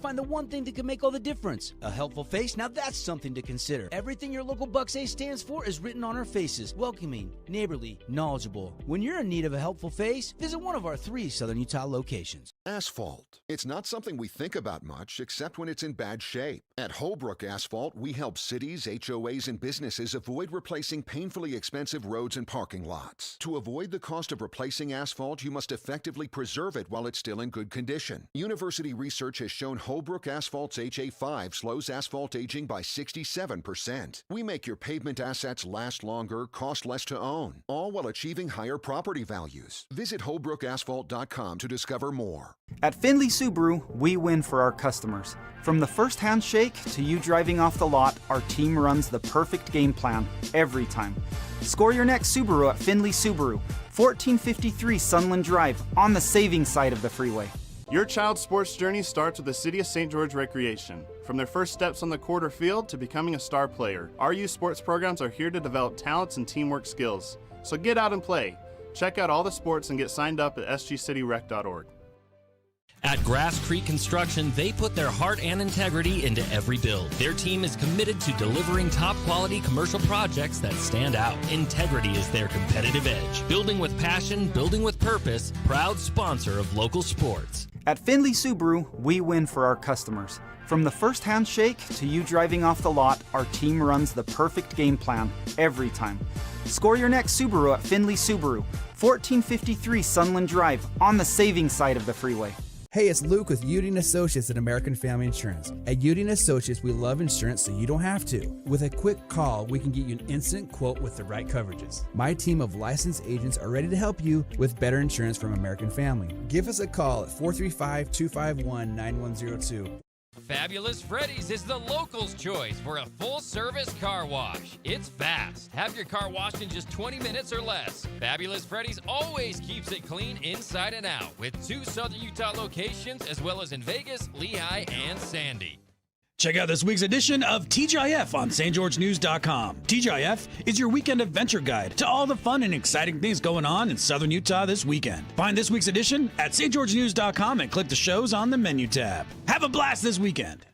find the one thing that can make all the difference. A helpful face? Now that's something to consider. Everything your local Bucks A stands for is written on our faces. Welcoming, neighborly, knowledgeable. When you're in need of a helpful face, visit one of our 3 Southern Utah locations. Asphalt. It's not something we think about much, except when it's in bad shape. At Hullbrook Asphalt, we help cities, HOAs, and businesses avoid replacing painfully expensive roads and parking lots. To avoid the cost of replacing asphalt, you must effectively preserve it while it's still in good condition. University research has shown Hullbrook Asphalt's HA5 slows asphalt aging by 67%. We make your pavement assets last longer, cost less to own, all while achieving higher property values. Visit hullbrookasphalt.com to discover more. At Finley Subaru, we win for our customers. From the first handshake to you driving off the lot, our team runs the perfect game plan every time. Score your next Subaru at Finley Subaru, 1453 Sunland Drive, on the saving side of the freeway. Your child's sports journey starts with the City of St. George Recreation. From their first steps on the court or field to becoming a star player, our youth sports programs are here to develop talents and teamwork skills. So get out and play. Check out all the sports and get signed up at sgcityrec.org. At Grass Creek Construction, they put their heart and integrity into every build. Their team is committed to delivering top-quality commercial projects that stand out. Integrity is their competitive edge. Building with passion, building with purpose, proud sponsor of local sports. At Finley Subaru, we win for our customers. From the first handshake to you driving off the lot, our team runs the perfect game plan every time. Score your next Subaru at Finley Subaru, 1453 Sunland Drive, on the saving side of the freeway. Hey, it's Luke with Udine Associates at American Family Insurance. At Udine Associates, we love insurance so you don't have to. With a quick call, we can get you an instant quote with the right coverages. My team of licensed agents are ready to help you with better insurance from American Family. Give us a call at 435-251-9102. Fabulous Freddy's is the locals' choice for a full-service car wash. It's fast. Have your car washed in just 20 minutes or less. Fabulous Freddy's always keeps it clean inside and out, with 2 Southern Utah locations as well as in Vegas, Lehigh, and Sandy. Check out this week's edition of TGIF on stgeorgenews.com. TGIF is your weekend adventure guide to all the fun and exciting things going on in Southern Utah this weekend. Find this week's edition at stgeorgenews.com and click the shows on the menu tab. Have a blast this weekend.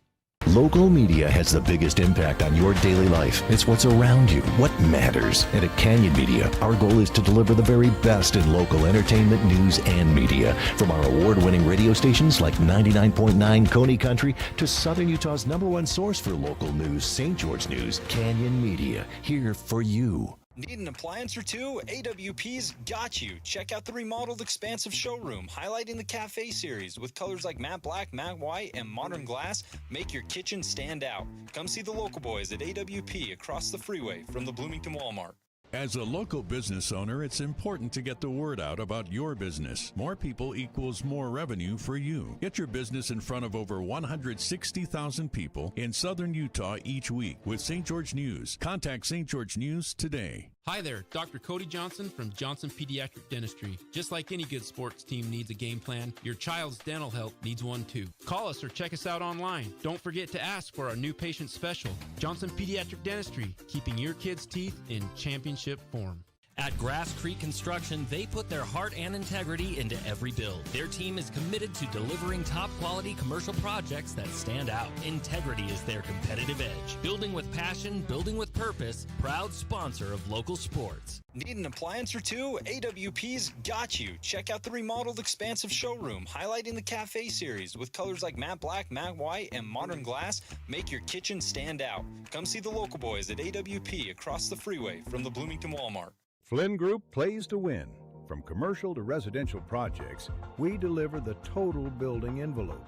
Local media has the biggest impact on your daily life. It's what's around you, what matters. And at Canyon Media, our goal is to deliver the very best in local entertainment, news, and media. From our award-winning radio stations like 99.9 Coney Country to Southern Utah's #1 source for local news, St. George News, Canyon Media, here for you. Need an appliance or two? AWP's got you. Check out the remodeled expansive showroom, highlighting the cafe series with colors like matte black, matte white, and modern glass. Make your kitchen stand out. Come see the local boys at AWP across the freeway from the Bloomington Walmart. As a local business owner, it's important to get the word out about your business. More people equals more revenue for you. Get your business in front of over 160,000 people in Southern Utah each week with St. George News. Contact St. George News today. Hi there, Dr. Cody Johnson from Johnson Pediatric Dentistry. Just like any good sports team needs a game plan, your child's dental health needs one too. Call us or check us out online. Don't forget to ask for our new patient special. Johnson Pediatric Dentistry, keeping your kids' teeth in championship form. At Grass Creek Construction, they put their heart and integrity into every build. Their team is committed to delivering top-quality commercial projects that stand out. Integrity is their competitive edge. Building with passion, building with purpose, proud sponsor of local sports. Need an appliance or two? AWP's got you. Check out the remodeled expansive showroom, highlighting the cafe series with colors like matte black, matte white, and modern glass. Make your kitchen stand out. Come see the local boys at AWP across the freeway from the Bloomington Walmart. Flynn Group plays to win. From commercial to residential projects, we deliver the total building envelope.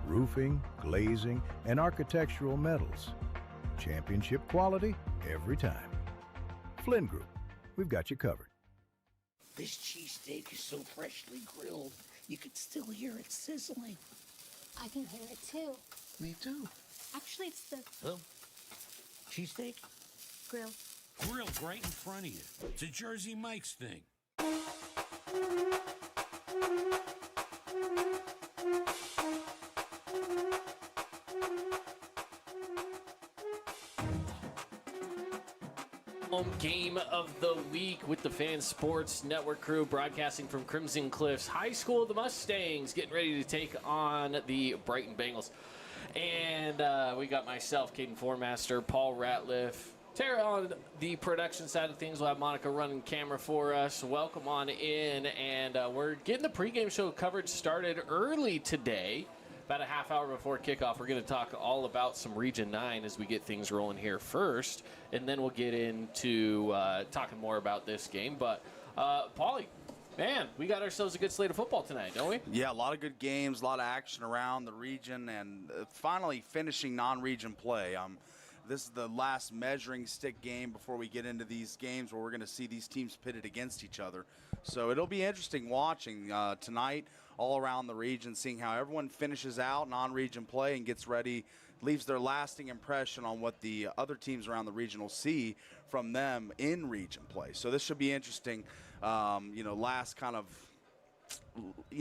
Roofing, glazing, and architectural metals. Championship quality every time. Flynn Group, we've got you covered. This cheesesteak is so freshly grilled, you can still hear it sizzling. I can hear it too. Me too. Actually, it's the Cheesesteak? grill. Grilled right in front of you. It's a Jersey Mike's thing. home game of the week with the Fan Sports Network crew broadcasting from Crimson Cliffs High School. The Mustangs getting ready to take on the Brighton Bengals. And we got myself, Caden Formaster, Paul Ratliff, Tara on the production side of things. We'll have Monica running camera for us. Welcome on in. And we're getting the pregame show coverage started early today. About a half hour before kickoff, we're going to talk all about some Region 9 as we get things rolling here first. And then we'll get into talking more about this game. But, Paulie, man, we got ourselves a good slate of football tonight, don't we? Yeah, a lot of good games, a lot of action around the region, and finally finishing non-region play. This is the last measuring stick game before we get into these games where we're going to see these teams pitted against each other. So it'll be interesting watching tonight all around the region, seeing how everyone finishes out non-region play and gets ready, leaves their lasting impression on what the other teams around the region will see from them in region play. So this should be interesting, last kind of,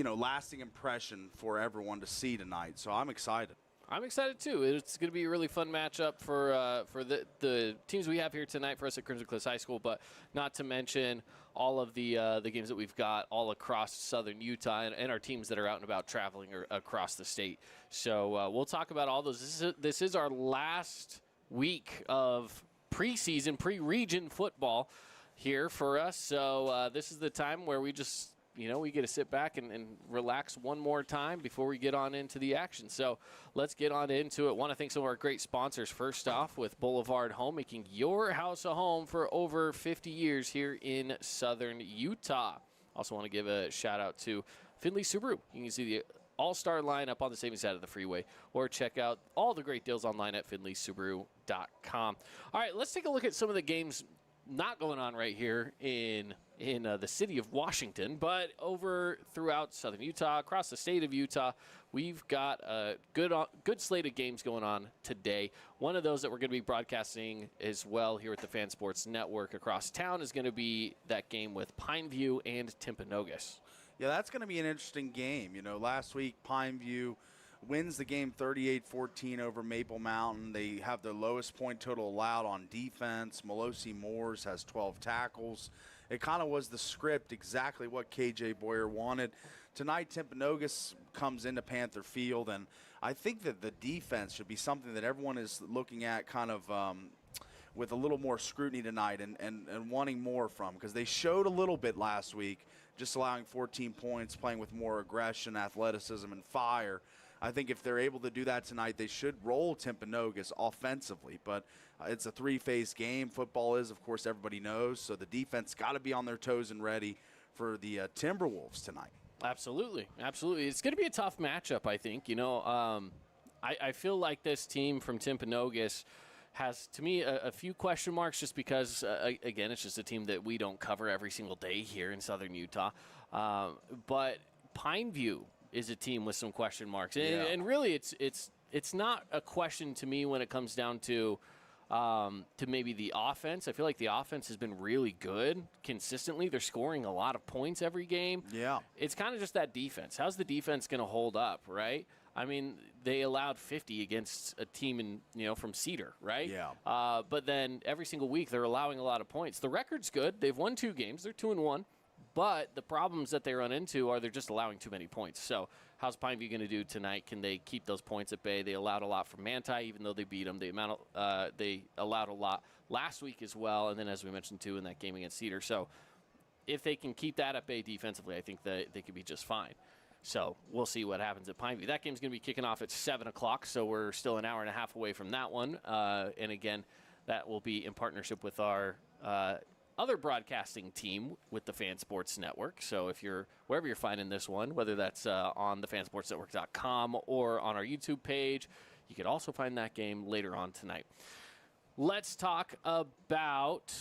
lasting impression for everyone to see tonight. So I'm excited. I'm excited, too. It's going to be a really fun matchup for the teams we have here tonight for us at Crimson Cliffs High School, but not to mention all of the games that we've got all across southern Utah and our teams that are out and about traveling across the state. So we'll talk about all those. This is our last week of preseason, pre-region football here for us. So this is the time where we just – we get to sit back and relax one more time before we get on into the action. So let's get on into it. Want to thank some of our great sponsors. First off, with Boulevard Home, making your house a home for over 50 years here in southern Utah. Also want to give a shout out to Finley Subaru. You can see the all-star lineup on the savings side of the freeway, or check out all the great deals online at finleysubaru.com. All right, let's take a look at some of the games not going on right here in the city of Washington, but over throughout southern Utah, across the state of Utah, we've got a good slate of games going on today. One of those that we're going to be broadcasting as well here at the Fan Sports Network across town is going to be that game with Pineview and Timpanogos. Yeah, that's going to be an interesting game. Last week Pineview wins the game 38-14 over Maple Mountain. They have their lowest point total allowed on defense. Melosi Moores has 12 tackles. It kind of was the script, exactly what KJ Boyer wanted. Tonight, Timpanogos comes into Panther Field, and I think that the defense should be something that everyone is looking at kind of with a little more scrutiny tonight and wanting more from, because they showed a little bit last week, just allowing 14 points, playing with more aggression, athleticism, and fire. I think if they're able to do that tonight, they should roll Timpanogos offensively. But it's a three-phase game. Football is, of course, everybody knows. So the defense got to be on their toes and ready for the Timberwolves tonight. Absolutely. Absolutely. It's going to be a tough matchup, I think. I feel like this team from Timpanogos has, to me, a few question marks just because, again, it's just a team that we don't cover every single day here in southern Utah. But Pineview is a team with some question marks. And really, it's not a question to me when it comes down to maybe the offense. I feel like the offense has been really good consistently. They're scoring a lot of points every game. Yeah. It's kind of just that defense. How's the defense going to hold up, right? I mean, they allowed 50 against a team from Cedar, right? Yeah. But then every single week they're allowing a lot of points. The record's good. They've won 2 games. They're 2-1. But the problems that they run into are they're just allowing too many points. So how's Pineview going to do tonight? Can they keep those points at bay? They allowed a lot from Manti, even though they beat them. They allowed a lot last week as well, and then as we mentioned, too, in that game against Cedar. So if they can keep that at bay defensively, I think that they could be just fine. So we'll see what happens at Pineview. That game's going to be kicking off at 7 o'clock, so we're still an hour and a half away from that one. And, again, that will be in partnership with our other broadcasting team with the Fan Sports Network. So if you're wherever you're finding this one, whether that's on the fansportsnetwork.com or on our YouTube page, you could also find that game later on tonight. Let's talk about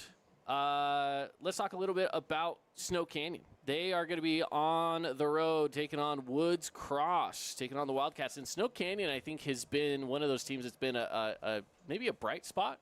a little bit about Snow Canyon. They are going to be on the road taking on Woods Cross, taking on the Wildcats. And Snow Canyon, I think, has been one of those teams that's been maybe a bright spot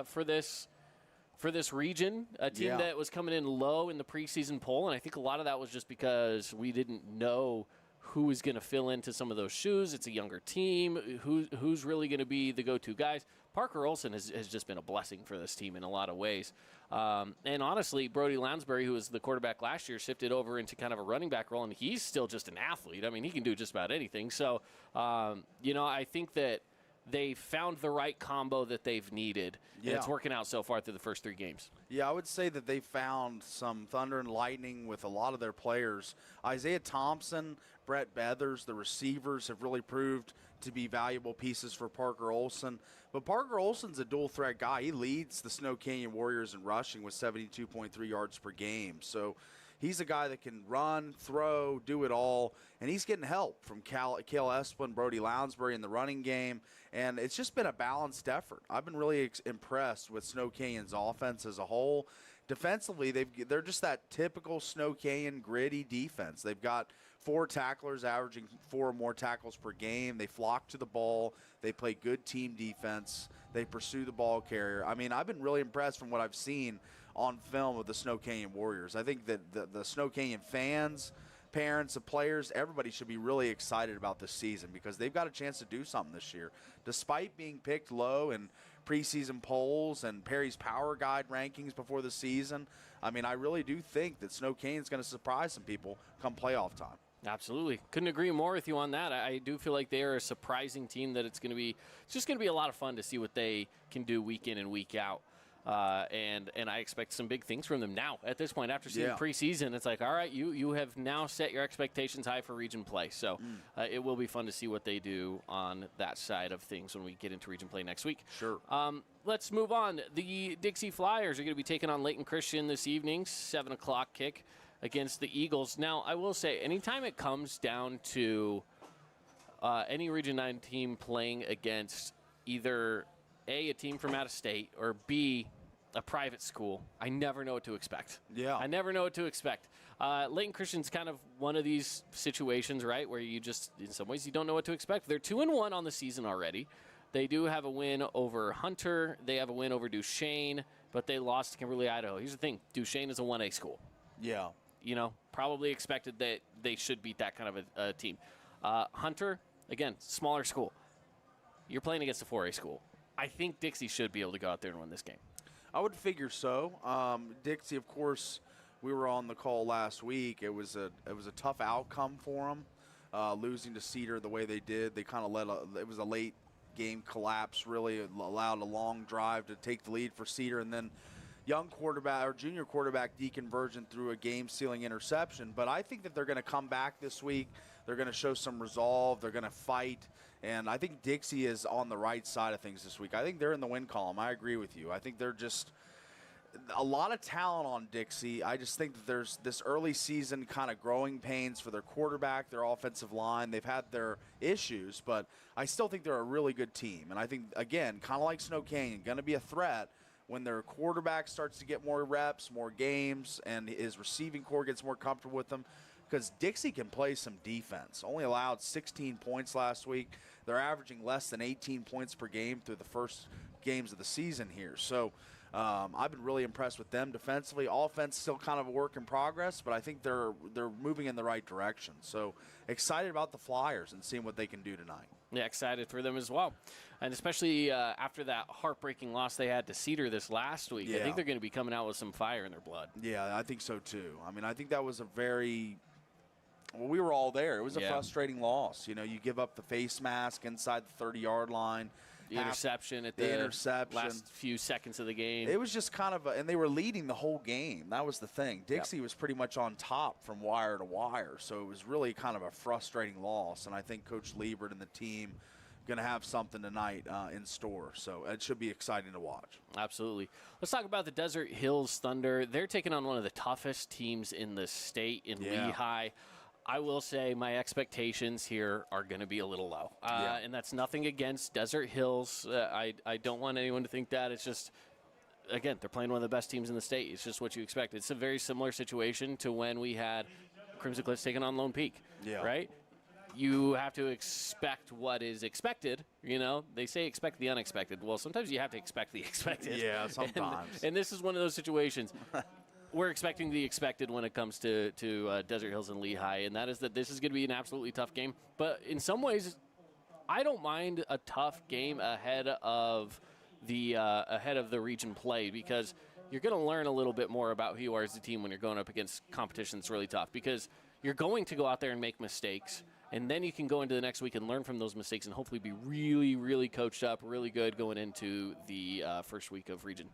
for this region, a team that was coming in low in the preseason poll, and I think a lot of that was just because we didn't know who is going to fill into some of those shoes. It's a younger team. Who's really going to be the go-to guys? Parker Olson has just been a blessing for this team in a lot of ways. And honestly, Brody Lounsbury, who was the quarterback last year, shifted over into kind of a running back role, and he's still just an athlete. I mean, he can do just about anything. So, I think that they found the right combo that they've needed. Yeah. And it's working out so far through the first 3 games. Yeah, I would say that they found some thunder and lightning with a lot of their players. Isaiah Thompson, Brett Beathers, the receivers have really proved to be valuable pieces for Parker Olson. But Parker Olson's a dual-threat guy. He leads the Snow Canyon Warriors in rushing with 72.3 yards per game. So he's a guy that can run, throw, do it all, and he's getting help from Cale Esplin, Brody Lounsbury in the running game, and it's just been a balanced effort. I've been really impressed with Snow Canyon's offense as a whole. Defensively, they're just that typical Snow Canyon gritty defense. They've got 4 tacklers averaging 4 or more tackles per game. They flock to the ball. They play good team defense. They pursue the ball carrier. I mean, I've been really impressed from what I've seen on film of the Snow Canyon Warriors. I think that the Snow Canyon fans, parents, the players, everybody should be really excited about this season because they've got a chance to do something this year. Despite being picked low in preseason polls and Perry's Power Guide rankings before the season, I mean, I really do think that Snow Canyon's going to surprise some people come playoff time. Absolutely. Couldn't agree more with you on that. I do feel like they are a surprising team that it's just going to be a lot of fun to see what they can do week in and week out. And I expect some big things from them now at this point. After seeing preseason, it's like, all right, you have now set your expectations high for region play. So it will be fun to see what they do on that side of things when we get into region play next week. Sure. Let's move on. The Dixie Flyers are going to be taking on Layton Christian this evening, 7 o'clock kick against the Eagles. Now, I will say, anytime it comes down to any Region 9 team playing against either A, team from out of state, or B, a private school, I never know what to expect. Yeah. I never know what to expect. Layton Christian's kind of one of these situations, right, where you just, in some ways, you don't know what to expect. They're 2-1 on the season already. They do have a win over Hunter. They have a win over Duchesne, but they lost to Kimberly, Idaho. Here's the thing. Duchesne is a 1A school. Yeah. Probably expected that they should beat that kind of a team. Hunter, again, smaller school. You're playing against a 4A school. I think Dixie should be able to go out there and win this game. I would figure so. Dixie, of course, we were on the call last week. It was a tough outcome for them, losing to Cedar the way they did. They kind of it was a late game collapse, really. It allowed a long drive to take the lead for Cedar, and then junior quarterback Deacon Virgin threw a game-sealing interception. But I think that they're going to come back this week. They're going to show some resolve. They're going to fight. And I think Dixie is on the right side of things this week. I think they're in the win column. I agree with you. I think they're just a lot of talent on Dixie. I just think that there's this early season kind of growing pains for their quarterback, their offensive line. They've had their issues, but I still think they're a really good team. And I think, again, kind of like Snow Canyon, going to be a threat when their quarterback starts to get more reps, more games, and his receiving core gets more comfortable with them. Because Dixie can play some defense. Only allowed 16 points last week. They're averaging less than 18 points per game through the first games of the season here. So I've been really impressed with them defensively. Offense still kind of a work in progress, but I think they're moving in the right direction. So excited about the Flyers and seeing what they can do tonight. Yeah, excited for them as well. And especially after that heartbreaking loss they had to Cedar this last week. Yeah. I think they're going to be coming out with some fire in their blood. Yeah, I think so too. I mean, I think that was a very – well, we were all there. It was a frustrating loss. You give up the face mask inside the 30-yard line. The interception at the last few seconds of the game. It was just kind of and they were leading the whole game. That was the thing. Dixie was pretty much on top from wire to wire, so it was really kind of a frustrating loss. And I think Coach Liebert and the team going to have something tonight in store. So it should be exciting to watch. Absolutely. Let's talk about the Desert Hills Thunder. They're taking on one of the toughest teams in the state in Lehigh. I will say my expectations here are going to be a little low. And that's nothing against Desert Hills. I don't want anyone to think that. It's just, again, they're playing one of the best teams in the state. It's just what you expect. It's a very similar situation to when we had Crimson Cliffs taking on Lone Peak, right? You have to expect what is expected. They say expect the unexpected. Well, sometimes you have to expect the expected. Yeah, sometimes. And this is one of those situations. we're expecting the expected when it comes to Desert Hills and Lehigh, and that is that this is going to be an absolutely tough game. But in some ways, I don't mind a tough game ahead of the region play, because you're going to learn a little bit more about who you are as a team when you're going up against competition that's really tough, because you're going to go out there and make mistakes, and then you can go into the next week and learn from those mistakes and hopefully be really, really coached up, really good going into the first week of region.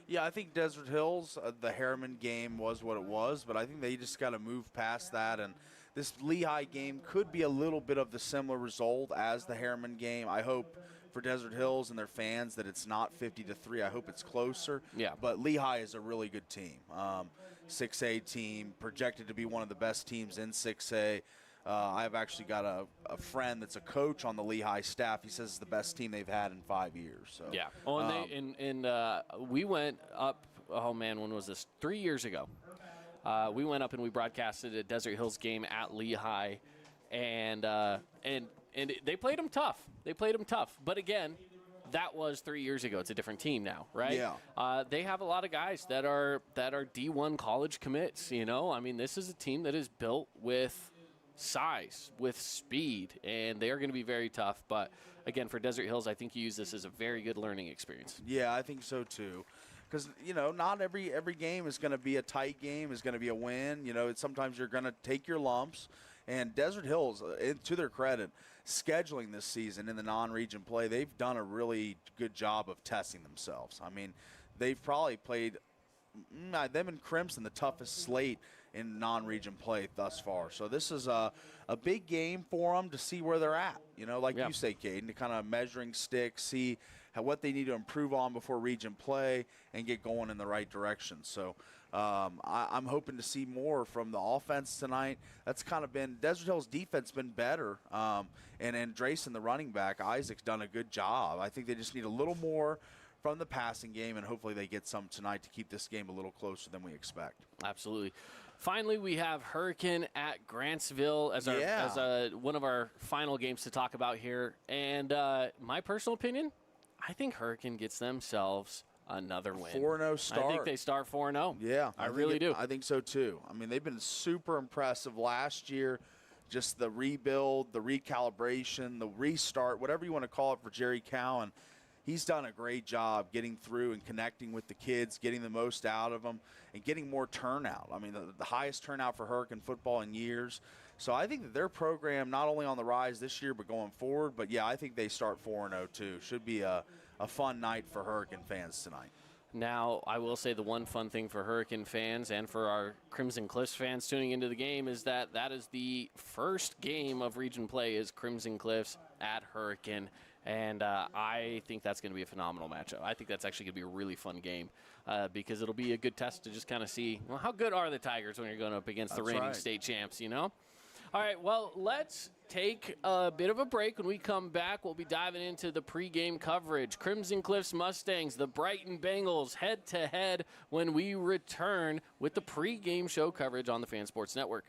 Yeah, I think Desert Hills, the Harriman game was what it was, but I think they just got to move past that, and this Lehigh game could be a little bit of the similar result as the Harriman game. I hope for Desert Hills and their fans that it's not 50-3. I hope it's closer. Yeah. But Lehigh is a really good team. 6A team, projected to be one of the best teams in 6A. I've actually got a friend that's a coach on the Lehigh staff. He says it's the best team they've had in 5 years. So yeah. Oh, and we went up. Oh man, when was this? 3 years ago. We went up and we broadcasted a Desert Hills game at Lehigh, and they played them tough. But again, that was 3 years ago. It's a different team now, right? Yeah. They have a lot of guys that are D1 college commits. You know, I mean, this is a team that is built with size, with speed, and they are going to be very tough. But again, for Desert Hills, I think you use this as a very good learning experience. Yeah, I think so too. Because, you know, not every game is going to be a tight game, is going to be a win. You know, sometimes you're going to take your lumps. And Desert Hills, to their credit, scheduling this season in the non-region play, they've done a really good job of testing themselves. I mean, they've probably played them and Crimson the toughest slate in non-region play thus far. So this is a big game for them to see where they're at. You know, like you say, Caden, to kind of measuring stick, see what they need to improve on before region play and get going in the right direction. So I'm hoping to see more from the offense tonight. That's kind of been Desert Hills' defense been better. And Drayson, the running back, Isaac's done a good job. I think they just need a little more from the passing game, and hopefully they get some tonight to keep this game a little closer than we expect. Absolutely. Finally, we have Hurricane at Grantsville as one of our final games to talk about here. And my personal opinion, I think Hurricane gets themselves another win. 4-0 start. I think they start 4-0. Yeah. I really do. I think so, too. I mean, they've been super impressive last year. Just the rebuild, the recalibration, the restart, whatever you want to call it for Jerry Cowan. He's done a great job getting through and connecting with the kids, getting the most out of them, and getting more turnout. I mean, the highest turnout for Hurricane football in years. So I think that their program, not only on the rise this year but going forward, but, yeah, I think they start 4-0 too. Should be a fun night for Hurricane fans tonight. Now, I will say the one fun thing for Hurricane fans and for our Crimson Cliffs fans tuning into the game is that is the first game of region play is Crimson Cliffs at Hurricane. And I think that's going to be a phenomenal matchup. I think that's actually going to be a really fun game because it'll be a good test to just kind of see, well, how good are the Tigers when you're going up against the reigning state champs, you know? All right, well, let's take a bit of a break. When we come back, we'll be diving into the pregame coverage. Crimson Cliffs Mustangs, the Brighton Bengals, head-to-head when we return with the pregame show coverage on the Fan Sports Network.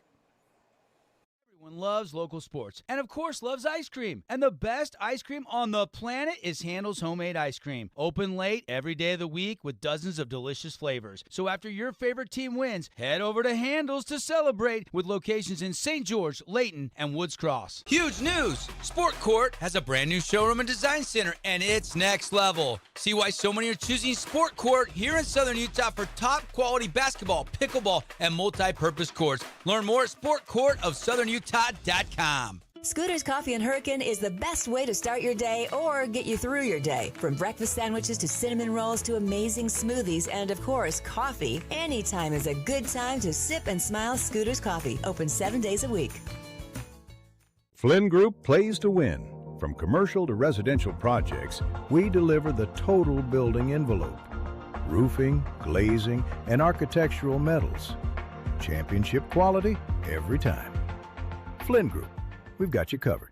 Everyone loves local sports and, of course, loves ice cream. And the best ice cream on the planet is Handel's Homemade Ice Cream. Open late every day of the week with dozens of delicious flavors. So after your favorite team wins, head over to Handel's to celebrate with locations in St. George, Layton, and Woods Cross. Huge news! Sport Court has a brand new showroom and design center, and it's next level. See why so many are choosing Sport Court here in Southern Utah for top quality basketball, pickleball, and multi-purpose courts. Learn more at sportcourtofsouthernutah.com. Scooter's Coffee and Hurricane is the best way to start your day or get you through your day. From breakfast sandwiches to cinnamon rolls to amazing smoothies and, of course, coffee. Anytime is a good time to sip and smile Scooter's Coffee. Open 7 days a week. Flynn Group plays to win. From commercial to residential projects, we deliver the total building envelope. Roofing, glazing, and architectural metals. Championship quality every time. Flynn Group, we've got you covered.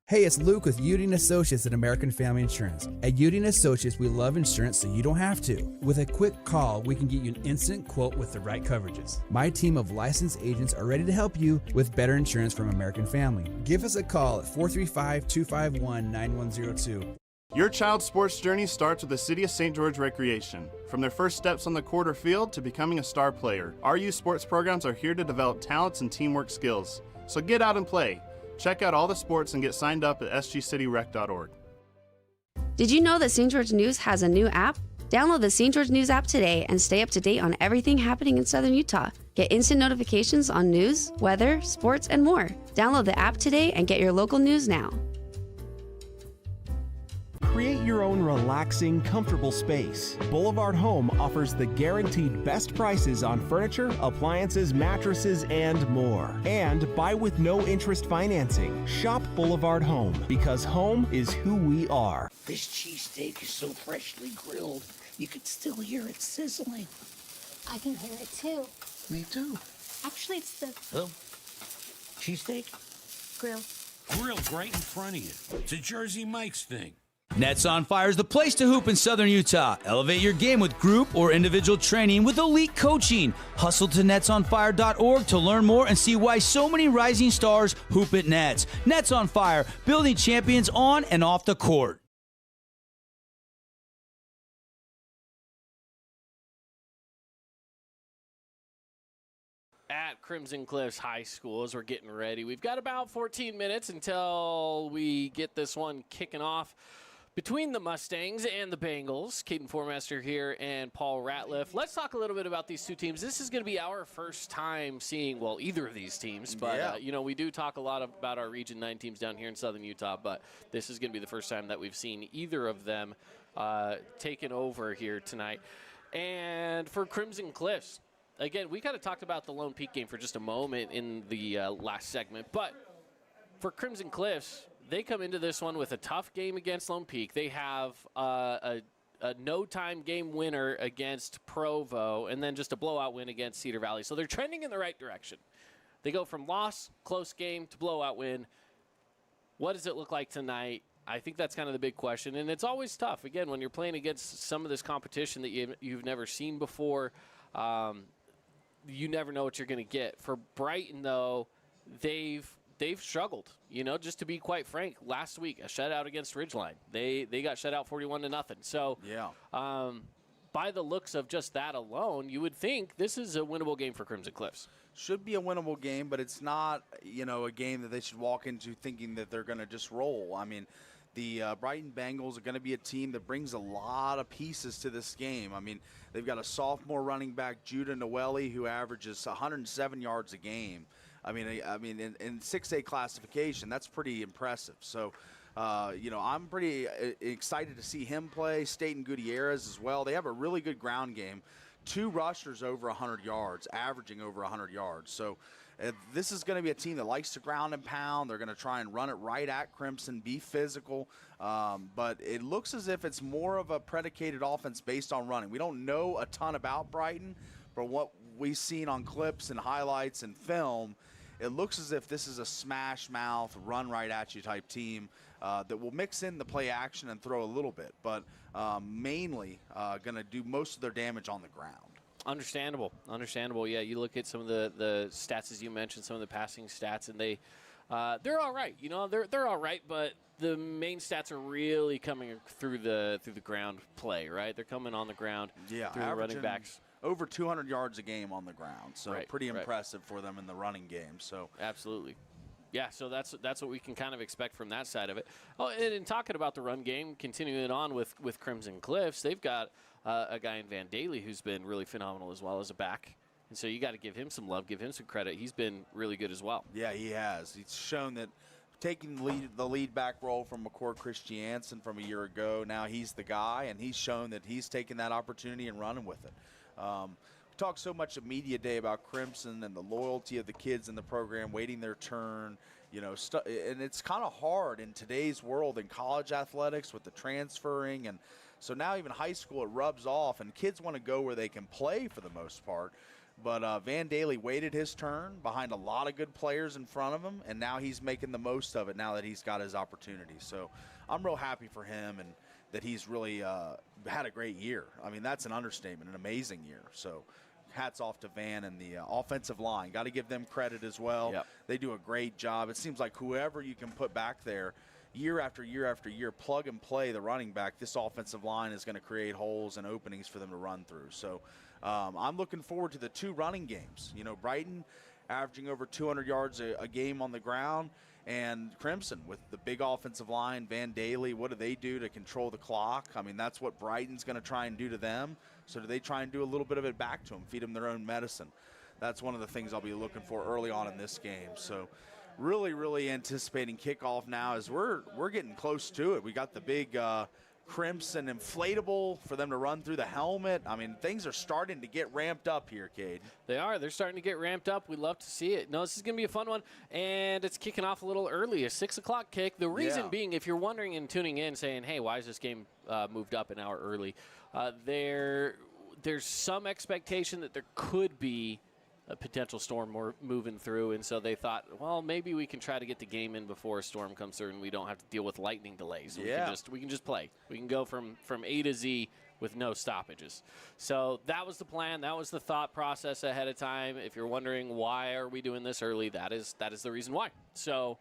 Hey, it's Luke with Udine Associates at American Family Insurance. At Udine Associates, we love insurance so you don't have to. With a quick call, we can get you an instant quote with the right coverages. My team of licensed agents are ready to help you with better insurance from American Family. Give us a call at 435-251-9102. Your child's sports journey starts with the City of St. George Recreation. From their first steps on the quarter field to becoming a star player, our youth sports programs are here to develop talents and teamwork skills. So get out and play. Check out all the sports and get signed up at sgcityrec.org. Did you know that St. George News has a new app? Download the St. George News app today and stay up to date on everything happening in Southern Utah. Get instant notifications on news, weather, sports, and more. Download the app today and get your local news now. Create your own relaxing, comfortable space. Boulevard Home offers the guaranteed best prices on furniture, appliances, mattresses, and more. And buy with no interest financing. Shop Boulevard Home, because home is who we are. This cheesesteak is so freshly grilled, you can still hear it sizzling. I can hear it too. Me too. Actually, it's the Oh, cheesesteak? grill. Grilled right in front of you. It's a Jersey Mike's thing. Nets on Fire is the place to hoop in Southern Utah. Elevate your game with group or individual training with elite coaching. Hustle to netsonfire.org to learn more and see why so many rising stars hoop at Nets. Nets on Fire, building champions on and off the court. At Crimson Cliffs High School as we're getting ready. We've got about 14 minutes until we get this one kicking off between the Mustangs and the Bengals. Caden Formaster here and Paul Ratliff. Let's talk a little bit about these two teams. This is going to be our first time seeing, well, either of these teams. But, you know, we do talk a lot about our Region 9 teams down here in Southern Utah, but this is going to be the first time that we've seen either of them taken over here tonight. And for Crimson Cliffs, again, we kind of talked about the Lone Peak game for just a moment in the last segment, but for Crimson Cliffs, they come into this one with a tough game against Lone Peak. They have a no-time game winner against Provo, and then just a blowout win against Cedar Valley. So they're trending in the right direction. They go from loss, close game, to blowout win. What does it look like tonight? I think that's kind of the big question, and it's always tough. Again, when you're playing against some of this competition that you've never seen before, you never know what you're going to get. For Brighton, though, they've struggled. You know, just to be quite frank, last week, a shutout against Ridgeline. They got shut out 41-0. So, by the looks of just that alone, you would think this is a winnable game for Crimson Cliffs. Should be a winnable game, but it's not, you know, a game that they should walk into thinking that they're going to just roll. I mean, the Brighton Bengals are going to be a team that brings a lot of pieces to this game. I mean, they've got a sophomore running back, Judah Noeli, who averages 107 yards a game. I mean, in 6A classification, that's pretty impressive. So, you know, I'm pretty excited to see him play. Staten Gutierrez as well. They have a really good ground game. 2 rushers over 100 yards, averaging over 100 yards. So, this is going to be a team that likes to ground and pound. They're going to try and run it right at Crimson, be physical. But it looks as if it's more of a predicated offense based on running. We don't know a ton about Brighton, but what we've seen on clips and highlights and film, it looks as if this is a smash mouth, run right at you type team that will mix in the play action and throw a little bit, but mainly going to do most of their damage on the ground. Understandable. Yeah, you look at some of the stats as you mentioned, some of the passing stats, and they're all right. You know, they're all right, but the main stats are really coming through the ground play, right? They're coming on the ground through the running backs. Over 200 yards a game on the ground, so pretty impressive for them in the running game. So absolutely. Yeah, so that's what we can kind of expect from that side of it. Oh, and in talking about the run game, continuing it on with Crimson Cliffs, they've got a guy in Van Daly who's been really phenomenal as well as a back. And so you got to give him some love, give him some credit. He's been really good as well. Yeah, he has. He's shown that taking the lead back role from McCord Christiansen from a year ago, now he's the guy, and he's shown that he's taken that opportunity and running with it. We talk so much at Media Day about Crimson and the loyalty of the kids in the program, waiting their turn, you know, and it's kind of hard in today's world in college athletics with the transferring, and so now even high school, it rubs off, and kids want to go where they can play for the most part. But Van Daly waited his turn behind a lot of good players in front of him, and now he's making the most of it now that he's got his opportunity. So I'm real happy for him and that he's really had a great year. I mean, that's an understatement, an amazing year. So hats off to Van and the offensive line. Got to give them credit as well. Yep. They do a great job. It seems like whoever you can put back there, year after year after year, plug and play the running back, this offensive line is going to create holes and openings for them to run through. So I'm looking forward to the 2 running games. You know, Brighton averaging over 200 yards a game on the ground, and Crimson with the big offensive line, Van Daly, what do they do to control the clock? I mean, that's what Brighton's going to try and do to them. So do they try and do a little bit of it back to them, feed them their own medicine? That's one of the things I'll be looking for early on in this game. So really, really anticipating kickoff now as we're getting close to it. We got the big Crimson inflatable for them to run through the helmet. I mean, things are starting to get ramped up here, Cade. They are. They're starting to get ramped up. We love to see it. No, this is going to be a fun one, and it's kicking off a little early, a 6 o'clock kick. The reason being, if you're wondering and tuning in saying, hey, why is this game moved up an hour early, there's some expectation that there could be a potential storm moving through, and so they thought, well, maybe we can try to get the game in before a storm comes through and we don't have to deal with lightning delays. We can just play. We can go from A to Z with no stoppages. So that was the plan. That was the thought process ahead of time. If you're wondering why are we doing this early, that is the reason why. So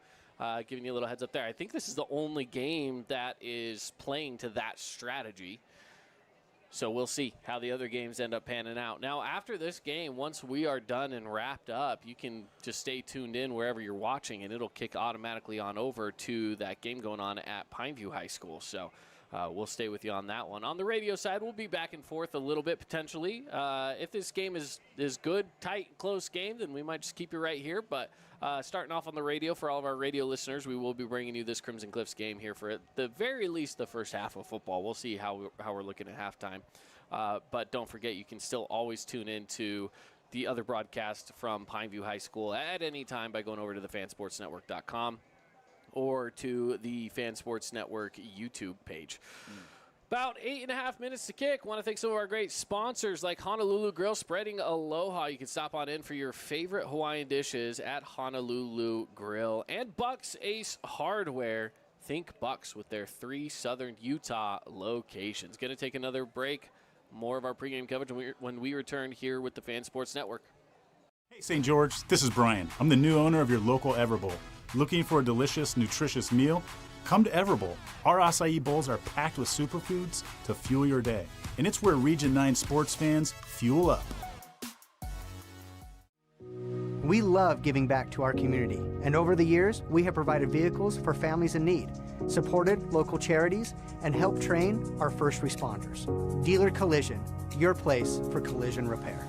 giving you a little heads up there. I think this is the only game that is playing to that strategy. So we'll see how the other games end up panning out. Now, after this game, once we are done and wrapped up, you can just stay tuned in wherever you're watching, and it'll kick automatically on over to that game going on at Pineview High School. So we'll stay with you on that one. On the radio side, we'll be back and forth a little bit potentially. If this game is good, tight, close game, then we might just keep you right here. But starting off on the radio, for all of our radio listeners, we will be bringing you this Crimson Cliffs game here for at the very least the first half of football. We'll see how we're looking at halftime. But don't forget, you can still always tune in to the other broadcast from Pineview High School at any time by going over to thefansportsnetwork.com or to the Fan Sports Network YouTube page. About 8.5 minutes to kick. Want to thank some of our great sponsors like Honolulu Grill, spreading aloha. You can stop on in for your favorite Hawaiian dishes at Honolulu Grill. And Bucks Ace Hardware. Think Bucks with their 3 Southern Utah locations. Going to take another break. More of our pregame coverage when we return here with the Fan Sports Network. Hey, St. George, this is Brian. I'm the new owner of your local Everbowl. Looking for a delicious, nutritious meal? Come to Everbowl. Our acai bowls are packed with superfoods to fuel your day. And it's where Region 9 sports fans fuel up. We love giving back to our community, and over the years, we have provided vehicles for families in need, supported local charities, and helped train our first responders. Dealer Collision, your place for collision repair.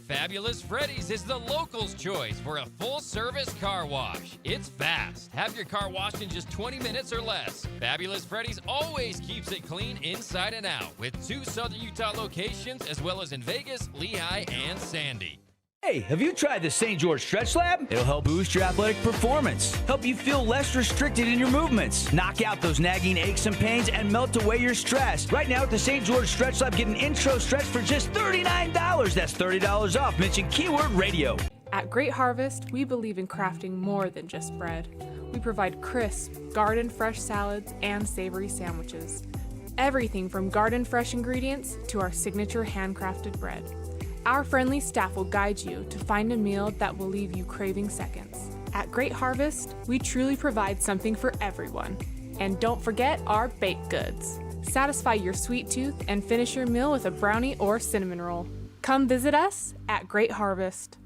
Fabulous Freddy's is the locals' choice for a full-service car wash. It's fast. Have your car washed in just 20 minutes or less. Fabulous Freddy's always keeps it clean inside and out with 2 Southern Utah locations as well as in Vegas, Lehigh, and Sandy. Hey, have you tried the St. George Stretch Lab? It'll help boost your athletic performance, help you feel less restricted in your movements, knock out those nagging aches and pains, and melt away your stress. Right now at the St. George Stretch Lab, get an intro stretch for just $39. That's $30 off. Mention keyword radio. At Great Harvest, we believe in crafting more than just bread. We provide crisp, garden-fresh salads and savory sandwiches. Everything from garden-fresh ingredients to our signature handcrafted bread. Our friendly staff will guide you to find a meal that will leave you craving seconds. At Great Harvest, we truly provide something for everyone. And don't forget our baked goods. Satisfy your sweet tooth and finish your meal with a brownie or cinnamon roll. Come visit us at Great Harvest.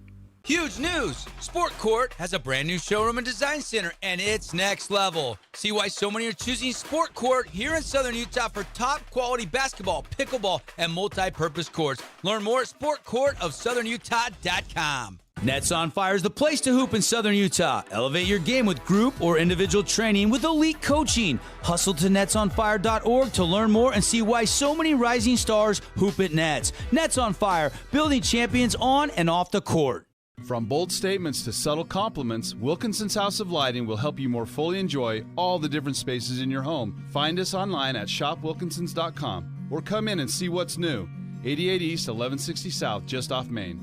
Huge news! Sport Court has a brand new showroom and design center, and it's next level. See why so many are choosing Sport Court here in Southern Utah for top quality basketball, pickleball, and multi-purpose courts. Learn more at sportcourtofsouthernutah.com. Nets on Fire is the place to hoop in Southern Utah. Elevate your game with group or individual training with elite coaching. Hustle to netsonfire.org to learn more and see why so many rising stars hoop at Nets. Nets on Fire, building champions on and off the court. From bold statements to subtle compliments, Wilkinson's House of Lighting will help you more fully enjoy all the different spaces in your home. Find us online at shopwilkinsons.com or come in and see what's new. 88 East, 1160 South, just off Main.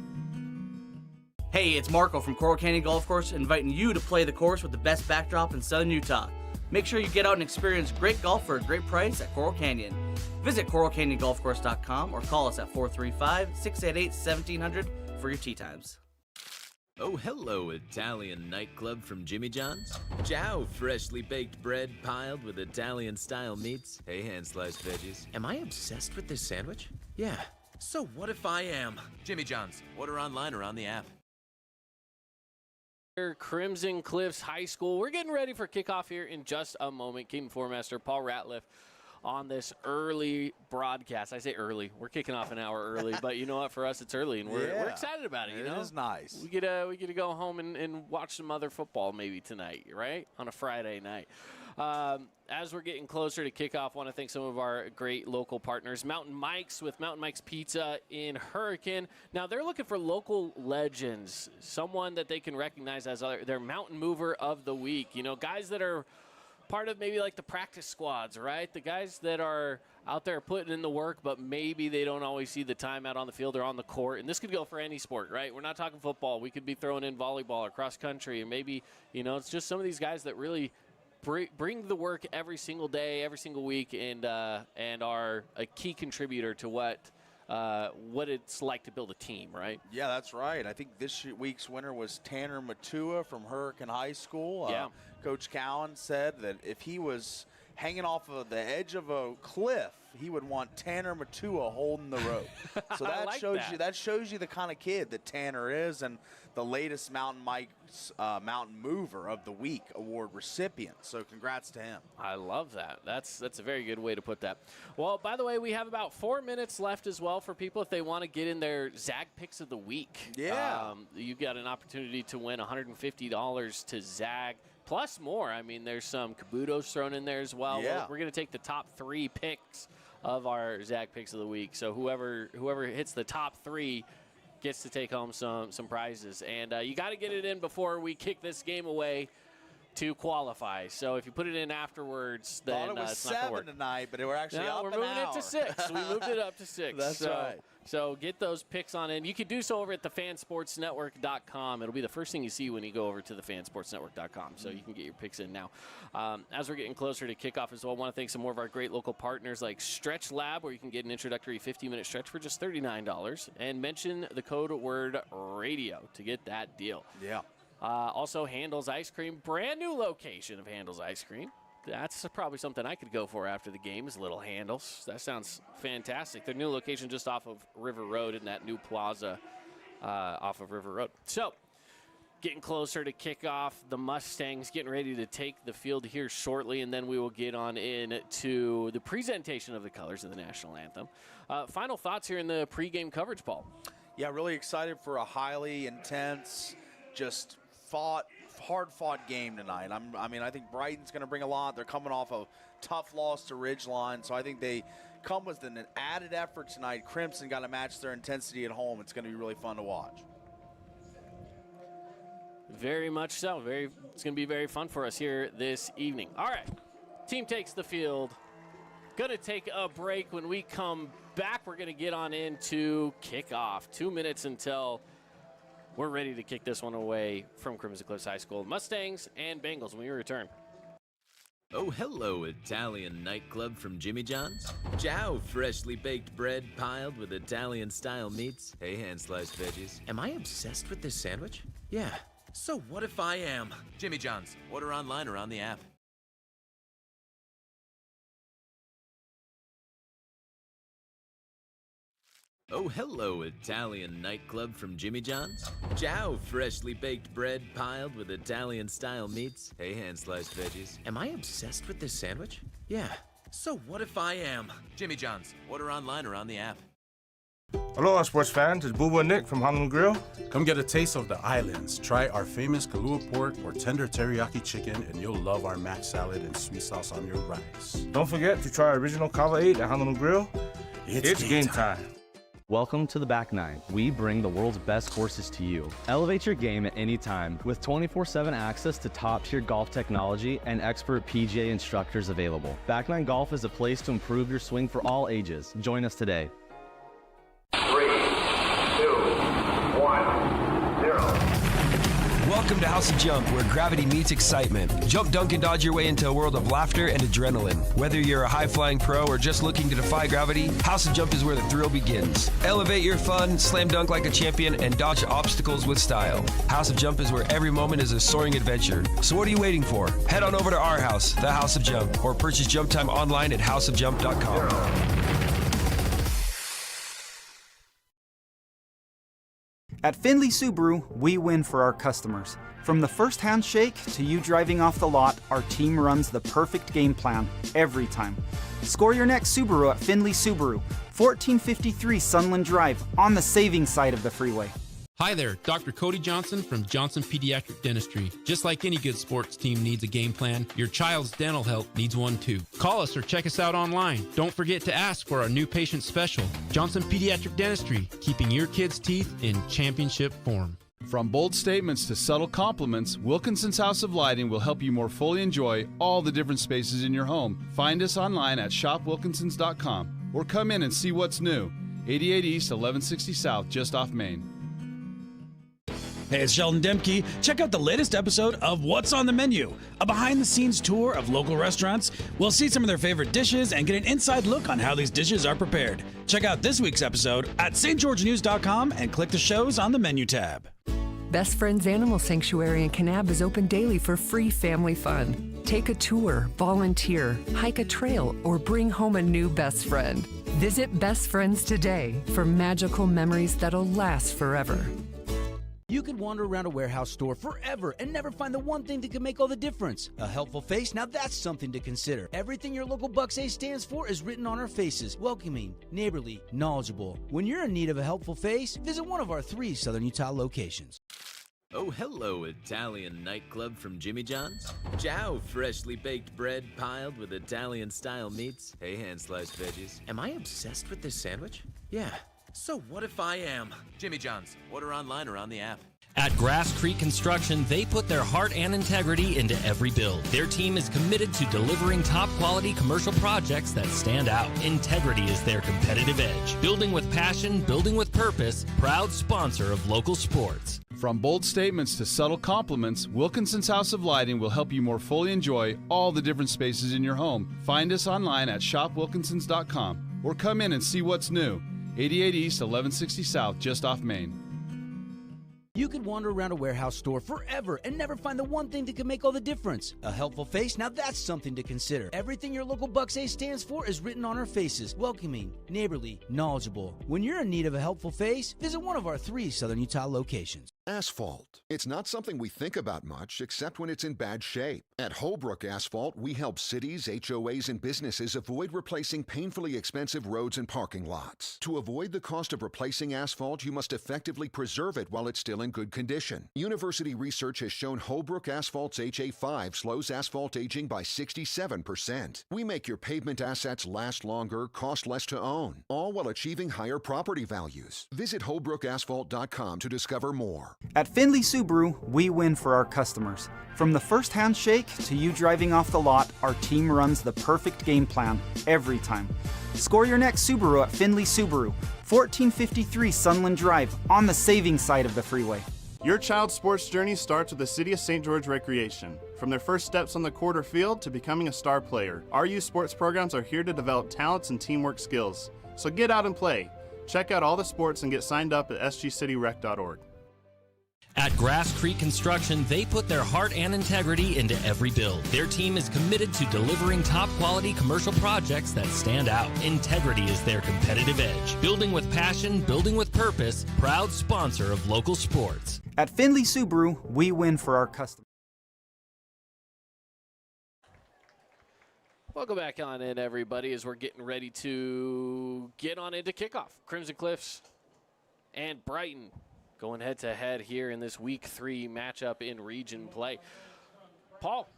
Hey, it's Marco from Coral Canyon Golf Course, inviting you to play the course with the best backdrop in Southern Utah. Make sure you get out and experience great golf for a great price at Coral Canyon. Visit coralcanyongolfcourse.com or call us at 435-688-1700 for your tee times. Oh, hello, Italian nightclub from Jimmy John's. Ciao, freshly baked bread piled with Italian-style meats. Hey, hand-sliced veggies. Am I obsessed with this sandwich? Yeah. So what if I am? Jimmy John's. Order online or on the app. Crimson Cliffs High School. We're getting ready for kickoff here in just a moment. Game Master Paul Ratliff on this early broadcast. I say early. We're kicking off an hour early, but you know what? For us, it's early, and we're excited about it. You know, it is nice. We get to go home and watch some other football maybe tonight, right? On a Friday night. As we're getting closer to kickoff, I want to thank some of our great local partners. Mountain Mike's with Mountain Mike's Pizza in Hurricane. Now, they're looking for local legends, someone that they can recognize as their mountain mover of the week. You know, guys that are part of maybe like the practice squads, right? The guys that are out there putting in the work, but maybe they don't always see the time out on the field or on the court. And this could go for any sport, right? We're not talking football. We could be throwing in volleyball or cross country, and maybe, you know, it's just some of these guys that really bring the work every single day, every single week, and are a key contributor to what it's like to build a team, right? Yeah, that's right. I think this week's winner was Tanner Matua from Hurricane High School. Yeah. Coach Cowan said that if he was hanging off of the edge of a cliff, he would want Tanner Matua holding the rope. So that shows you the kind of kid that Tanner is, and the latest Mountain Mike's Mountain Mover of the Week award recipient. So congrats to him. I love that. That's a very good way to put that. Well, by the way, we have about 4 minutes left as well for people if they want to get in their Zag Picks of the Week. Yeah. You got an opportunity to win $150 to Zag. Plus more. I mean, there's some Kabutos thrown in there as well. Yeah. We're going to take the top 3 picks of our Zag Picks of the Week. So whoever hits the top 3 gets to take home some prizes. And you got to get it in before we kick this game away to qualify. So if you put it in afterwards, then thought it was it's not 7 tonight, but we're actually up we're an moving hour. it to 6. We moved it up to 6. That's right. So get those picks on in. You can do so over at thefansportsnetwork.com. It'll be the first thing you see when you go over to thefansportsnetwork.com. So you can get your picks in now. As we're getting closer to kickoff as well, I want to thank some more of our great local partners like Stretch Lab, where you can get an introductory 50-minute stretch for just $39. And mention the code word radio to get that deal. Yeah. Also, Handel's Ice Cream, brand new location of Handel's Ice Cream. That's probably something I could go for after the game is Little Handles. That sounds fantastic. Their new location just off of River Road in that new plaza off of River Road. So, getting closer to kickoff, the Mustangs getting ready to take the field here shortly, and then we will get on into the presentation of the colors of the national anthem. Final thoughts here in the pregame coverage, Paul. Yeah, really excited for a highly intense, just hard-fought game tonight. I think Brighton's going to bring a lot. They're coming off a tough loss to Ridgeline, so I think they come with an added effort tonight. Crimson got to match their intensity at home. It's going to be really fun to watch. Very much so. It's going to be very fun for us here this evening. All right, team takes the field. Going to take a break. When we come back, we're going to get on into kickoff. 2 minutes until we're ready to kick this one away from Crimson Cliffs High School. Mustangs and Bengals when we return. Oh, hello, Italian nightclub from Jimmy John's. Ciao, freshly baked bread piled with Italian-style meats. Hey, hand-sliced veggies. Am I obsessed with this sandwich? Yeah. So what if I am? Jimmy John's. Order online or on the app. Oh, hello, Italian nightclub from Jimmy John's. Ciao, freshly baked bread piled with Italian-style meats. Hey, hand-sliced veggies. Am I obsessed with this sandwich? Yeah. So what if I am? Jimmy John's. Order online or on the app. Aloha, sports fans. It's Boo and Nick from Honolulu Grill. Come get a taste of the islands. Try our famous Kalua pork or tender teriyaki chicken, and you'll love our mac salad and sweet sauce on your rice. Don't forget to try our original Kava 8 at Honolulu Grill. It's game time. Welcome to the Back Nine. We bring the world's best courses to you. Elevate your game at any time with 24/7 access to top-tier golf technology and expert PGA instructors available. Back Nine Golf is a place to improve your swing for all ages. Join us today. 3, 2, 1, 0. Welcome to House of Jump, where gravity meets excitement. Jump, dunk, and dodge your way into a world of laughter and adrenaline. Whether you're a high-flying pro or just looking to defy gravity, House of Jump is where the thrill begins. Elevate your fun, slam dunk like a champion, and dodge obstacles with style. House of Jump is where every moment is a soaring adventure. So what are you waiting for? Head on over to our house, the House of Jump, or purchase Jump Time online at houseofjump.com. At Finley Subaru, we win for our customers. From the first handshake to you driving off the lot, our team runs the perfect game plan every time. Score your next Subaru at Finley Subaru, 1453 Sunland Drive, on the saving side of the freeway. Hi there, Dr. Cody Johnson from Johnson Pediatric Dentistry. Just like any good sports team needs a game plan, your child's dental health needs one too. Call us or check us out online. Don't forget to ask for our new patient special. Johnson Pediatric Dentistry, keeping your kids' teeth in championship form. From bold statements to subtle compliments, Wilkinson's House of Lighting will help you more fully enjoy all the different spaces in your home. Find us online at shopwilkinsons.com or come in and see what's new. 88 East, 1160 South, just off Main. Hey, it's Sheldon Demke. Check out the latest episode of What's on the Menu, a behind-the-scenes tour of local restaurants. We'll see some of their favorite dishes and get an inside look on how these dishes are prepared. Check out this week's episode at stgeorgenews.com and click the shows on the menu tab. Best Friends Animal Sanctuary in Kanab is open daily for free family fun. Take a tour, volunteer, hike a trail, or bring home a new best friend. Visit Best Friends today for magical memories that'll last forever. You could wander around a warehouse store forever and never find the one thing that could make all the difference. A helpful face? Now that's something to consider. Everything your local Bucks A stands for is written on our faces. Welcoming, neighborly, knowledgeable. When you're in need of a helpful face, visit one of our 3 Southern Utah locations. Oh, hello, Italian nightclub from Jimmy John's. Ciao, freshly baked bread piled with Italian-style meats. Hey, hand-sliced veggies. Am I obsessed with this sandwich? Yeah. So what if I am? Jimmy John's. Order online or on the app. At Grass Creek Construction, they put their heart and integrity into every build. Their team is committed to delivering top-quality commercial projects that stand out. Integrity is their competitive edge. Building with passion, building with purpose, proud sponsor of local sports. From bold statements to subtle compliments, Wilkinson's House of Lighting will help you more fully enjoy all the different spaces in your home. Find us online at shopwilkinsons.com or come in and see what's new. 88 East, 1160 South, just off Main. You could wander around a warehouse store forever and never find the one thing that could make all the difference. A helpful face? Now that's something to consider. Everything your local Bucks A stands for is written on our faces. Welcoming, neighborly, knowledgeable. When you're in need of a helpful face, visit one of our 3 Southern Utah locations. Asphalt. It's not something we think about much, except when it's in bad shape. At Hullbrook Asphalt, we help cities, HOAs, and businesses avoid replacing painfully expensive roads and parking lots. To avoid the cost of replacing asphalt, you must effectively preserve it while it's still in good condition. University research has shown Hullbrook Asphalt's HA5 slows asphalt aging by 67%. We make your pavement assets last longer, cost less to own, all while achieving higher property values. Visit hullbrookasphalt.com to discover more. At Finley Subaru, we win for our customers. From the first handshake to you driving off the lot, our team runs the perfect game plan every time. Score your next Subaru at Finley Subaru, 1453 Sunland Drive, on the saving side of the freeway. Your child's sports journey starts with the City of St. George Recreation. From their first steps on the court or field to becoming a star player, our youth sports programs are here to develop talents and teamwork skills. So get out and play. Check out all the sports and get signed up at sgcityrec.org. At Grass Creek Construction, they put their heart and integrity into every build. Their team is committed to delivering top-quality commercial projects that stand out. Integrity is their competitive edge. Building with passion, building with purpose, proud sponsor of local sports. At Finley Subaru, we win for our customers. Welcome back on in, everybody, as we're getting ready to get on into kickoff. Crimson Cliffs and Brighton going head-to-head here in this Week 3 matchup in region play. Paul,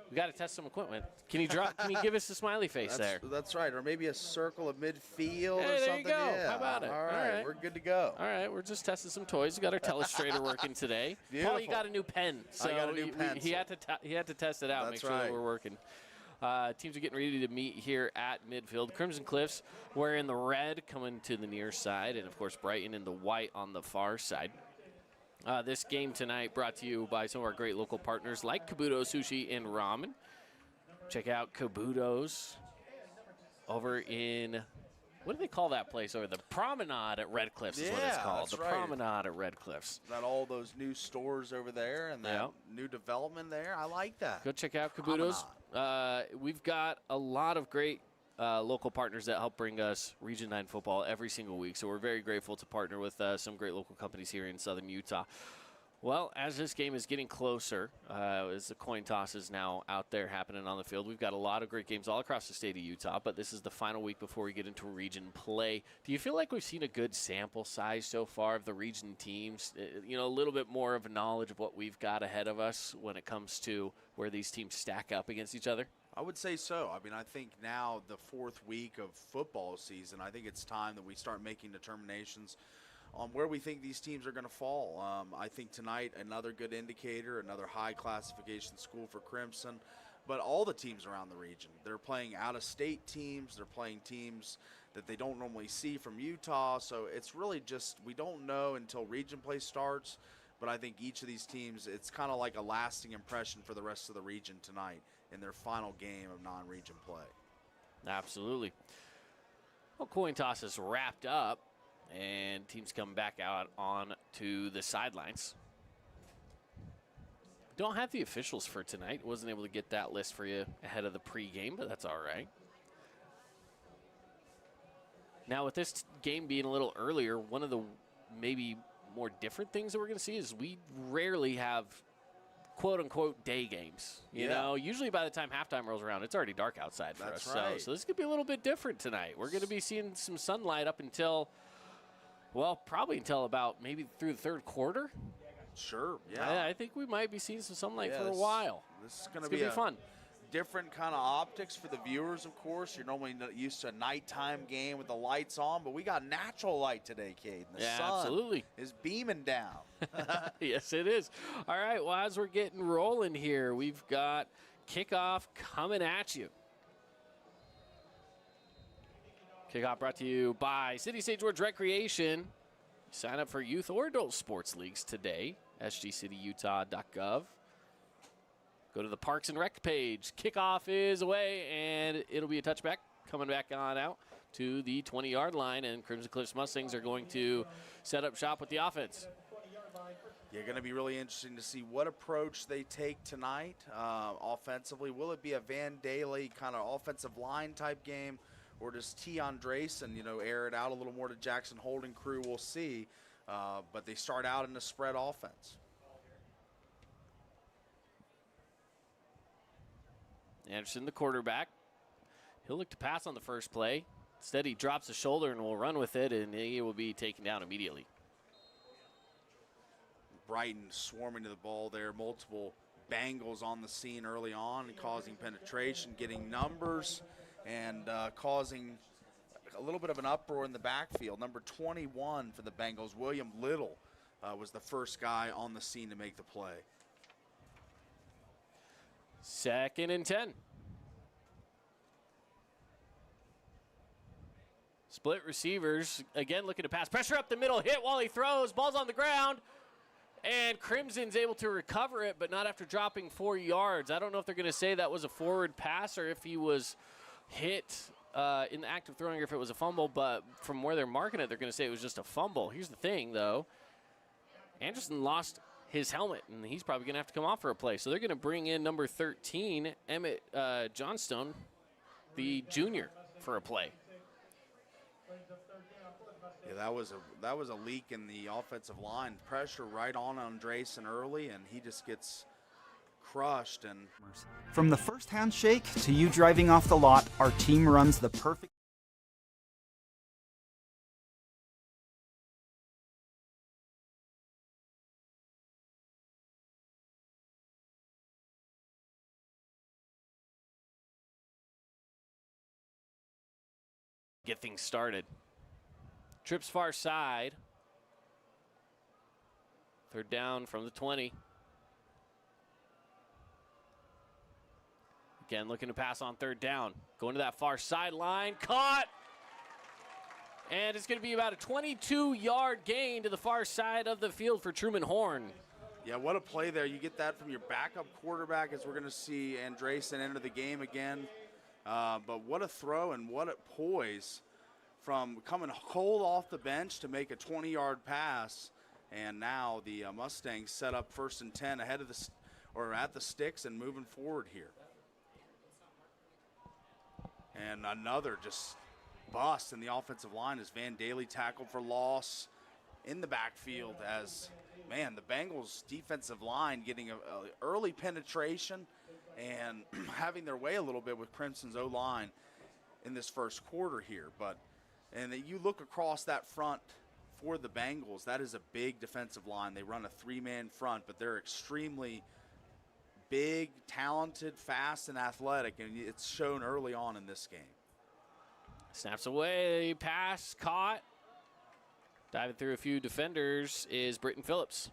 we got to test some equipment. Can you give us a smiley face there? That's right, or maybe a circle of midfield or there something. You go. Yeah. How about it? All right, we're good to go. All right, we're just testing some toys. We got our telestrator working today. Beautiful. Paul, you got a new pen. So I got a new pen. He had to test it out, make sure that we're working. Teams are getting ready to meet here at midfield. Crimson Cliffs wearing the red coming to the near side, and of course Brighton in the white on the far side. This game tonight brought to you by some of our great local partners like Kabuto Sushi and Ramen. Check out Kabuto's over in, what do they call that place over? The Promenade at Red Cliffs is what it's called. That's The right. Promenade at Red Cliffs. Got all those new stores over there and that new development there. I like that. Go check out Kabuto's. We've got a lot of great local partners that help bring us Region 9 football every single week. So we're very grateful to partner with some great local companies here in Southern Utah. Well, as this game is getting closer, as the coin toss is now out there happening on the field, we've got a lot of great games all across the state of Utah, but this is the final week before we get into region play. Do you feel like we've seen a good sample size so far of the region teams? You know, a little bit more of a knowledge of what we've got ahead of us when it comes to where these teams stack up against each other? I would say so. I mean, I think now the 4th week of football season, I think it's time that we start making determinations on where we think these teams are going to fall. I think tonight another good indicator, another high classification school for Crimson, but all the teams around the region. They're playing out-of-state teams. They're playing teams that they don't normally see from Utah, so it's really just we don't know until region play starts, but I think each of these teams, it's kind of like a lasting impression for the rest of the region tonight in their final game of non-region play. Absolutely. Well, coin toss is wrapped up, and teams come back out on to the sidelines. Don't have the officials for tonight. Wasn't able to get that list for you ahead of the pregame, but that's all right. Now, with this game being a little earlier, one of the maybe more different things that we're going to see is we rarely have quote-unquote day games. You know, usually by the time halftime rolls around, it's already dark outside for us. Right. So this could be a little bit different tonight. We're going to be seeing some sunlight up until, well, probably until about maybe through the third quarter. Sure, yeah. I think we might be seeing some sunlight for a while. This is going to be fun. Different kind of optics for the viewers, of course. You're normally used to a nighttime game with the lights on, but we got natural light today, Cade. The sun absolutely is beaming down. Yes, it is. All right, well, as we're getting rolling here, we've got kickoff coming at you. Kickoff brought to you by City St. George Recreation. Sign up for youth or adult sports leagues today, sgcityutah.gov. Go to the Parks and Rec page. Kickoff is away, and it'll be a touchback coming back on out to the 20-yard line, and Crimson Cliffs Mustangs are going to set up shop with the offense. Yeah, going to be really interesting to see what approach they take tonight offensively. Will it be a Van Daly kind of offensive line type game, or does T. Andresen, air it out a little more to Jackson Holding crew? We'll see. But they start out in the spread offense. Anderson, the quarterback. He'll look to pass on the first play. Instead, he drops the shoulder and will run with it, and he will be taken down immediately. Brighton swarming to the ball there. Multiple Bengals on the scene early on, causing penetration, getting numbers, and causing a little bit of an uproar in the backfield. Number 21 for the Bengals, William Little, was the first guy on the scene to make the play. 2nd and 10. Split receivers, again looking to pass. Pressure up the middle, hit while he throws. Ball's on the ground. And Crimson's able to recover it, but not after dropping 4 yards. I don't know if they're going to say that was a forward pass or if he was hit in the act of throwing or if it was a fumble, but from where they're marking it, they're going to say it was just a fumble. Here's the thing, though. Anderson lost his helmet, and he's probably going to have to come off for a play. So they're going to bring in number 13, Emmett Johnstone, the junior, for a play. Yeah, that was a leak in the offensive line. Pressure right on Andresen early, and he just gets crushed. And from the first handshake to you driving off the lot, our team runs the perfect. Get things started. Trips far side. 3rd down from the 20. Again, looking to pass on 3rd down. Going to that far sideline. Caught And it's going to be about a 22-yard gain to the far side of the field for Truman Horn. Yeah, what a play there. You get that from your backup quarterback, as we're going to see Andresen enter the game again. But what a throw and what a poise from coming cold off the bench to make a 20-yard pass. And now the Mustangs set up 1st and 10 ahead of at the sticks and moving forward here. And another just bust in the offensive line as Van Daly tackled for loss in the backfield as, man, the Bengals defensive line getting a early penetration and having their way a little bit with Crimson's O-line in this first quarter here. And you look across that front for the Bengals, that is a big defensive line. They run a 3-man front, but they're extremely big, talented, fast, and athletic, and it's shown early on in this game. Snaps away, pass, caught. Diving through a few defenders is Britton Phillips.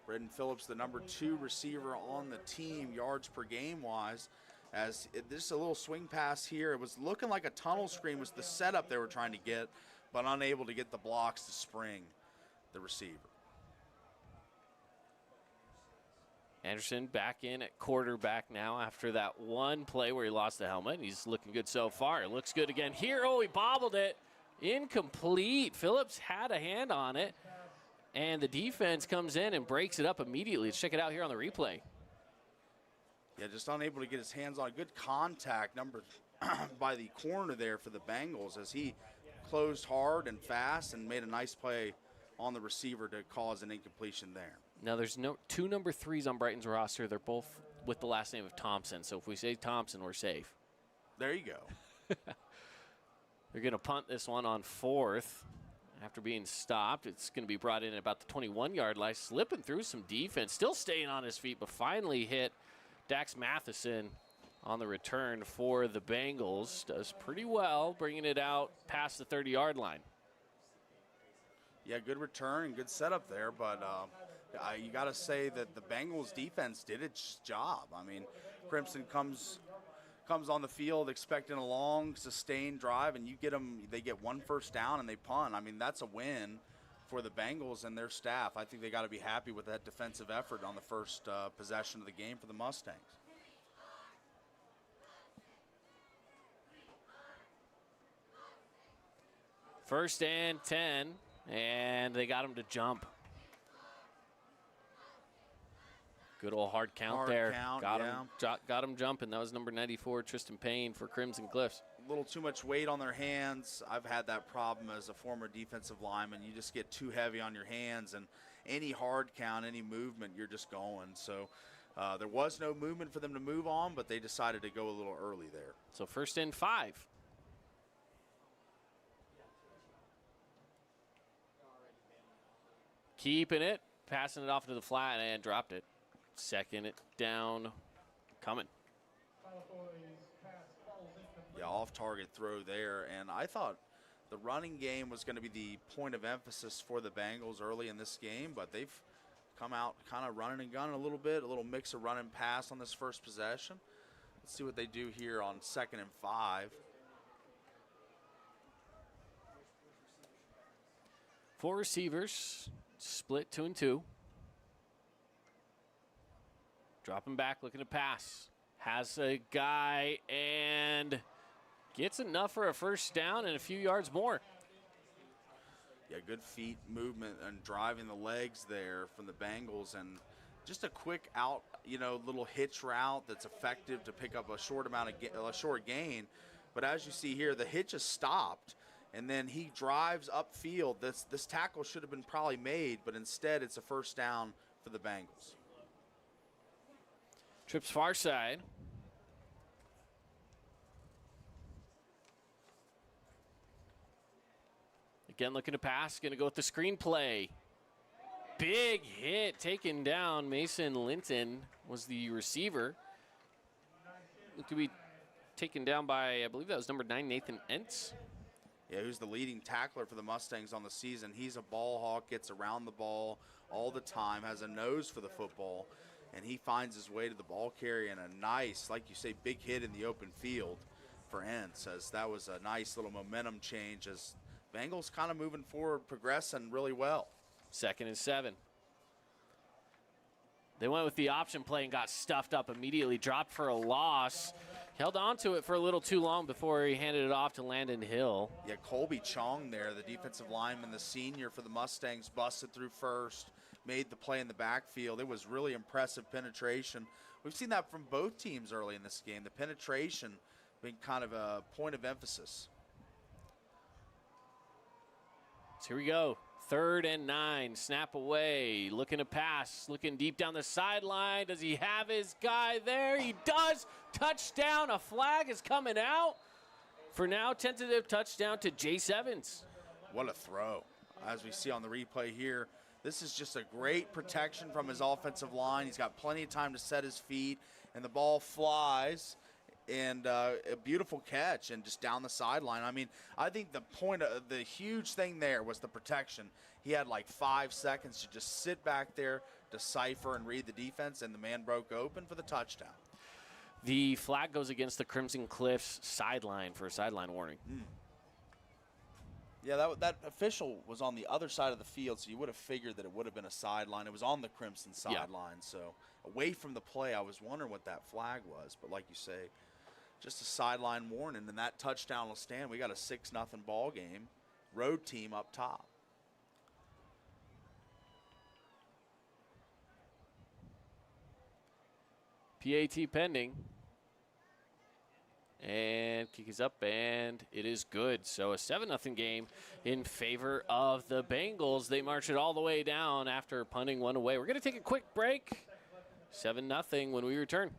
Britton Phillips, the number 2 receiver on the team, yards per game wise. As this is a little swing pass here. It was looking like a tunnel screen was the setup they were trying to get, but unable to get the blocks to spring the receiver. Anderson back in at quarterback now after that one play where he lost the helmet. He's looking good so far. It looks good again here. Oh, he bobbled it. Incomplete. Phillips had a hand on it, and the defense comes in and breaks it up immediately. Let's check it out here on the replay. Yeah, just unable to get his hands on good contact number by the corner there for the Bengals as he closed hard and fast and made a nice play on the receiver to cause an incompletion there. Now, there's two number 3s on Brighton's roster. They're both with the last name of Thompson. So if we say Thompson, we're safe. There you go. They're going to punt this one on 4th. After being stopped, it's going to be brought in at about the 21-yard line, slipping through some defense, still staying on his feet, but finally hit Dax Matheson on the return for the Bengals. Does pretty well, bringing it out past the 30-yard line. Yeah, good return and good setup there, but you got to say that the Bengals defense did its job. I mean, Crimson comes on the field expecting a long, sustained drive, and you get them. They get 1 first down and they punt. I mean, that's a win for the Bengals and their staff. I think they got to be happy with that defensive effort on the first possession of the game for the Mustangs. First and 10, and they got him to jump. Good old hard count there. Got him jumping. That was number 94, Tristan Payne for Crimson Cliffs. A little too much weight on their hands. I've had that problem as a former defensive lineman. You just get too heavy on your hands, and any hard count, any movement, you're just going. So there was no movement for them to move on, but they decided to go a little early there. So first and 5. Keeping it, passing it off to the flat, and dropped it. Second it down, coming. Yeah, off-target throw there, and I thought the running game was going to be the point of emphasis for the Bengals early in this game, but they've come out kind of running and gunning a little bit, a little mix of run and pass on this first possession. Let's see what they do here on 2nd and 5. 4 receivers, split 2 and 2. Dropping back, looking to pass. Has a guy and gets enough for a first down and a few yards more. Yeah, good feet movement and driving the legs there from the Bengals, and just a quick out, little hitch route that's effective to pick up a short gain. But as you see here, the hitch is stopped, and then he drives upfield. This tackle should have been probably made, but instead it's a first down for the Bengals. Trips far side. Again, looking to pass. Going to go with the screen play. Big hit taken down. Mason Linton was the receiver. Looked to be taken down by, I believe that was number 9, Nathan Entz. Yeah, who's the leading tackler for the Mustangs on the season. He's a ball hawk, gets around the ball all the time, has a nose for the football, and he finds his way to the ball carrier, and a nice, like you say, big hit in the open field for Entz, as that was a nice little momentum change as Bengals kind of moving forward, progressing really well. 2nd and 7. They went with the option play and got stuffed up immediately, dropped for a loss. Held on to it for a little too long before he handed it off to Landon Hill. Yeah, Colby Chong there, the defensive lineman, the senior for the Mustangs, busted through first, made the play in the backfield. It was really impressive penetration. We've seen that from both teams early in this game, the penetration being kind of a point of emphasis. So here we go. 3rd and 9, snap away, looking to pass, looking deep down the sideline. Does he have his guy there? He does. Touchdown. A flag is coming out. For now, tentative touchdown to Jace Evans. What a throw. As we see on the replay here, this is just a great protection from his offensive line. He's got plenty of time to set his feet, and the ball flies. And a beautiful catch and just down the sideline. I mean, I think the huge thing there was the protection. He had like 5 seconds to just sit back there, decipher, and read the defense, and the man broke open for the touchdown. The flag goes against the Crimson Cliffs sideline for a sideline warning. Yeah, that official was on the other side of the field, so you would have figured that it would have been a sideline. It was on the Crimson sideline, so away from the play, I was wondering what that flag was. But like you say, just a sideline warning, and that touchdown will stand. We got a 6-0 ball game. Road team up top. PAT pending. And kick is up, and it is good. So a 7-0 game in favor of the Bengals. They march it all the way down after punting one away. We're going to take a quick break. 7-0 when we return.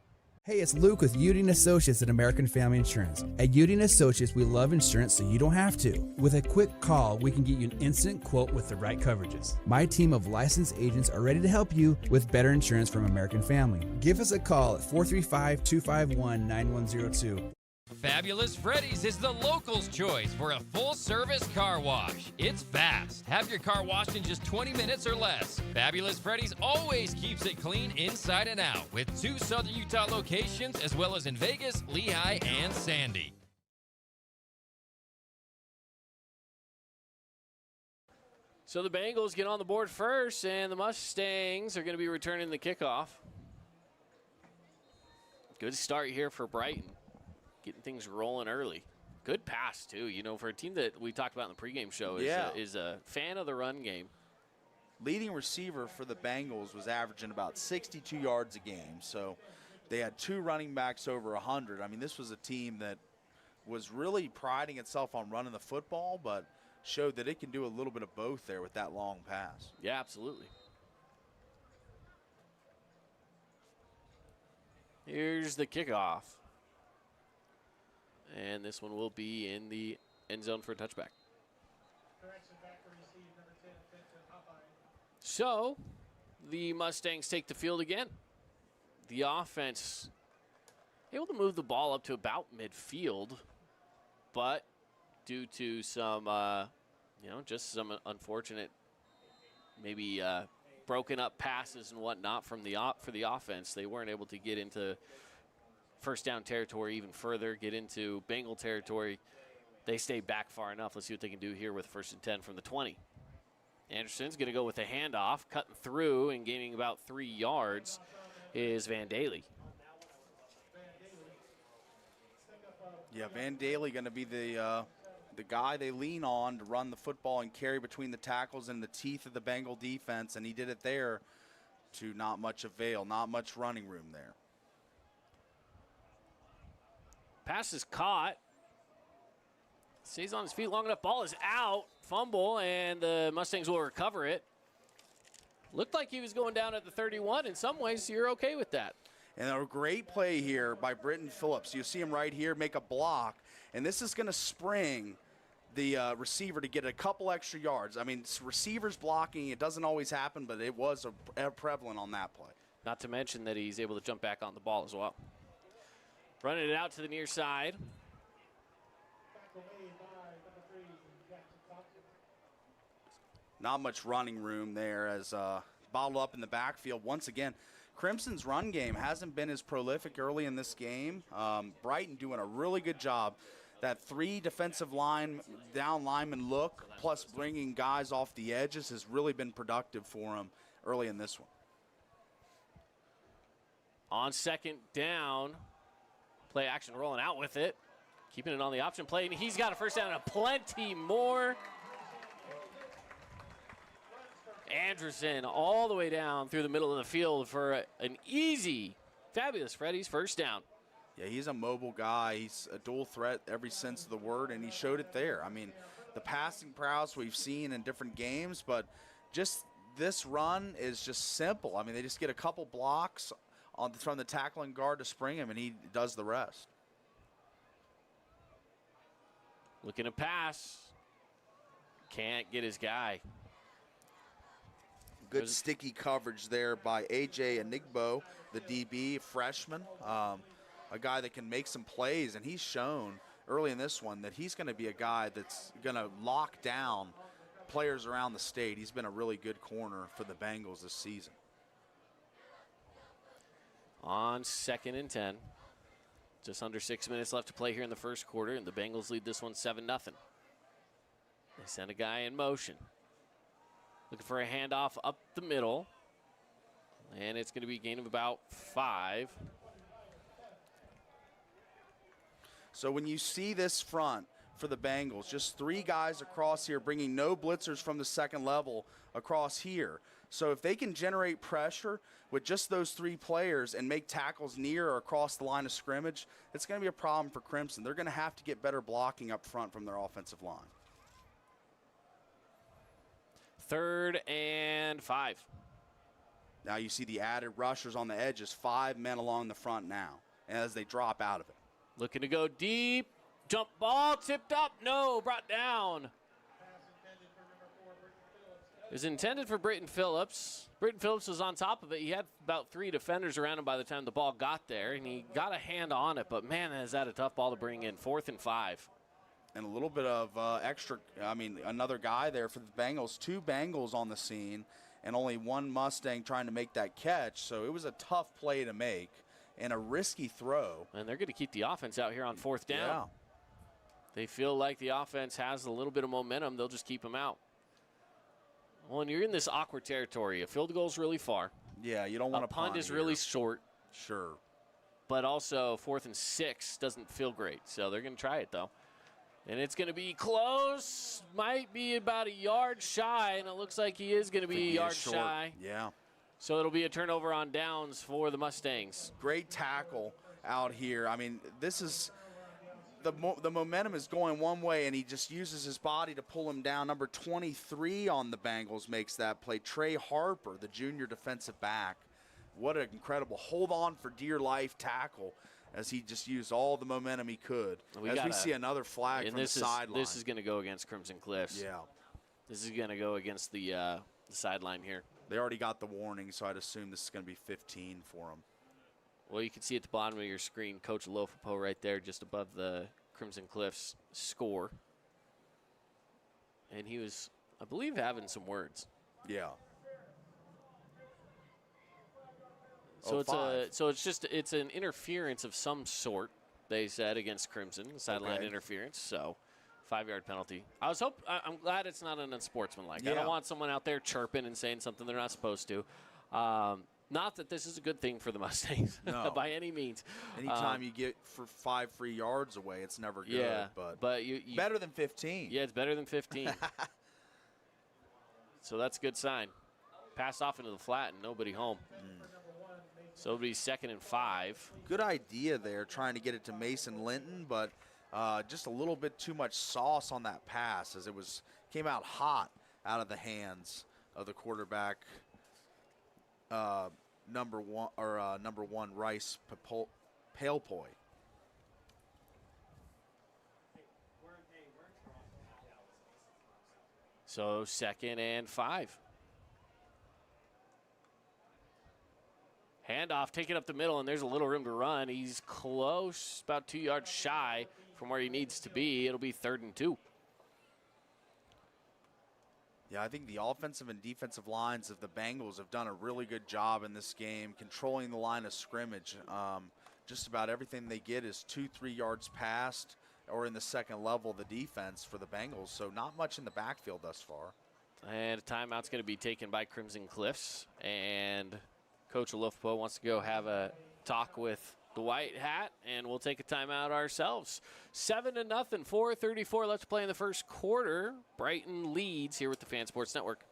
Hey, it's Luke with Udine Associates at American Family Insurance. At Udine Associates, we love insurance so you don't have to. With a quick call, we can get you an instant quote with the right coverages. My team of licensed agents are ready to help you with better insurance from American Family. Give us a call at 435-251-9102. Fabulous Freddy's is the locals' choice for a full-service car wash. It's fast. Have your car washed in just 20 minutes or less. Fabulous Freddy's always keeps it clean inside and out with 2 Southern Utah locations as well as in Vegas, Lehigh, and Sandy. So the Bengals get on the board first, and the Mustangs are going to be returning the kickoff. Good start here for Brighton. Getting things rolling early. Good pass, too. You know, for a team that we talked about in the pregame show is a fan of the run game. Leading receiver for the Bengals was averaging about 62 yards a game. So they had 2 running backs over 100. I mean, this was a team that was really priding itself on running the football, but showed that it can do a little bit of both there with that long pass. Yeah, absolutely. Here's the kickoff. And this one will be in the end zone for a touchback. So, the Mustangs take the field again. The offense able to move the ball up to about midfield, but due to some, just some unfortunate, maybe broken up passes and whatnot for the offense, they weren't able to get into first down territory even further, get into Bengal territory. They stay back far enough. Let's see what they can do here with 1st and 10 from the 20. Anderson's going to go with a handoff, cutting through and gaining about 3 yards is Van Daly. Yeah, Van Daly going to be the guy they lean on to run the football and carry between the tackles and the teeth of the Bengal defense, and he did it there to not much avail, not much running room there. Pass is caught. Stays on his feet long enough. Ball is out. Fumble, and the Mustangs will recover it. Looked like he was going down at the 31. In some ways, you're okay with that. And a great play here by Britton Phillips. You see him right here make a block, and this is going to spring the receiver to get a couple extra yards. I mean, receivers blocking, it doesn't always happen, but it was prevalent on that play. Not to mention that he's able to jump back on the ball as well. Running it out to the near side. Not much running room there as bottled up in the backfield. Once again, Crimson's run game hasn't been as prolific early in this game. Brighton doing a really good job. that 3 defensive line, down lineman look, plus bringing guys off the edges has really been productive for him early in this one. On second down, play action rolling out with it. Keeping it on the option play, and he's got a first down and plenty more. Anderson all the way down through the middle of the field for an easy, fabulous Freddy's first down. Yeah, he's a mobile guy. He's a dual threat every sense of the word, and he showed it there. I mean, the passing prowess we've seen in different games, but just this run is just simple. I mean, they just get a couple blocks from the tackling guard to spring him, and he does the rest. Looking to pass. Can't get his guy. Good sticky coverage there by A.J. Enigbo, the DB freshman, a guy that can make some plays, and he's shown early in this one that he's going to be a guy that's going to lock down players around the state. He's been a really good corner for the Bengals this season. On second and 10. Just under 6 minutes left to play here in the first quarter, and the Bengals lead this one 7-0. They send a guy in motion. Looking for a handoff up the middle. And it's going to be a gain of about 5. So when you see this front for the Bengals, just 3 guys across here, bringing no blitzers from the second level across here. So if they can generate pressure with just those 3 players and make tackles near or across the line of scrimmage, it's going to be a problem for Crimson. They're going to have to get better blocking up front from their offensive line. 3rd and 5. Now you see the added rushers on the edges, 5 men along the front now as they drop out of it. Looking to go deep. Jump ball, tipped up. No, brought down. It was intended for Britton Phillips. Britton Phillips was on top of it. He had about 3 defenders around him by the time the ball got there, and he got a hand on it. But, man, is that a tough ball to bring in. 4th and 5. And a little bit of another guy there for the Bengals. 2 Bengals on the scene and only 1 Mustang trying to make that catch. So it was a tough play to make and a risky throw. And they're going to keep the offense out here on 4th down. Yeah. They feel like the offense has a little bit of momentum. They'll just keep them out. Well, and you're in this awkward territory. A field goal is really far. Yeah, you don't want to punt. A punt is really short. Sure. But also 4th and 6 doesn't feel great. So they're going to try it, though. And it's going to be close. Might be about a yard shy, and it looks like he is going to be a yard shy. Yeah. So it'll be a turnover on downs for the Mustangs. Great tackle out here. I mean, this is the momentum is going one way, and he just uses his body to pull him down. Number 23 on the Bengals makes that play. Trey Harper, the junior defensive back. What an incredible hold on for dear life tackle as he just used all the momentum he could. We see another flag from the sideline. This is going to go against Crimson Cliffs. Yeah. This is going to go against the sideline here. They already got the warning, so I'd assume this is going to be 15 for them. Well, you can see at the bottom of your screen, Coach Lofapo right there just above the Crimson Cliffs score. And he was, I believe, having some words. Yeah. So it's an interference of some sort, they said, against Crimson, sideline interference. So 5-yard penalty. I'm glad it's not an unsportsmanlike. Yeah. I don't want someone out there chirping and saying something they're not supposed to. Not that this is a good thing for the Mustangs by any means. Anytime you get for 5 free yards away, it's never good. Yeah, but you better than 15. Yeah, it's better than 15. So that's a good sign. Pass off into the flat and nobody home. So it'll be 2nd and 5. Good idea there, trying to get it to Mason Linton, but just a little bit too much sauce on that pass as it came out hot out of the hands of the quarterback. Number 1 Rice Palepoy. So 2nd and 5. Handoff, take it up the middle, and there's a little room to run. He's close, about 2 yards shy from where he needs to be. It'll be 3rd and 2. Yeah, I think the offensive and defensive lines of the Bengals have done a really good job in this game, controlling the line of scrimmage. Just about everything they get is 2-3 yards past or in the second level of the defense for the Bengals. So not much in the backfield thus far. And a timeout's going to be taken by Crimson Cliffs. And Coach Olufpo wants to go have a talk with the White Hat, and we'll take a timeout ourselves. 7-0, 4:34 left to play in the first quarter. Brighton leads here with the Fan Sports Network.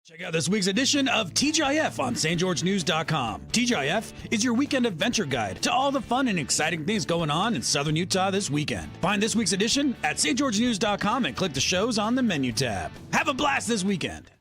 Check out this week's edition of TGIF on stgeorgenews.com. TGIF is your weekend adventure guide to all the fun and exciting things going on in Southern Utah this weekend. Find this week's edition at stgeorgenews.com and click the shows on the menu tab. Have a blast this weekend.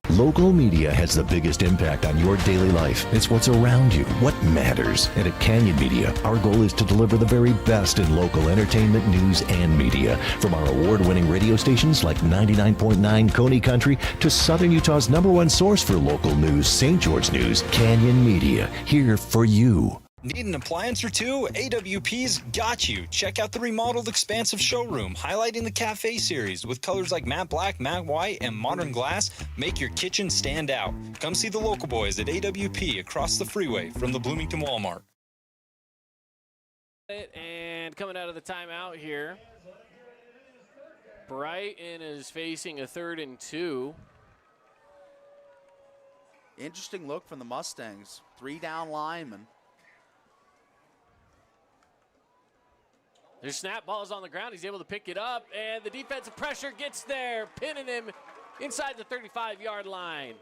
Local media has the biggest impact on your daily life. It's what's around you, what matters. And at Canyon Media, our goal is to deliver the very best in local entertainment, news, and media. From our award-winning radio stations like 99.9 Coney Country to Southern Utah's #1 source for local news, St. George News, Canyon Media, here for you. Need an appliance or two? AWP's got you. Check out the remodeled expansive showroom, highlighting the Cafe series with colors like matte black, matte white, and modern glass. Make your kitchen stand out. Come see the local boys at AWP across the freeway from the Bloomington Walmart. And coming out of the timeout here, Brighton is facing a 3rd and 2. Interesting look from the Mustangs. 3 down linemen. Their snap ball is on the ground. He's able to pick it up, and the defensive pressure gets there, pinning him inside the 35-yard line.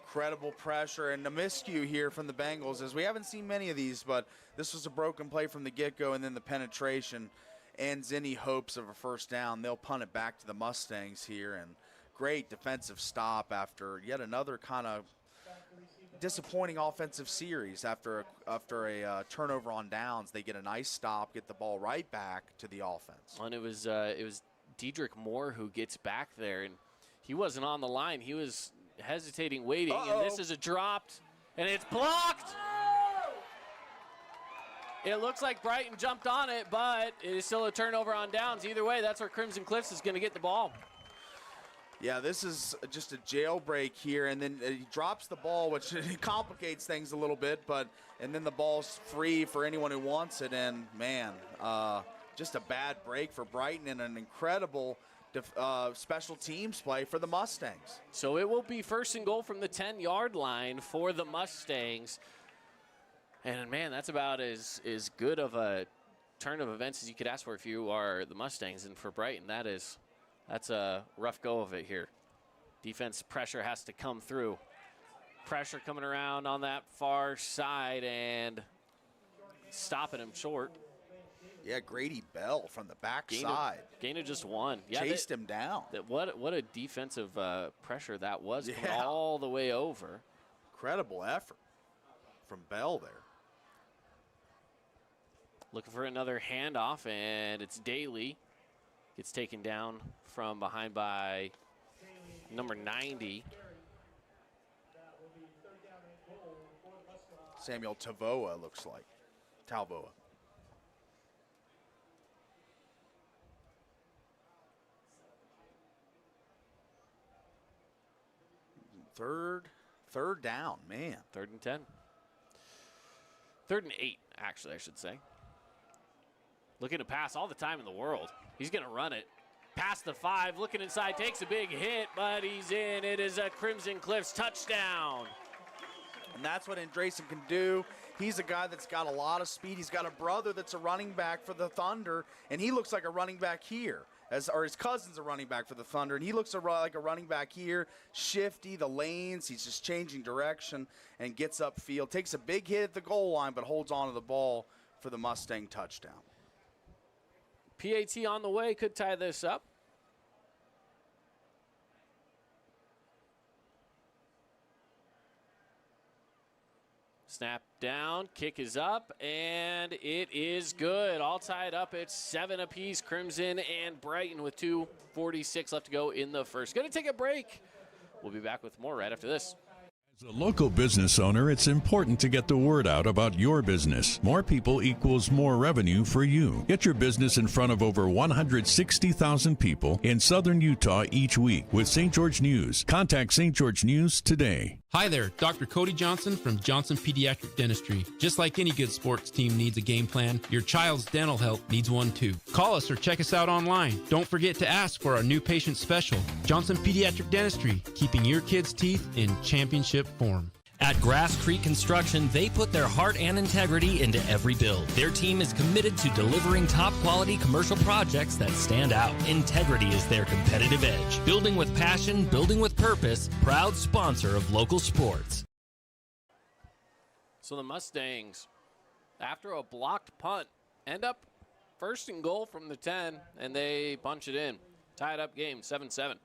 Incredible pressure and a miscue here from the Bengals, as we haven't seen many of these, but this was a broken play from the get-go, and then the penetration ends any hopes of a first down. They'll punt it back to the Mustangs here, and great defensive stop after yet another kind of disappointing offensive series. After a turnover on downs, they get a nice stop, get the ball right back to the offense. And it was Dedrick Moore who gets back there, and he wasn't on the line. He was hesitating, waiting, and this is a dropped, and it's blocked. It looks like Brighton jumped on it, but it is still a turnover on downs. Either way, that's where Crimson Cliffs is going to get the ball. Yeah, this is just a jailbreak here, and then he drops the ball, which complicates things a little bit, and then the ball's free for anyone who wants it, and man, just a bad break for Brighton and an incredible special teams play for the Mustangs. So it will be 1st and goal from the 10-yard line for the Mustangs, and man, that's about as good of a turn of events as you could ask for if you are the Mustangs, and for Brighton, that's a rough go of it here. Defense pressure has to come through. Pressure coming around on that far side and stopping him short. Yeah, Grady Bell from the backside. Gain of just 1. Yeah, chased him down. What a defensive pressure that was, coming all the way over. Incredible effort from Bell there. Looking for another handoff, and it's Daly. Gets taken down from behind by number 90. Samuel Tavoa looks like. Talvoa. Third down, man. 3rd and 10. 3rd and 8, actually, I should say. Looking to pass all the time in the world. He's going to run it. Past the 5, looking inside, takes a big hit, but he's in. It is a Crimson Cliffs touchdown. And that's what Andresen can do. He's a guy that's got a lot of speed. He's got a brother that's a running back for the Thunder, and he looks like a running back here. Or his cousin's a running back for the Thunder, and he looks like a running back here. Shifty, the lanes, he's just changing direction and gets upfield. Takes a big hit at the goal line, but holds on to the ball for the Mustang touchdown. PAT on the way, could tie this up. Snap down, kick is up, and it is good. All tied up at 7 apiece. Crimson and Brighton with 2:46 left to go in the first. Going to take a break. We'll be back with more right after this. As a local business owner, it's important to get the word out about your business. More people equals more revenue for you. Get your business in front of over 160,000 people in southern Utah each week with St. George News. Contact St. George News today. Hi there, Dr. Cody Johnson from Johnson Pediatric Dentistry. Just like any good sports team needs a game plan, your child's dental health needs one too. Call us or check us out online. Don't forget to ask for our new patient special. Johnson Pediatric Dentistry, keeping your kids' teeth in championship form. At Grass Creek Construction, they put their heart and integrity into every build. Their team is committed to delivering top-quality commercial projects that stand out. Integrity is their competitive edge. Building with passion, building with purpose, proud sponsor of local sports. So the Mustangs, after a blocked punt, end up first and goal from the 10, and they punch it in. Tied up game, 7-7.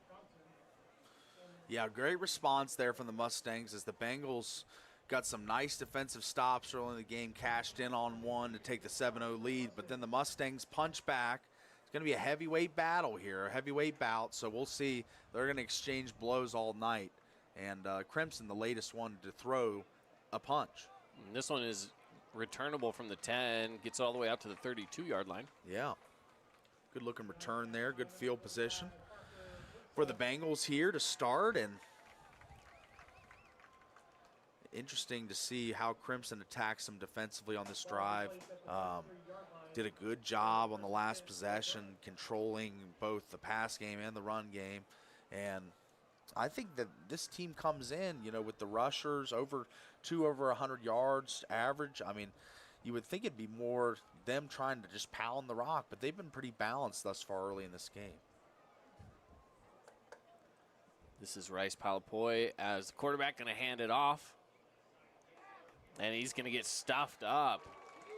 Yeah, great response there from the Mustangs as the Bengals got some nice defensive stops early in the game, cashed in on one to take the 7-0 lead, but then the Mustangs punch back. It's going to be a heavyweight battle here, a heavyweight bout, so we'll see. They're going to exchange blows all night, and Crimson, the latest one to throw a punch. And this one is returnable from the 10, gets all the way out to the 32-yard line. Yeah, good-looking return there, good field position for the Bengals here to start, and interesting to see how Crimson attacks them defensively on this drive. Did a good job on the last possession, controlling both the pass game and the run game, and I think that this team comes in, you know, with the rushers over 100 yards average. I mean, you would think it'd be more them trying to just pound the rock, but they've been pretty balanced thus far early in this game. This is Rice Palapoi as the quarterback going to hand it off. And he's going to get stuffed up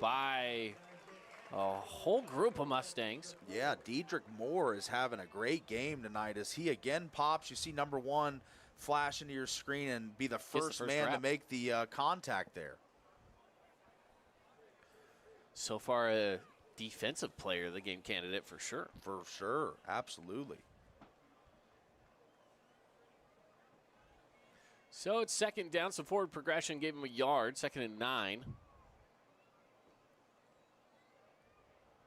by a whole group of Mustangs. Yeah, Dedrick Moore is having a great game tonight as he again pops. You see number 1 flash into your screen and be the first man to make the contact there. So far, a defensive player of the game candidate for sure. For sure, absolutely. So it's second down, so forward progression gave him a yard, 2nd and 9.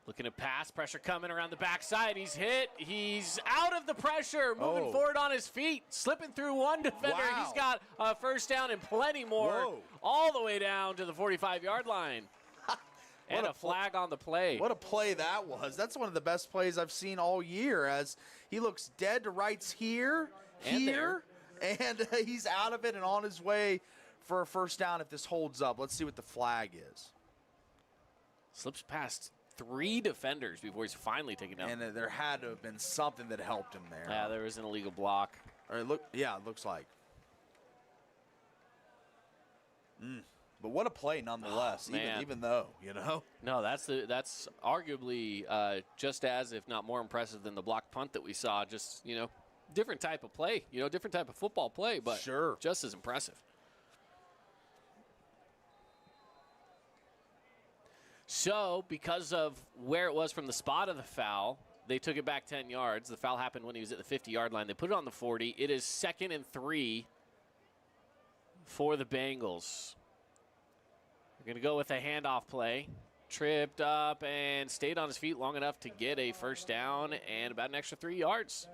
Looking to pass, pressure coming around the backside. He's hit, he's out of the pressure, moving forward on his feet, slipping through one defender. Wow. He's got a first down and plenty more, all the way down to the 45-yard line. And a flag on the play. What a play that was. That's one of the best plays I've seen all year as he looks dead to rights here, and he's out of it and on his way for a first down if this holds up. Let's see what the flag is. Slips past 3 defenders before he's finally taken down. And there had to have been something that helped him there. Yeah, there was an illegal block. All right, look, yeah, it looks like. But what a play nonetheless, even though, you know. No, that's arguably just as, if not more impressive than the block punt that we saw. Just, you know, different type of play, you know, different type of football play, but just as impressive. So, because of where it was from the spot of the foul, they took it back 10 yards. The foul happened when he was at the 50-yard line. They put it on the 40. It is 2nd and 3 for the Bengals. They're going to go with a handoff play. Tripped up and stayed on his feet long enough to get a first down and about an extra 3 yards.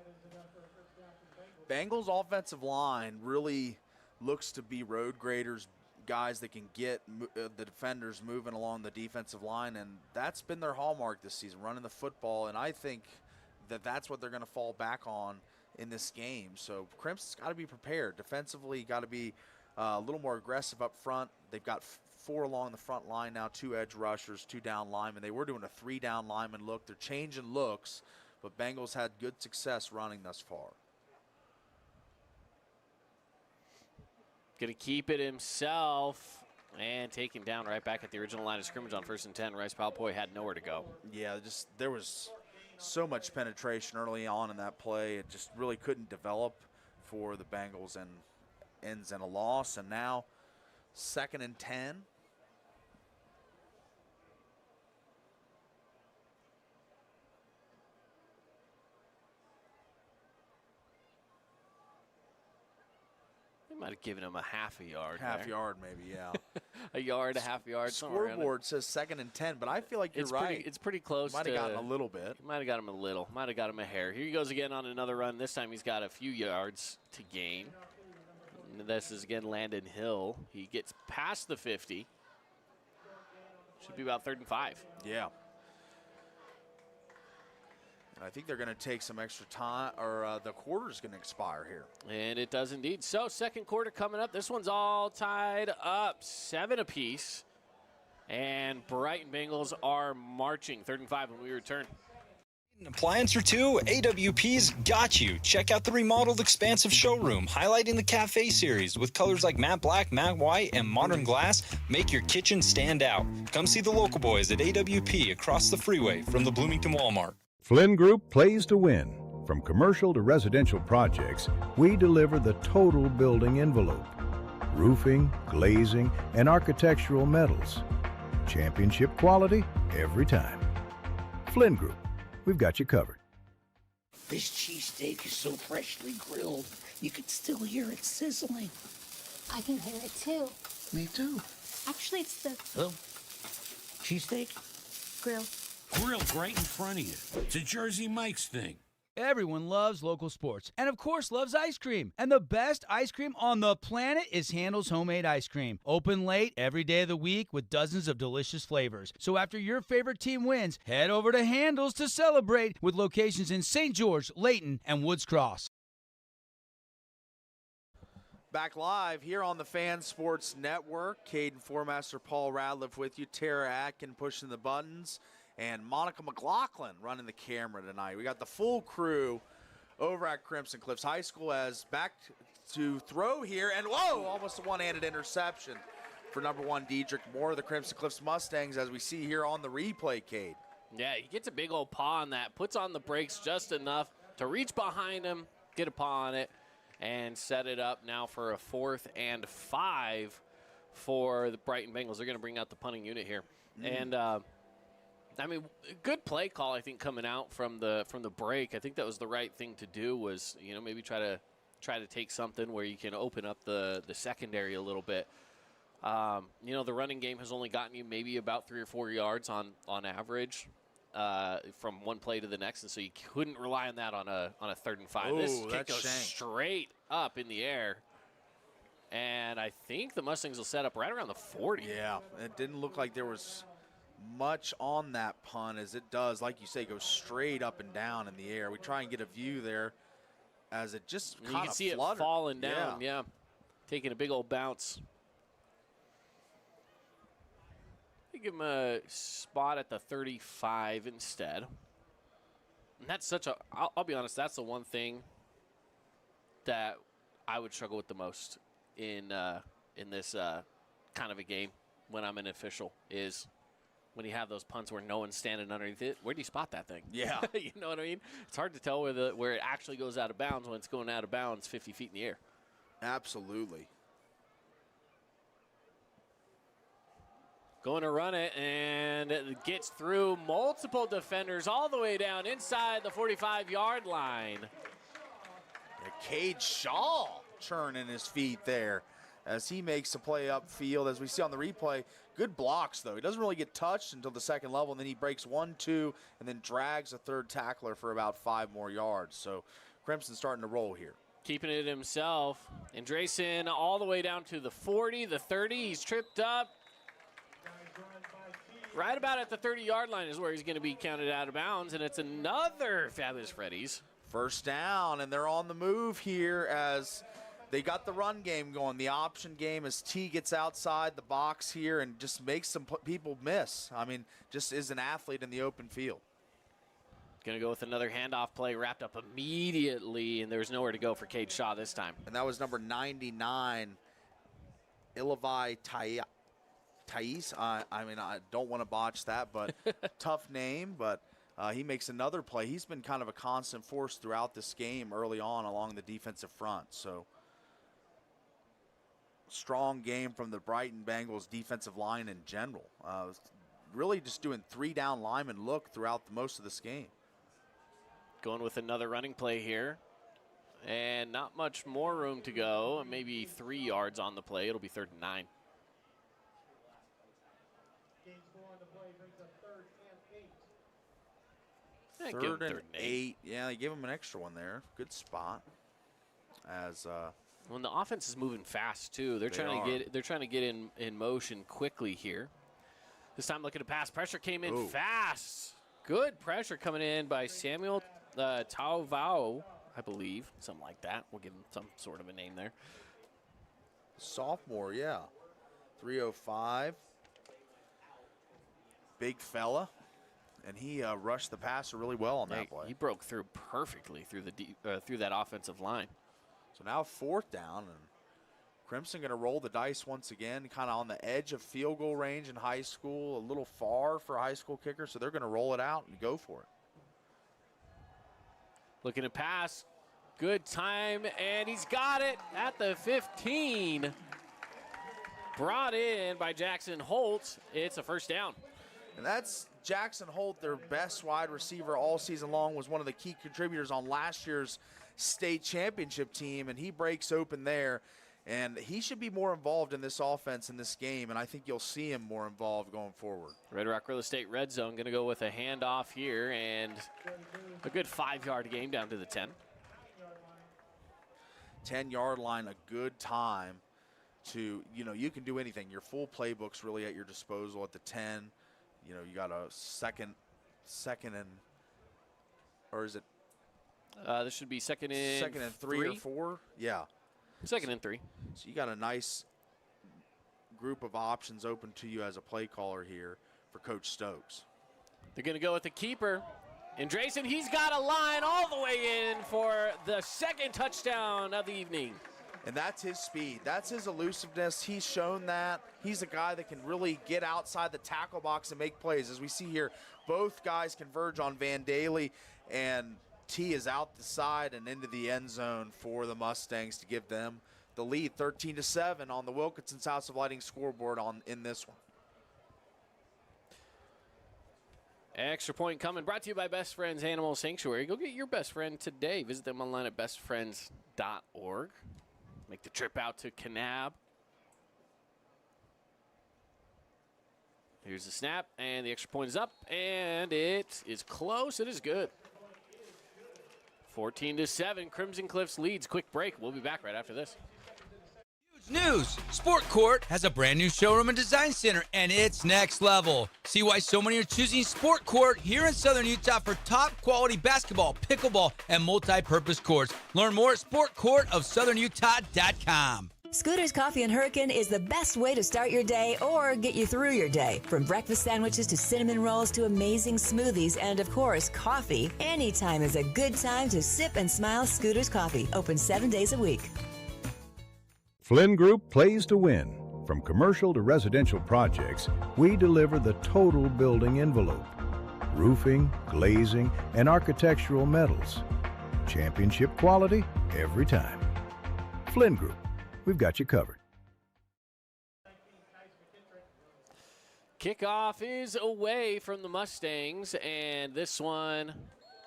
Bengals offensive line really looks to be road graders, guys that can get the defenders moving along the defensive line, and that's been their hallmark this season, running the football, and I think that that's what they're going to fall back on in this game. So Crimson's got to be prepared. Defensively, got to be a little more aggressive up front. They've got 4 along the front line now, 2 edge rushers, 2 down linemen. They were doing a 3 down lineman look. They're changing looks, but Bengals had good success running thus far. Going to keep it himself and taken down right back at the original line of scrimmage on 1st and 10. Rice Palapoi had nowhere to go. Yeah, just there was so much penetration early on in that play. It just really couldn't develop for the Bengals and ends in a loss. And now 2nd and 10. They might have given him a half a yard. Half yard, maybe, yeah. A yard, a half yard. Scoreboard says 2nd and 10, but I feel like you're right. It's pretty close. Might have gotten a little bit. Might have got him a little. Might have got him a hair. Here he goes again on another run. This time he's got a few yards to gain. And this is, again, Landon Hill. He gets past the 50. Should be about 3rd and 5. Yeah. I think they're going to take some extra time, or the quarter's going to expire here. And it does indeed. So, second quarter coming up. This one's all tied up, 7 apiece. And Brighton Bengals are marching. 3rd and 5 when we return. An appliance or two? AWP's got you. Check out the remodeled expansive showroom, highlighting the cafe series with colors like matte black, matte white, and modern glass. Make your kitchen stand out. Come see the local boys at AWP across the freeway from the Bloomington Walmart. Flynn Group plays to win. From commercial to residential projects, we deliver the total building envelope. Roofing, glazing, and architectural metals. Championship quality every time. Flynn Group. We've got you covered. This cheesesteak is so freshly grilled, you can still hear it sizzling. I can hear it too. Me too. Actually, it's the Oh, cheesesteak? grill. Grilled right in front of you. It's a Jersey Mike's thing. Everyone loves local sports and, of course, loves ice cream. And the best ice cream on the planet is Handel's Homemade Ice Cream. Open late every day of the week with dozens of delicious flavors. So after your favorite team wins, head over to Handel's to celebrate with locations in St. George, Layton, and Woods Cross. Back live here on the Fan Sports Network. Caden Formaster, Paul Radliff with you. Tara Atkin pushing the buttons. And Monica McLaughlin running the camera tonight. We got the full crew over at Crimson Cliffs High School as back to throw here. And whoa, almost a one-handed interception for number 1, Diedrich Moore of the Crimson Cliffs Mustangs, as we see here on the replay, Cade. Yeah, he gets a big old paw on that, puts on the brakes just enough to reach behind him, get a paw on it, and set it up now for a 4th and 5 for the Brighton Bengals. They're going to bring out the punting unit here. And I mean, good play call, I think, coming out from the break. I think that was the right thing to do, was, you know, maybe try to take something where you can open up the secondary a little bit. You know, the running game has only gotten you maybe about 3 or 4 yards on average from one play to the next, and so you couldn't rely on that on a 3rd and 5. Ooh, this kick goes shanked straight up in the air. And I think the Mustangs will set up right around the 40. Yeah, it didn't look like there was much on that punt, as it does, like you say, go straight up and down in the air. We try and get a view there as it just kind of You can see fluttered. it falling down, yeah. Taking a big old bounce. Give him a spot at the 35 instead. And that's such a, I'll be honest, that's the one thing that I would struggle with the most in this kind of a game when I'm an official, is when you have those punts where no one's standing underneath it. Where do you spot that thing? Yeah. You know what I mean? It's hard to tell where it actually goes out of bounds when it's going out of bounds 50 feet in the air. Absolutely. Going to run it, and it gets through multiple defenders all the way down inside the 45-yard line. Cade Shaw churning his feet there as he makes a play upfield. As we see on the replay, good blocks, though. He doesn't really get touched until the second level, and then he breaks 1, 2, and then drags a third tackler for about 5 more yards. So Crimson starting to roll here. Keeping it himself. And Drayson all the way down to the 40, the 30. He's tripped up. Right about at the 30-yard line is where he's going to be counted out of bounds, and it's another fabulous Freddy's. First down, and they're on the move here as they got the run game going, the option game, as T gets outside the box here and just makes some people miss. I mean, just is an athlete in the open field. Going to go with another handoff play, wrapped up immediately, and there's nowhere to go for Cade Shaw this time. And that was number 99, Ilavai Thais. I mean, I don't want to botch that, but tough name, but he makes another play. He's been kind of a constant force throughout this game early on along the defensive front. So strong game from the Brighton Bengals defensive line in general. Really just doing 3-down lineman look throughout most of this game. Going with another running play here. And not much more room to go. Maybe 3 yards on the play. It'll be 3rd and 9. Third and 8. Yeah, they give him an extra one there. Good spot. As When the offense is moving fast too, they're trying to get in motion quickly here. This time looking to pass. Pressure came in fast. Good pressure coming in by Samuel Tauvao, I believe. Something like that. We'll give him some sort of a name there. Sophomore, yeah. 305. Big fella. And he rushed the passer really well on that play. He broke through perfectly through that offensive line. So now 4th down, and Crimson going to roll the dice once again, kind of on the edge of field goal range in high school, a little far for a high school kicker, so they're going to roll it out and go for it. Looking to pass, good time, and he's got it at the 15. Brought in by Jackson Holt. It's a first down. And that's Jackson Holt, their best wide receiver all season long, was one of the key contributors on last year's state championship team, and he breaks open there. And he should be more involved in this offense in this game, and I think you'll see him more involved going forward. Red Rock Real Estate red zone going to go with a handoff here, and a good 5-yard game down to the 10. 10-yard line, a good time to, you can do anything. Your full playbook's really at your disposal at the 10. You got a second and, or is it? This should be second and 3 or 4. Yeah. 2nd and 3. So you got a nice group of options open to you as a play caller here for Coach Stokes. They're going to go with the keeper. And Drayson, he's got a line all the way in for the 2nd touchdown of the evening. And that's his speed. That's his elusiveness. He's shown that. He's a guy that can really get outside the tackle box and make plays. As we see here, both guys converge on Van Daly, and T is out the side and into the end zone for the Mustangs to give them the lead, 13-7 on the Wilkinson's House of Lighting scoreboard in this one. Extra point coming, brought to you by Best Friends Animal Sanctuary. Go get your best friend today. Visit them online at bestfriends.org. Make the trip out to Kanab. Here's the snap, and the extra point is up, and it is close. It is good. 14-7, Crimson Cliffs leads. Quick break. We'll be back right after this. News! Sport Court has a brand new showroom and design center, and it's next level. See why so many are choosing Sport Court here in Southern Utah for top quality basketball, pickleball, and multi-purpose courts. Learn more at sportcourtofsouthernutah.com. Scooter's Coffee and Hurricane is the best way to start your day or get you through your day. From breakfast sandwiches to cinnamon rolls to amazing smoothies and, of course, coffee. Anytime is a good time to sip and smile Scooter's Coffee. Open 7 days a week. Flynn Group plays to win. From commercial to residential projects, we deliver the total building envelope. Roofing, glazing, and architectural metals. Championship quality every time. Flynn Group, we've got you covered. Kickoff is away from the Mustangs, and this one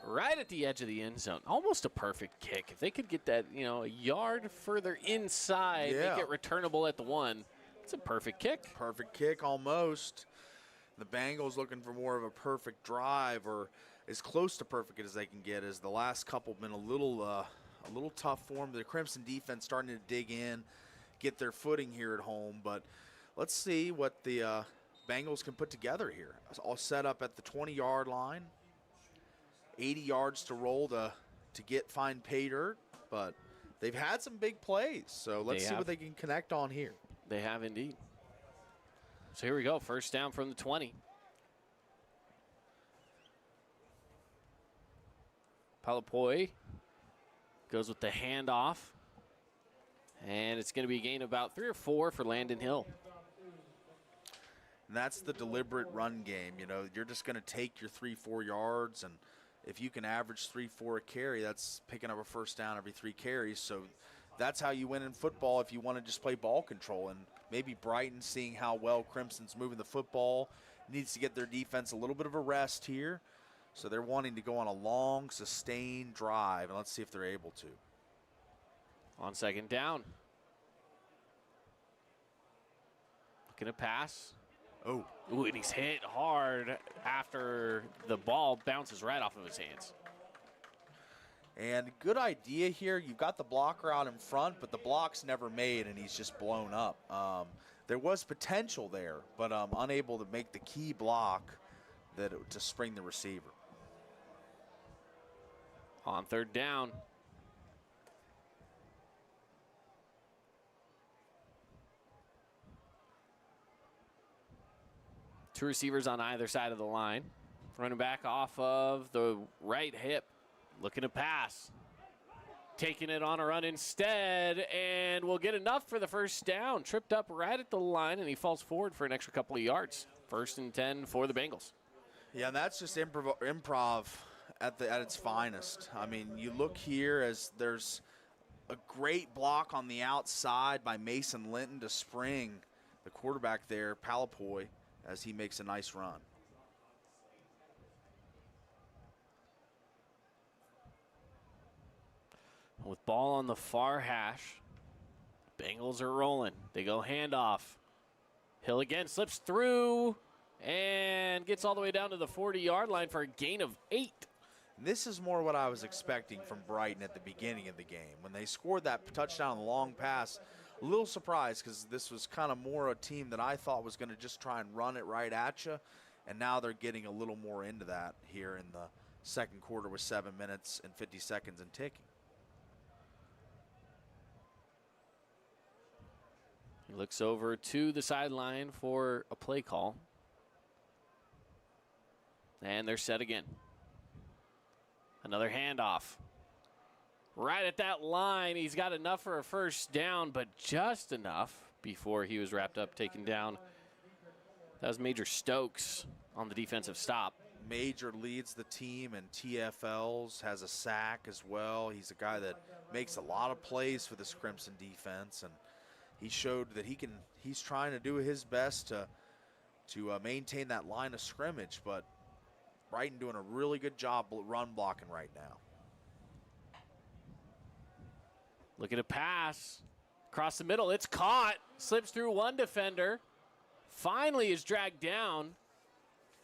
right at the edge of the end zone. Almost a perfect kick. If they could get that, a yard further inside, make it returnable at the 1. It's a perfect kick. Perfect kick almost. The Bengals looking for more of a perfect drive, or as close to perfect as they can get, as the last couple been a little tough for them. The Crimson defense starting to dig in, get their footing here at home. But let's see what the Bengals can put together here. It's all set up at the 20-yard line. 80 yards to roll to find pay dirt, but they've had some big plays. So let's see what they can connect on here. They have indeed. So here we go, first down from the 20. Palapoi goes with the handoff, and it's going to be a gain of about 3 or 4 for Landon Hill. And that's the deliberate run game. You're just going to take your 3-4 yards, and if you can average 3-4 a carry, that's picking up a first down every 3 carries. So that's how you win in football if you want to just play ball control. And maybe Brighton, seeing how well Crimson's moving the football, needs to get their defense a little bit of a rest here. So they're wanting to go on a long, sustained drive, and let's see if they're able to. On second down. Looking to pass. Ooh, and he's hit hard after the ball bounces right off of his hands. And good idea here. You've got the blocker out in front, but the block's never made, and he's just blown up. There was potential there, but unable to make the key block to spring the receiver. On third down. Two receivers on either side of the line. Running back off of the right hip. Looking to pass. Taking it on a run instead, and will get enough for the first down. Tripped up right at the line, and he falls forward for an extra couple of yards. 1st and 10 for the Bengals. Yeah, and that's just improv at its finest. I mean, you look here as there's a great block on the outside by Mason Linton to spring the quarterback there, Palapoy, as he makes a nice run. With ball on the far hash, Bengals are rolling. They go handoff. Hill again slips through and gets all the way down to the 40-yard line for a gain of 8. This is more what I was expecting from Brighton at the beginning of the game. When they scored that touchdown on the long pass, a little surprised because this was kind of more a team that I thought was going to just try and run it right at you. And now they're getting a little more into that here in the second quarter with 7 minutes and 50 seconds and ticking. He looks over to the sideline for a play call. And they're set again. Another handoff. Right at that line, he's got enough for a first down, but just enough before he was wrapped up, taken down. That was Major Stokes on the defensive stop. Major leads the team in TFLs, has a sack as well. He's a guy that makes a lot of plays for this Crimson defense, and he showed that he's trying to do his best to maintain that line of scrimmage, but Brighton doing a really good job run blocking right now. Looking to pass across the middle. It's caught. Slips through one defender. Finally is dragged down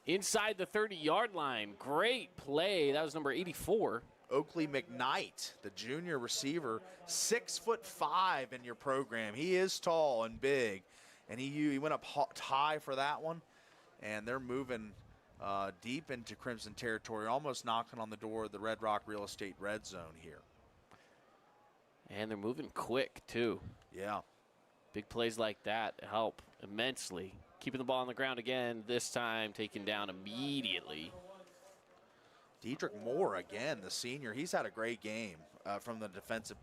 inside the 30-yard line. Great play. That was number 84. Oakley McKnight, the junior receiver, 6'5" in your program. He is tall and big, and he went up high for that one, and they're moving deep into Crimson territory, almost knocking on the door of the Red Rock Real Estate red zone here. And they're moving quick, too. Yeah. Big plays like that help immensely. Keeping the ball on the ground again, this time taken down immediately. Dedrick Moore, again, the senior, he's had a great game from the defensive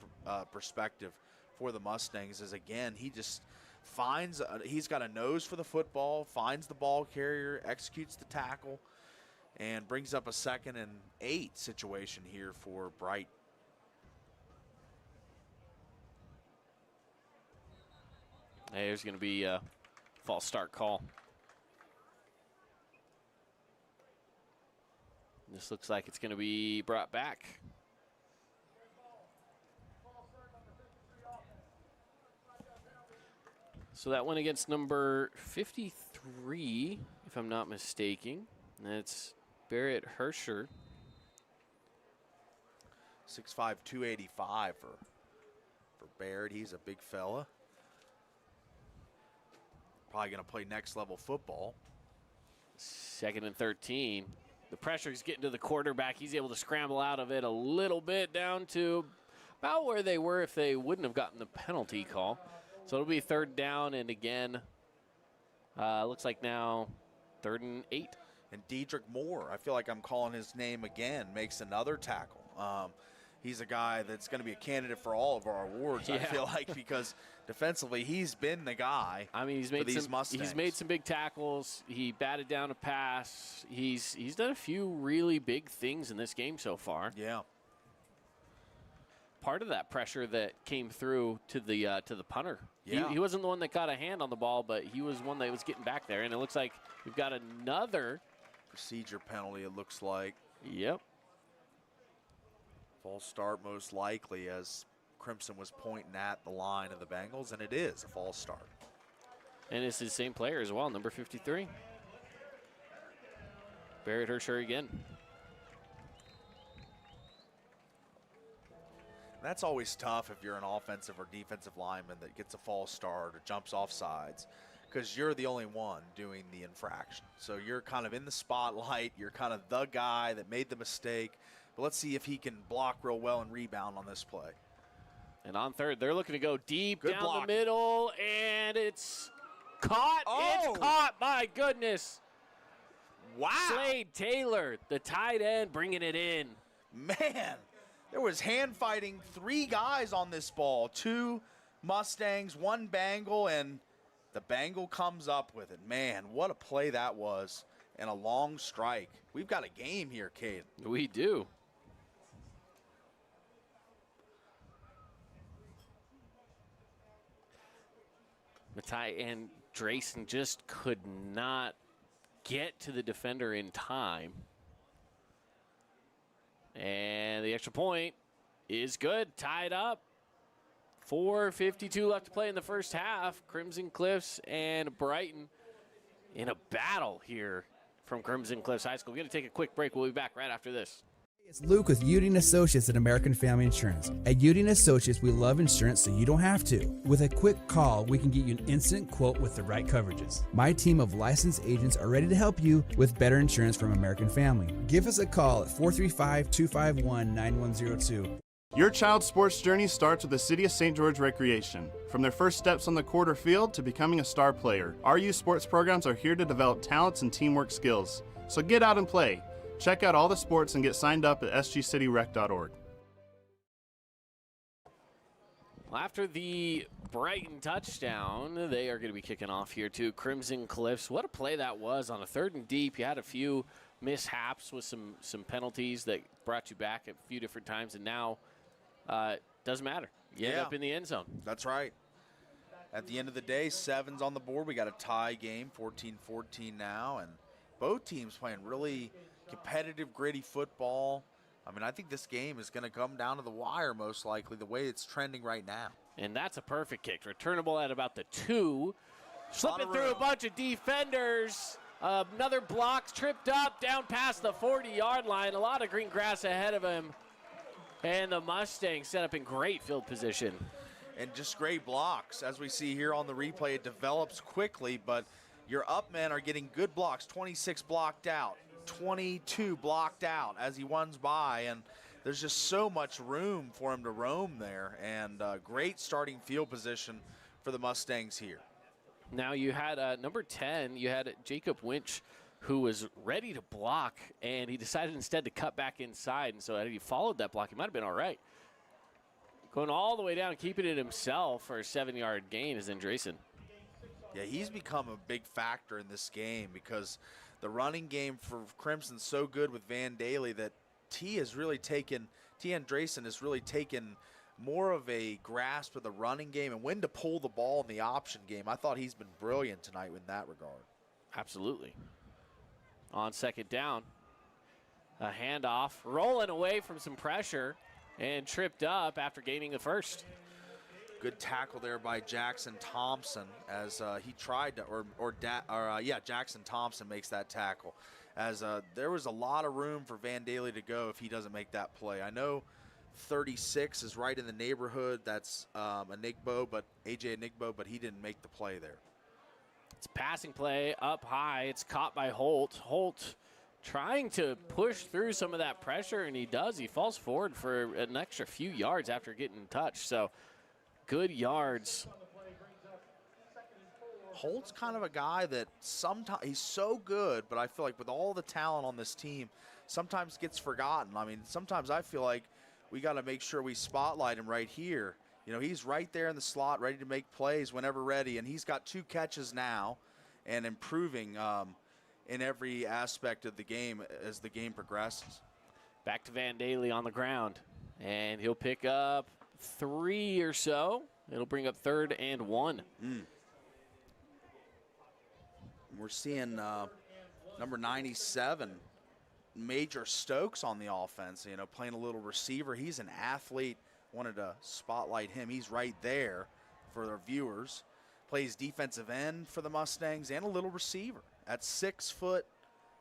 perspective for the Mustangs. As again, he just finds, he's got a nose for the football, finds the ball carrier, executes the tackle, and brings up a 2nd and 8 situation here for Brighton. Hey, there's going to be a false start call. This looks like it's going to be brought back. So that went against number 53, if I'm not mistaken. That's Barrett Hersher. 6'5", 285 for Barrett. He's a big fella. Probably going to play next level football. 2nd and 13. The pressure's getting to the quarterback. He's able to scramble out of it a little bit down to about where they were if they wouldn't have gotten the penalty call. So it'll be 3rd down, and again, looks like now 3rd and 8. And Dedrick Moore, I feel like I'm calling his name again, makes another tackle. He's a guy that's going to be a candidate for all of our awards, yeah. I feel like, because defensively he's been the guy. I mean, he's made some big tackles. He batted down a pass. He's done a few really big things in this game so far. Yeah. Part of that pressure that came through to the punter. Yeah. He wasn't the one that got a hand on the ball, but he was one that was getting back there. And it looks like we've got another procedure penalty, it looks like. Yep. False start most likely, as Crimson was pointing at the line of the Bengals, and it is a false start. And it's the same player as well, number 53. Barrett Hersher again. That's always tough if you're an offensive or defensive lineman that gets a false start or jumps off sides, because you're the only one doing the infraction. So you're kind of in the spotlight. You're kind of the guy that made the mistake. But let's see if he can block real well and rebound on this play. And on third, they're looking to go deep Good down block. the middle, and it's caught. Oh! It's caught, my goodness. Wow. Slade Taylor, the tight end, bringing it in. Man, there was hand fighting. 3 guys on this ball. 2 Mustangs, 1 Bengal, and the Bengal comes up with it. Man, what a play that was, and a long strike. We've got a game here, Cade. We do. Matai and Drayson just could not get to the defender in time. And the extra point is good, tied up. 4:52 left to play in the first half. Crimson Cliffs and Brighton in a battle here from Crimson Cliffs High School. We're going to take a quick break. We'll be back right after this. It's Luke with Udine Associates at American Family Insurance. At Udine Associates, we love insurance so you don't have to. With a quick call, we can get you an instant quote with the right coverages. My team of licensed agents are ready to help you with better insurance from American Family. Give us a call at 435-251-9102. Your child's sports journey starts with the City of St. George Recreation. From their first steps on the quarter field to becoming a star player, our youth sports programs are here to develop talents and teamwork skills. So get out and play. Check out all the sports and get signed up at sgcityrec.org. Well, after the Brighton touchdown, they are going to be kicking off here too. Crimson Cliffs. What a play that was on a 3rd and deep. You had a few mishaps with some penalties that brought you back a few different times, and now doesn't matter. You end up in the end zone. That's right. At the end of the day, 7's on the board. We got a tie game, 14-14 now, and both teams playing really competitive, gritty football. I mean, I think this game is going to come down to the wire most likely, the way it's trending right now. And that's a perfect kick. Returnable at about the 2. Slipping through a bunch of defenders. Another block, tripped up, down past the 40-yard line. A lot of green grass ahead of him. And the Mustangs set up in great field position. And just great blocks. As we see here on the replay, it develops quickly, but your up men are getting good blocks. 26 blocked out, 22 blocked out as he runs by, and there's just so much room for him to roam there, and great starting field position for the Mustangs here. Now you had number 10, you had Jacob Winch, who was ready to block, and he decided instead to cut back inside, and so had he followed that block, he might have been all right. Going all the way down, keeping it himself for a 7-yard gain is Andresen. Yeah, he's become a big factor in this game because the running game for Crimson's so good with Van Daly that T Andresen has really taken more of a grasp of the running game and when to pull the ball in the option game. I thought he's been brilliant tonight in that regard. Absolutely. On 2nd down, a handoff, rolling away from some pressure and tripped up after gaining the 1st. Good tackle there by Jackson Thompson as he tried to, Jackson Thompson makes that tackle. As there was a lot of room for Van Daly to go if he doesn't make that play. I know 36 is right in the neighborhood. That's AJ Enigbo, but he didn't make the play there. It's a passing play up high. It's caught by Holt. Holt trying to push through some of that pressure, and he does. He falls forward for an extra few yards after getting touched. So good yards. Holt's kind of a guy that sometimes he's so good, but I feel like with all the talent on this team, sometimes gets forgotten. I mean, sometimes I feel like we got to make sure we spotlight him right here. You know, he's right there in the slot, ready to make plays whenever ready, and he's got 2 catches now and improving in every aspect of the game as the game progresses. Back to Van Daly on the ground, and he'll pick up 3 or so. It'll bring up 3rd and 1. We're seeing number 97, Major Stokes on the offense, you know, playing a little receiver. He's an athlete. Wanted to spotlight him. He's right there for our viewers. Plays defensive end for the Mustangs and a little receiver at 6 foot.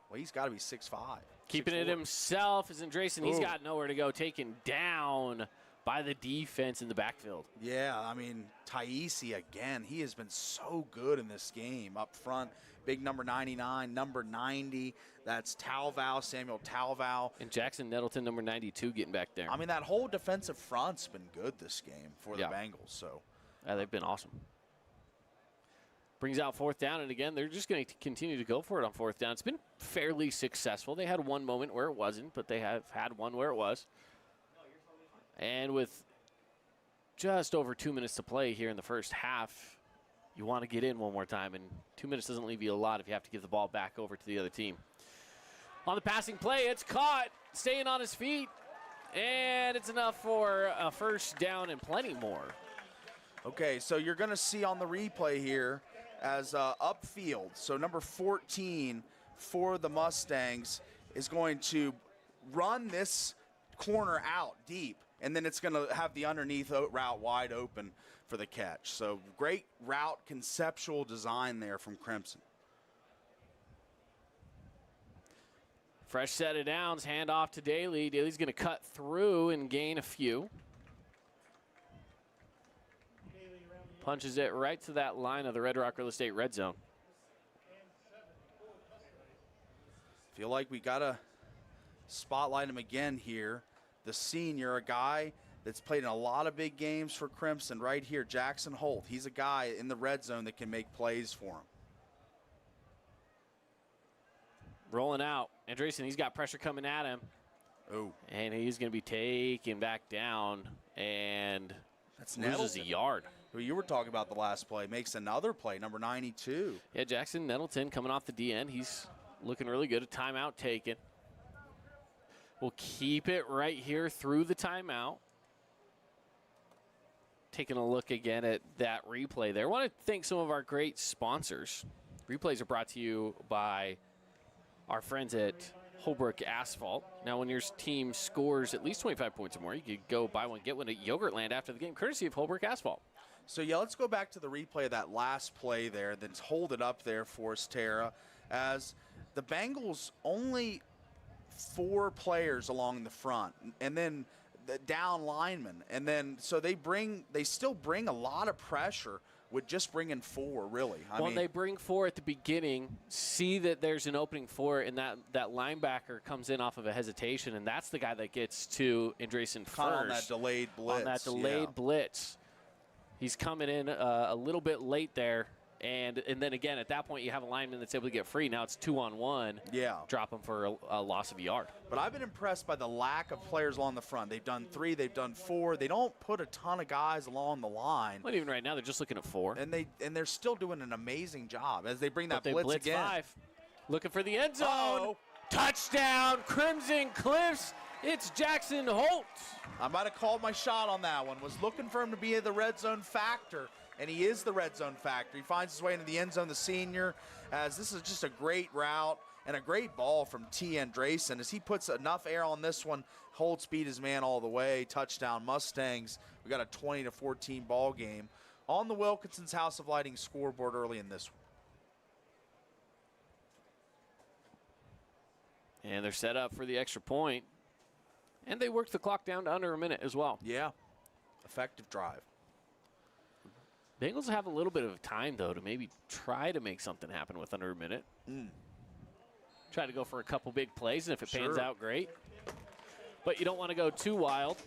Well, he's got to be 6'5". Keeping it himself is Andresen. He's got nowhere to go. Taken down by the defense in the backfield. Yeah, I mean, Taisi, again, he has been so good in this game. Up front, big number 99, number 90. That's Samuel Talvao. And Jackson Nettleton, number 92, getting back there. I mean, that whole defensive front's been good this game for the Bengals. So they've been awesome. Brings out 4th down, and again, they're just going to continue to go for it on 4th down. It's been fairly successful. They had one moment where it wasn't, but they have had one where it was. And with just over 2 minutes to play here in the first half, you want to get in one more time, and 2 minutes doesn't leave you a lot if you have to give the ball back over to the other team. On the passing play, it's caught, staying on his feet, and it's enough for a first down and plenty more. Okay, so you're going to see on the replay here as upfield, so number 14 for the Mustangs is going to run this corner out deep, and then it's going to have the underneath route wide open for the catch. So great route conceptual design there from Crimson. Fresh set of downs, hand off to Daly. Daly's going to cut through and gain a few. Punches it right to that line of the Red Rock Real Estate red zone. Feel like we got to spotlight him again here. The senior, a guy that's played in a lot of big games for Crimson right here, Jackson Holt. He's a guy in the red zone that can make plays for him. Rolling out. Andreessen, he's got pressure coming at him. Oh. And he's going to be taken back down and that's loses a yard. Who you were talking about the last play, makes another play, number 92. Yeah, Jackson Nettleton coming off the DN. He's looking really good. A timeout taken. We'll keep it right here through the timeout. Taking a look again at that replay there. I want to thank some of our great sponsors. Replays are brought to you by our friends at Hullbrook Asphalt. Now, when your team scores at least 25 points or more, you could go buy one, get one at Yogurtland after the game, courtesy of Hullbrook Asphalt. So, yeah, let's go back to the replay of that last play there, then hold it up there for us, Tara, as the Bengals only 4 players along the front, and then the down linemen, and then so they still bring a lot of pressure with just bringing 4, really. I mean, they bring 4 at the beginning, see that there's an opening 4, and that linebacker comes in off of a hesitation, and that's the guy that gets to Andreessen first. On that delayed blitz. On that delayed blitz. He's coming in a little bit late there, and then again, at that point, you have a lineman that's able to get free. Now it's 2-on-1. Yeah. Drop him for a loss of a yard. But I've been impressed by the lack of players along the front. They've done 3, they've done 4. They don't put a ton of guys along the line. But even right now, they're just looking at 4. And they're still doing an amazing job as they bring that blitz again. 5. Looking for the end zone. Uh-oh. Touchdown, Crimson Cliffs. It's Jackson Holt. I might have called my shot on that one. Was looking for him to be the red zone factor, and he is the red zone factor. He finds his way into the end zone, the senior, as this is just a great route and a great ball from T. Andreessen as he puts enough air on this one. Holt speed his man all the way. Touchdown Mustangs. We got a 20-14 ball game on the Wilkinson's House of Lighting scoreboard early in this one. And they're set up for the extra point. And they worked the clock down to under a minute as well. Yeah. Effective drive. Bengals have a little bit of time, though, to maybe try to make something happen with under a minute. Try to go for a couple big plays, and if it pans out, great. But you don't want to go too wild,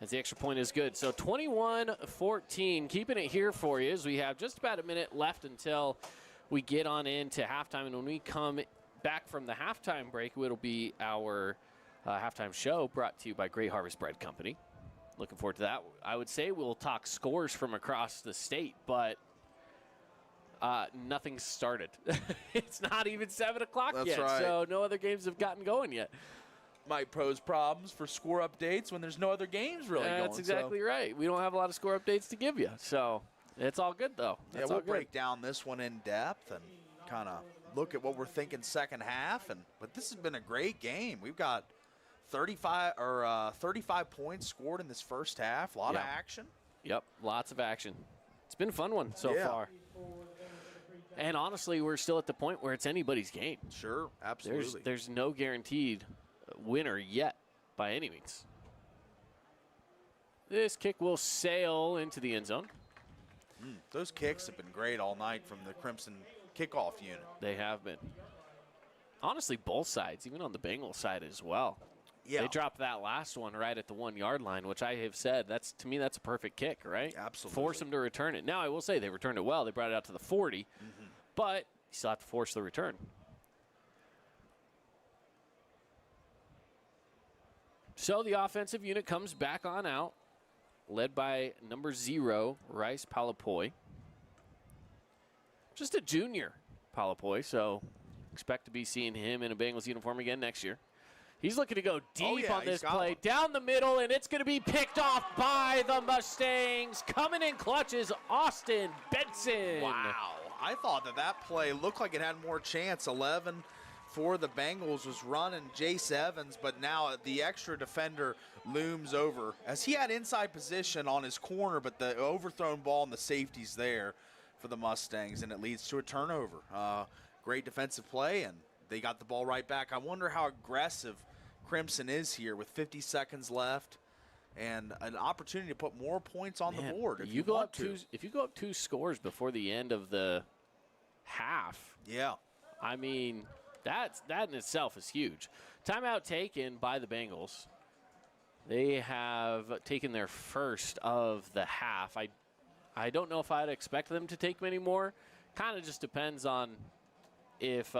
as the extra point is good. So 21-14, keeping it here for you as we have just about a minute left until we get on into halftime. And when we come back from the halftime break, it'll be our halftime show brought to you by Great Harvest Bread Company. Looking forward to that. I would say we'll talk scores from across the state, but nothing's started. It's not even 7 o'clock yet, right. So no other games have gotten going yet. Might pose problems for score updates when there's no other games really going. That's exactly right. We don't have a lot of score updates to give you, so it's all good, though. Yeah, we'll break down this one in depth and kind of look at what we're thinking second half. But this has been a great game. We've got 35 points scored in this first half. A lot of action. Yep, lots of action. It's been a fun one so far. And honestly, we're still at the point where it's anybody's game. Sure, absolutely. There's no guaranteed winner yet by any means. This kick will sail into the end zone. Those kicks have been great all night from the Crimson kickoff unit. They have been. Honestly, both sides, even on the Bengals side as well. Yeah. They dropped that last one right at the 1-yard line, which I have said, to me, that's a perfect kick, right? Absolutely. Force them to return it. Now, I will say they returned it well. They brought it out to the 40, but you still have to force the return. So the offensive unit comes back on out, led by number 0, Rice Palapoi. Just a junior, Palapoi, so expect to be seeing him in a Bengals uniform again next year. He's looking to go deep on this play, down the middle, and it's going to be picked off by the Mustangs. Coming in clutches, Austin Benson. Wow. I thought that play looked like it had more chance. 11 for the Bengals was running Jace Evans, but now the extra defender looms over. As he had inside position on his corner, but the overthrown ball and the safety's there for the Mustangs, and it leads to a turnover. Great defensive play, and they got the ball right back. I wonder how aggressive Crimson is here with 50 seconds left and an opportunity to put more points on the board if you go want up to. If you go up 2 scores before the end of the half, I mean, that in itself is huge. Timeout taken by the Bengals. They have taken their first of the half. I don't know if I'd expect them to take many more. Kind of just depends on if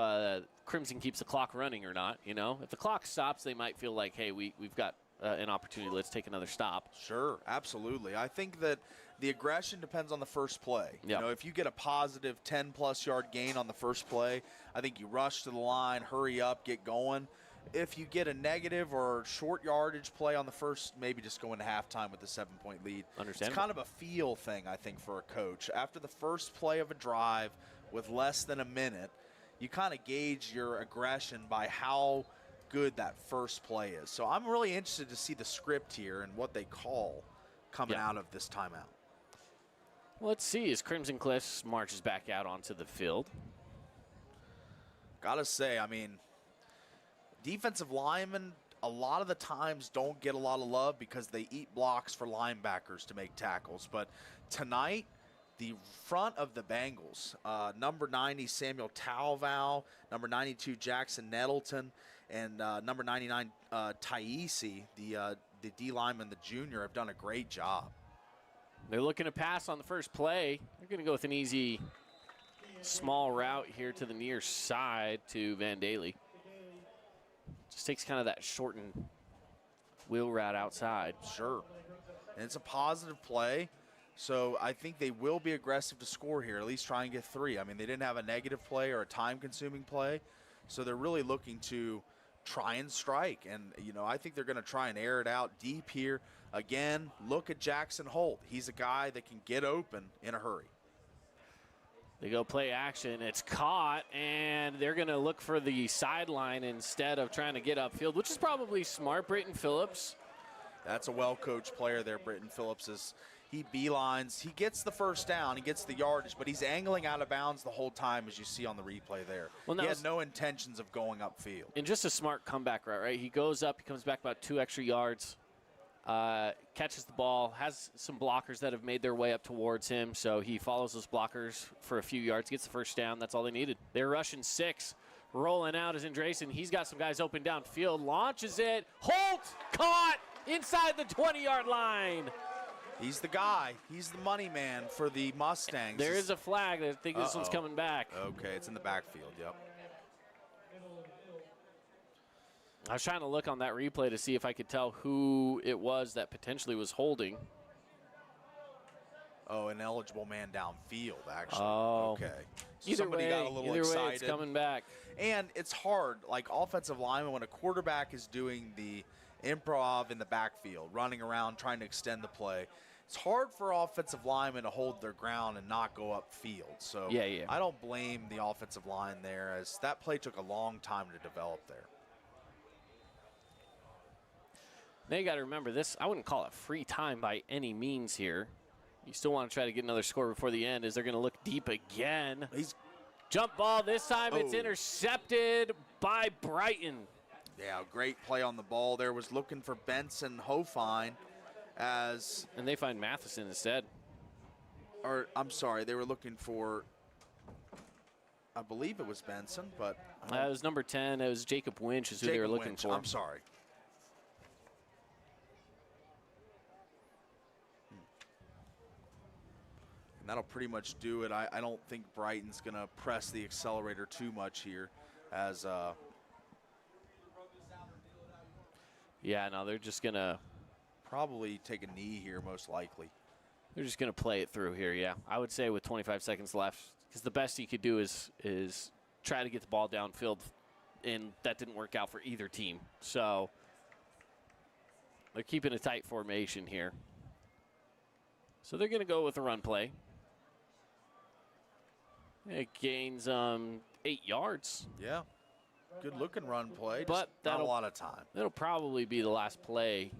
Crimson keeps the clock running or not. You know, if the clock stops, they might feel like, hey, we've got an opportunity. Let's take another stop. Sure, absolutely. I think that the aggression depends on the first play. You know, if you get a positive 10-plus yard gain on the first play, I think you rush to the line, hurry up, get going. If you get a negative or short yardage play on the first, maybe just go into halftime with a 7-point lead. It's kind of a feel thing, I think, for a coach. After the first play of a drive with less than a minute, you kind of gauge your aggression by how good that first play is. So I'm really interested to see the script here and what they call coming out of this timeout. Well, let's see as Crimson Cliffs marches back out onto the field. Gotta say, I mean, defensive linemen a lot of the times don't get a lot of love because they eat blocks for linebackers to make tackles. But tonight, the front of the Bengals, number 90 Samuel Talval, number 92 Jackson Nettleton, and number 99 Taisi, the D lineman, the junior, have done a great job. They're looking to pass on the first play. They're going to go with an easy small route here to the near side to Van Daly. Just takes kind of that shortened wheel route outside. Sure. And it's a positive play. So I think they will be aggressive to score here, at least try and get 3. I mean, they didn't have a negative play or a time-consuming play, so they're really looking to try and strike. And, you know, I think they're going to try and air it out deep here. Again, look at Jackson Holt. He's a guy that can get open in a hurry. They go play action. It's caught, and they're going to look for the sideline instead of trying to get upfield, which is probably smart. Britton Phillips. That's a well-coached player there, Britton Phillips is. He beelines. He gets the first down. He gets the yardage, but he's angling out of bounds the whole time, as you see on the replay there. Well, he had no intentions of going upfield. And just a smart comeback route, right? He goes up. He comes back about 2 extra yards, catches the ball, has some blockers that have made their way up towards him, so he follows those blockers for a few yards, gets the first down. That's all they needed. They're rushing 6. Rolling out is Andresen. He's got some guys open downfield. Launches it. Holt caught inside the 20-yard line. He's the guy. He's the money man for the Mustangs. There is a flag. I think this one's coming back. Okay, it's in the backfield, yep. I was trying to look on that replay to see if I could tell who it was that potentially was holding. Oh, an eligible man downfield, actually. Oh. Okay. Either Somebody way, got a little either excited. way, it's coming back. And it's hard, like offensive linemen, when a quarterback is doing the improv in the backfield, running around, trying to extend the play, it's hard for offensive linemen to hold their ground and not go upfield. So yeah. I don't blame the offensive line there, as that play took a long time to develop there. Now you got to remember this. I wouldn't call it free time by any means here. You still want to try to get another score before the end. Is they're going to look deep again? Jump ball this time. It's intercepted by Brighton. Yeah, great play on the ball there. Was looking for Benson Hofine as... And they find Matheson instead. Or, I'm sorry, they were looking for, I believe it was Benson, but... It was number 10. It was Jacob Winch is who they were looking for. I'm sorry. And that'll pretty much do it. I don't think Brighton's going to press the accelerator too much here as... Yeah, no, they're just going to... Probably take a knee here, most likely. They're just going to play it through here, yeah. I would say with 25 seconds left, because the best you could do is try to get the ball downfield, and that didn't work out for either team. So they're keeping a tight formation here. So they're going to go with a run play. It gains 8 yards. Yeah, good-looking run play, but not a lot of time. That'll probably be the last play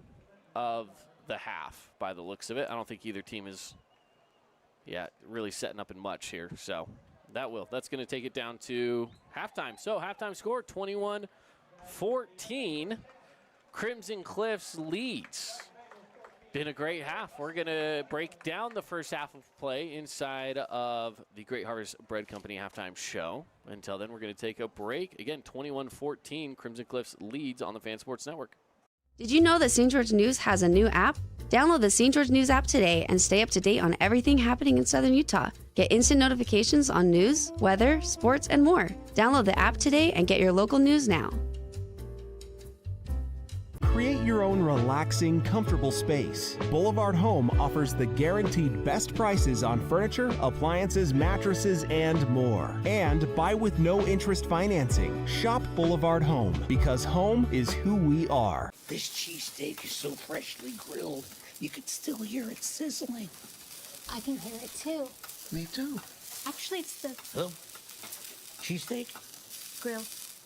of the half by the looks of it. I don't think either team is, really setting up in much here. So that's going to take it down to halftime. So halftime score, 21-14. Crimson Cliffs leads. Been a great half. We're going to break down the first half of play inside of the Great Harvest Bread Company halftime show. Until then, we're going to take a break. Again, 21-14, Crimson Cliffs leads on the Fan Sports Network. Did you know that St. George News has a new app? Download the St. George News app today and stay up to date on everything happening in Southern Utah. Get instant notifications on news, weather, sports, and more. Download the app today and get your local news now. Create your own relaxing, comfortable space. Boulevard Home offers the guaranteed best prices on furniture, appliances, mattresses, and more. And buy with no interest financing. Shop Boulevard Home, because home is who we are. This cheesesteak is so freshly grilled, you can still hear it sizzling. I can hear it too. Me too. Actually, it's the Cheesesteak? grill.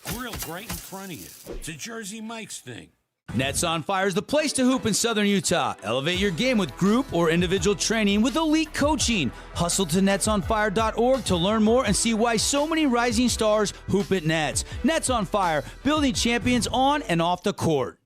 Grilled right in front of you. It's a Jersey Mike's thing. Nets on Fire is the place to hoop in Southern Utah. Elevate your game with group or individual training with elite coaching. Hustle to netsonfire.org to learn more and see why so many rising stars hoop at Nets. Nets on Fire, building champions on and off the court.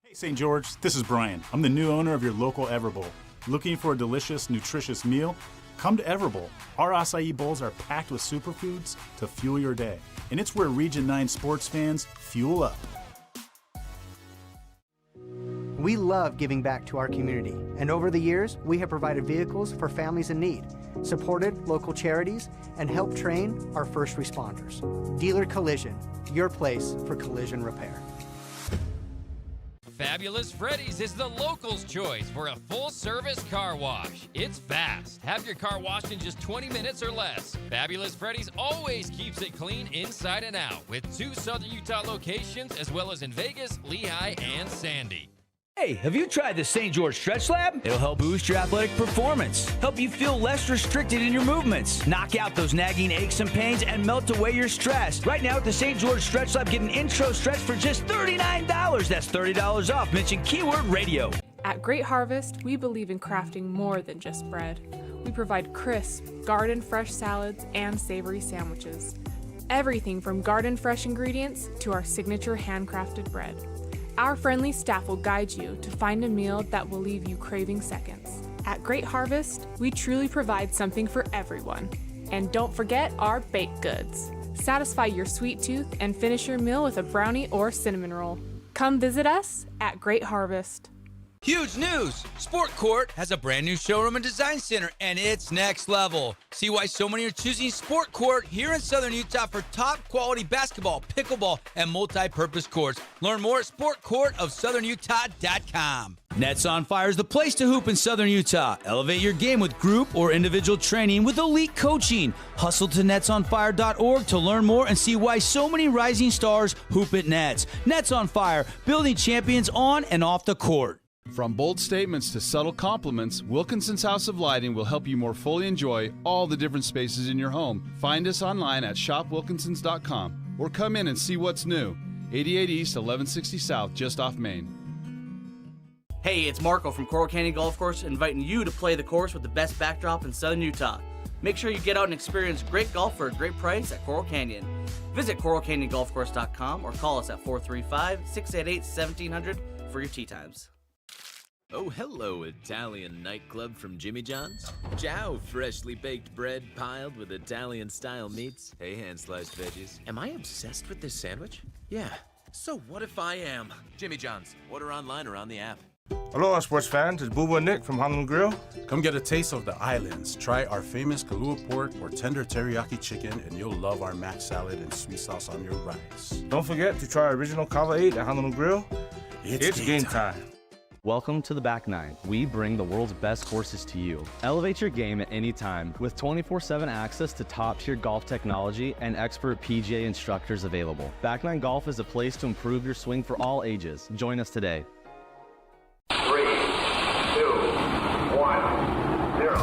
Hey St. George, this is Brian. I'm the new owner of your local Everbowl. Looking for a delicious, nutritious meal? Come to Everbowl. Our acai bowls are packed with superfoods to fuel your day. And it's where Region 9 sports fans fuel up. We love giving back to our community, and over the years, we have provided vehicles for families in need, supported local charities, and helped train our first responders. Dealer Collision, your place for collision repair. Fabulous Freddy's is the locals' choice for a full-service car wash. It's fast. Have your car washed in just 20 minutes or less. Fabulous Freddy's always keeps it clean inside and out with 2 Southern Utah locations as well as in Vegas, Lehigh, and Sandy. Hey, have you tried the St. George Stretch Lab? It'll help boost your athletic performance, help you feel less restricted in your movements, knock out those nagging aches and pains, and melt away your stress. Right now at the St. George Stretch Lab, get an intro stretch for just $39. That's $30 off. Mention keyword radio. At Great Harvest, we believe in crafting more than just bread. We provide crisp, garden-fresh salads and savory sandwiches. Everything from garden-fresh ingredients to our signature handcrafted bread. Our friendly staff will guide you to find a meal that will leave you craving seconds. At Great Harvest, we truly provide something for everyone. And don't forget our baked goods. Satisfy your sweet tooth and finish your meal with a brownie or cinnamon roll. Come visit us at Great Harvest. Huge news! Sport Court has a brand new showroom and design center, and it's next level. See why so many are choosing Sport Court here in Southern Utah for top quality basketball, pickleball, and multi-purpose courts. Learn more at sportcourtofsouthernutah.com. Nets on Fire is the place to hoop in Southern Utah. Elevate your game with group or individual training with elite coaching. Hustle to netsonfire.org to learn more and see why so many rising stars hoop at Nets. Nets on Fire, building champions on and off the court. From bold statements to subtle compliments, Wilkinson's House of Lighting will help you more fully enjoy all the different spaces in your home. Find us online at shopwilkinsons.com or come in and see what's new. 88 East, 1160 South, just off Main. Hey, it's Marco from Coral Canyon Golf Course, inviting you to play the course with the best backdrop in Southern Utah. Make sure you get out and experience great golf for a great price at Coral Canyon. Visit coralcanyongolfcourse.com or call us at 435-688-1700 for your tee times. Oh, hello, Italian nightclub from Jimmy John's. Ciao, freshly baked bread piled with Italian-style meats. Hey, hand-sliced veggies. Am I obsessed with this sandwich? Yeah. So what if I am? Jimmy John's. Order online or on the app. Aloha, sports fans. It's Boo and Nick from Honolulu Grill. Come get a taste of the islands. Try our famous Kalua pork or tender teriyaki chicken, and you'll love our mac salad and sweet sauce on your rice. Don't forget to try our original Kava 8 at Honolulu Grill. It's game time. Welcome to the Back Nine. We bring the world's best courses to you. Elevate your game at any time with 24/7 access to top-tier golf technology and expert PGA instructors available. Back Nine Golf is a place to improve your swing for all ages. Join us today. 3, 2, 1, 0.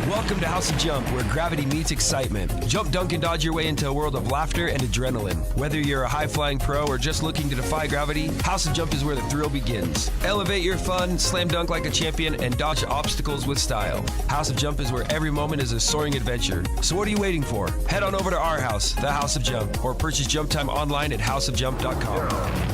Welcome to House of Jump, where gravity meets excitement. Jump, dunk, and dodge your way into a world of laughter and adrenaline. Whether you're a high-flying pro or just looking to defy gravity, House of Jump is where the thrill begins. Elevate your fun, slam dunk like a champion, and dodge obstacles with style. House of Jump is where every moment is a soaring adventure. So what are you waiting for? Head on over to our house, the House of Jump, or purchase Jump Time online at houseofjump.com.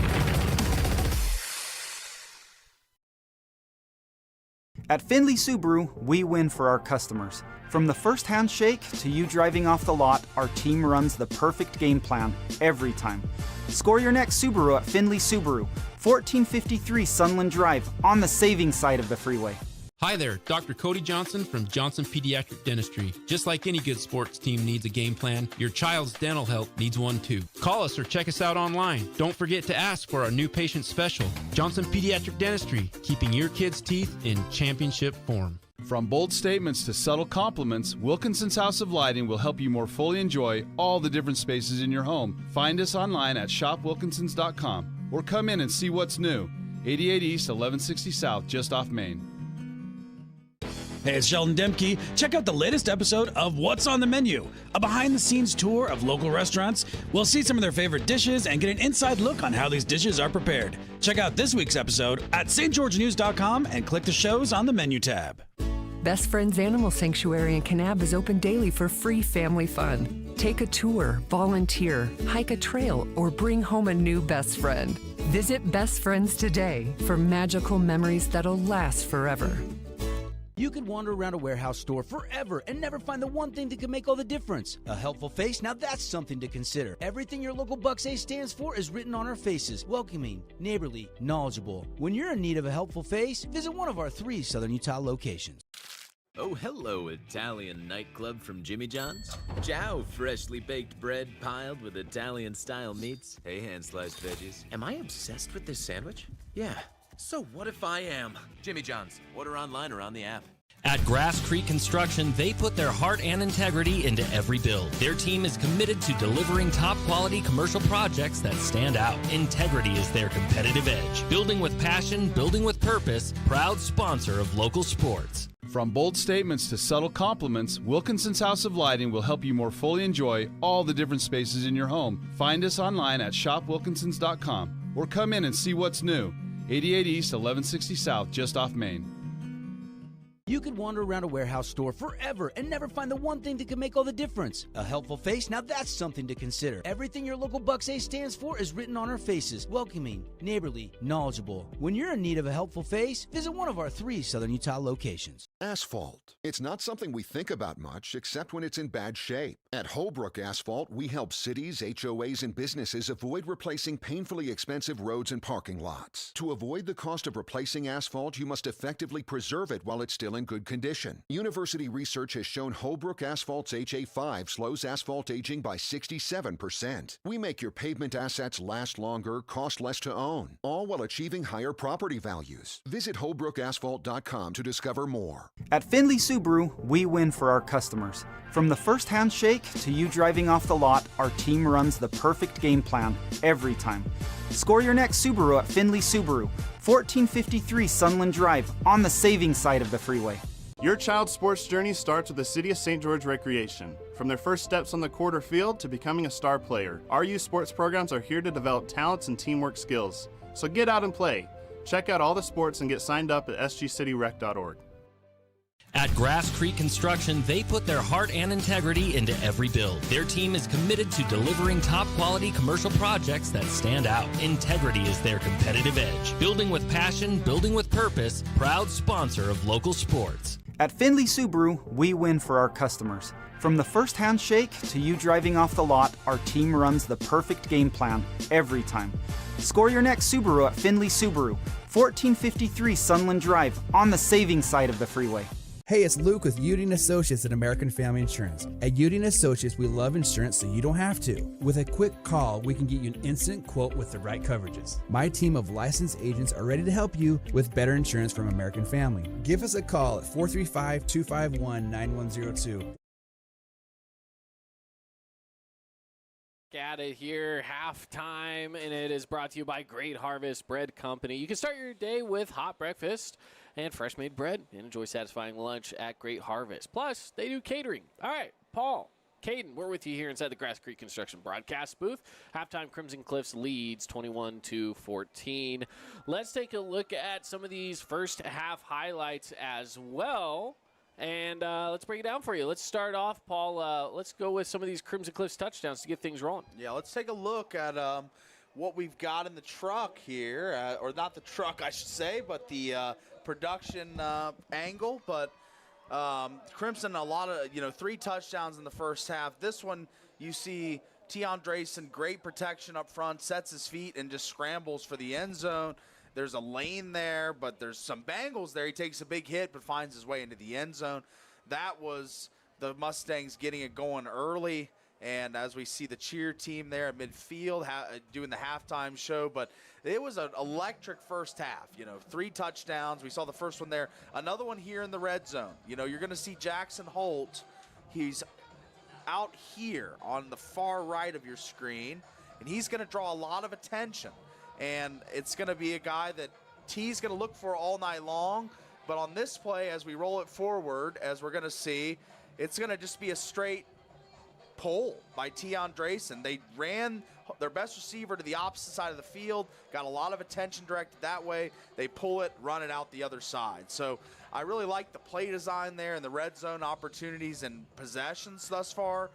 At Finley Subaru, we win for our customers. From the first handshake to you driving off the lot, our team runs the perfect game plan every time. Score your next Subaru at Finley Subaru, 1453 Sunland Drive, on the saving side of the freeway. Hi there, Dr. Cody Johnson from Johnson Pediatric Dentistry. Just like any good sports team needs a game plan, your child's dental health needs one too. Call us or check us out online. Don't forget to ask for our new patient special. Johnson Pediatric Dentistry, keeping your kids' teeth in championship form. From bold statements to subtle compliments, Wilkinson's House of Lighting will help you more fully enjoy all the different spaces in your home. Find us online at shopwilkinsons.com or come in and see what's new. 88 East, 1160 South, just off Main. Hey, it's Sheldon Demke. Check out the latest episode of What's on the Menu, a behind-the-scenes tour of local restaurants. We'll see some of their favorite dishes and get an inside look on how these dishes are prepared. Check out this week's episode at stgeorgenews.com and click the shows on the menu tab. Best Friends Animal Sanctuary in Kanab is open daily for free family fun. Take a tour, volunteer, hike a trail, or bring home a new best friend. Visit Best Friends today for magical memories that'll last forever. You could wander around a warehouse store forever and never find the one thing that could make all the difference. A helpful face? Now that's something to consider. Everything your local Bucks A stands for is written on our faces. Welcoming, neighborly, knowledgeable. When you're in need of a helpful face, visit one of our 3 Southern Utah locations. Oh, hello, Italian nightclub from Jimmy John's. Ciao, freshly baked bread piled with Italian-style meats. Hey, hand-sliced veggies. Am I obsessed with this sandwich? Yeah. So what if I am? Jimmy John's. Order online or on the app. At Grass Creek Construction, they put their heart and integrity into every build. Their team is committed to delivering top-quality commercial projects that stand out. Integrity is their competitive edge. Building with passion, building with purpose, proud sponsor of local sports. From bold statements to subtle compliments, Wilkinson's House of Lighting will help you more fully enjoy all the different spaces in your home. Find us online at shopwilkinsons.com or come in and see what's new. 88 East, 1160 South, just off Main. You could wander around a warehouse store forever and never find the one thing that could make all the difference. A helpful face? Now that's something to consider. Everything your local Bucks A stands for is written on our faces. Welcoming, neighborly, knowledgeable. When you're in need of a helpful face, visit one of our 3 Southern Utah locations. Asphalt. It's not something we think about much, except when it's in bad shape. At Hullbrook Asphalt, we help cities, HOAs, and businesses avoid replacing painfully expensive roads and parking lots. To avoid the cost of replacing asphalt, you must effectively preserve it while it's still in good condition. University research has shown Hullbrook Asphalt's HA5 slows asphalt aging by 67%. We make your pavement assets last longer, cost less to own, all while achieving higher property values. Visit hullbrookasphalt.com to discover more. At Finley Subaru, we win for our customers. From the first handshake to you driving off the lot, our team runs the perfect game plan every time. Score your next Subaru at Finley Subaru, 1453 Sunland Drive, on the saving side of the freeway. Your child's sports journey starts with the City of St. George Recreation. From their first steps on the court or field to becoming a star player, our youth sports programs are here to develop talents and teamwork skills. So get out and play. Check out all the sports and get signed up at sgcityrec.org. At Grass Creek Construction, they put their heart and integrity into every build. Their team is committed to delivering top-quality commercial projects that stand out. Integrity is their competitive edge. Building with passion, building with purpose, proud sponsor of local sports. At Finley Subaru, we win for our customers. From the first handshake to you driving off the lot, our team runs the perfect game plan every time. Score your next Subaru at Finley Subaru, 1453 Sunland Drive, on the saving side of the freeway. Hey, it's Luke with Udine Associates at American Family Insurance. At Udine Associates, we love insurance so you don't have to. With a quick call, we can get you an instant quote with the right coverages. My team of licensed agents are ready to help you with better insurance from American Family. Give us a call at 435-251-9102. At it here, halftime, and it is brought to you by Great Harvest Bread Company. You can start your day with hot breakfast and fresh made bread and enjoy satisfying lunch at Great Harvest. Plus, they do catering. All right, Paul, Caden, we're with you here inside the Grass Creek Construction broadcast booth. Halftime, Crimson Cliffs leads 21-14. Let's take a look at some of these first half highlights as well. And let's break it down for you. Let's start off, Paul. Let's go with some of these Crimson Cliffs touchdowns to get things rolling. Yeah, let's take a look at what we've got in the truck here. Or not the truck, I should say, but the production angle. But Crimson, a lot of, 3 touchdowns in the first half. This one, you see Tion Drayson, great protection up front, sets his feet and just scrambles for the end zone. There's a lane there, but there's some Bengals there. He takes a big hit but finds his way into the end zone. That was the Mustangs getting it going early. And as we see the cheer team there at midfield doing the halftime show. But it was an electric first half. 3 touchdowns. We saw the first one there. Another one here in the red zone. You're going to see Jackson Holt. He's out here on the far right of your screen. And he's going to draw a lot of attention. And it's going to be a guy that T's going to look for all night long. But on this play, as we roll it forward, as we're going to see, it's going to just be a straight pull by Tion Drayson. They ran their best receiver to the opposite side of the field, got a lot of attention directed that way. They pull it, run it out the other side. So I really like the play design there and the red zone opportunities and possessions thus far.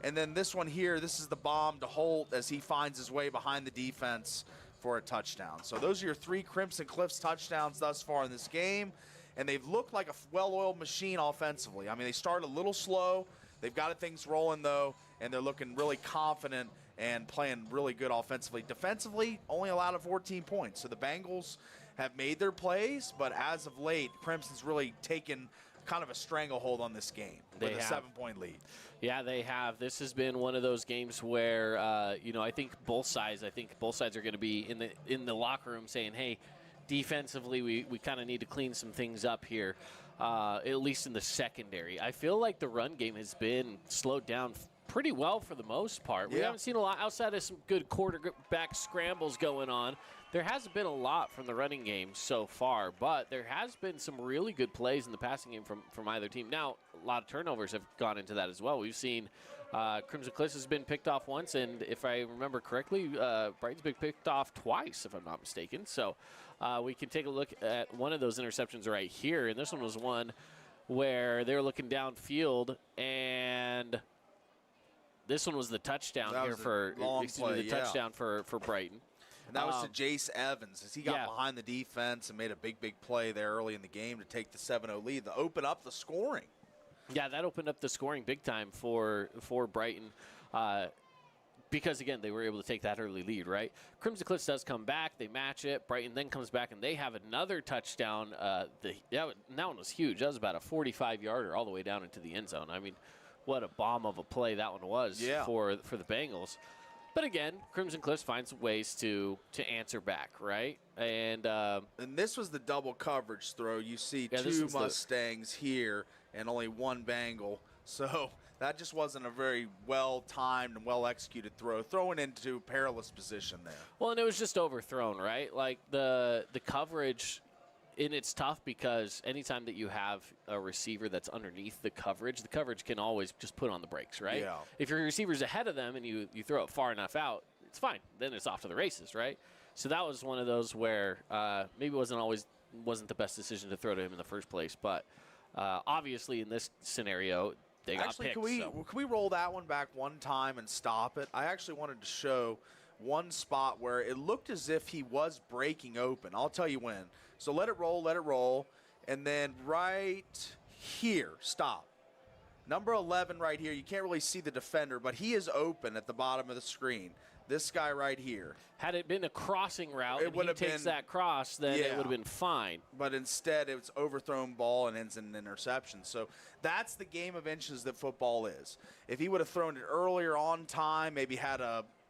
And then this one here, this is the bomb to Holt as he finds his way behind the defense for a touchdown. So those are your 3 Crimson Cliffs touchdowns thus far in this game, and they've looked like a well-oiled machine offensively. I mean, they started a little slow. They've got things rolling, though, and they're looking really confident and playing really good offensively. Defensively, only allowed 14 points. So the Bengals have made their plays, but as of late, Crimson's really taken kind of a stranglehold on this game with a 7-point lead. Yeah, they have. This has been one of those games where, I think both sides are going to be in the locker room saying, hey, defensively, we kind of need to clean some things up here, at least in the secondary. I feel like the run game has been slowed down pretty well for the most part. We haven't seen a lot outside of some good quarterback scrambles going on. There hasn't been a lot from the running game so far, but there has been some really good plays in the passing game from either team. Now, a lot of turnovers have gone into that as well. We've seen Crimson Cliffs has been picked off once, and if I remember correctly, Brighton's been picked off twice, if I'm not mistaken. So we can take a look at one of those interceptions right here, and this one was one where they were looking downfield, and this one was the touchdown touchdown for Brighton. And that was to Jace Evans as he got behind the defense and made a big play there early in the game to take the 7-0 lead to open up the scoring. Yeah, that opened up the scoring big time for Brighton because, again, they were able to take that early lead, right? Crimson Cliffs does come back. They match it. Brighton then comes back, and they have another touchdown. That one was huge. That was about a 45-yarder all the way down into the end zone. I mean, what a bomb of a play that one was for the Bengals. But again, Crimson Cliffs finds ways to answer back, right? And this was the double coverage throw. You see 2 Mustangs here and only 1 Bengal. So that just wasn't a very well-timed and well-executed throw, throwing into perilous position there. Well, and it was just overthrown, right? Like the coverage it's tough because anytime that you have a receiver that's underneath the coverage can always just put on the brakes, right? Yeah. If your receiver's ahead of them and you throw it far enough out, it's fine. Then it's off to the races, right? So that was one of those where maybe wasn't the best decision to throw to him in the first place. But obviously in this scenario, they got picked. Can we roll that one back one time and stop it? I actually wanted to show one spot where it looked as if he was breaking open. I'll tell you when. So let it roll, and then right here, stop. Number 11 right here, you can't really see the defender, but he is open at the bottom of the screen. This guy right here. Had it been a crossing route and he takes that cross, then it would have been fine. But instead, it's overthrown ball and ends in an interception. So that's the game of inches that football is. If he would have thrown it earlier on time, maybe had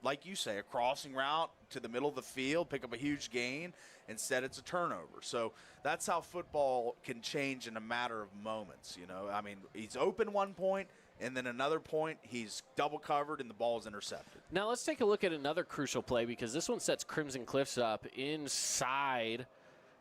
like you say, a crossing route to the middle of the field, pick up a huge gain. Instead, it's a turnover. So that's how football can change in a matter of moments. I mean, he's open one point, and then another point, he's double covered, and the ball is intercepted. Now let's take a look at another crucial play because this one sets Crimson Cliffs up inside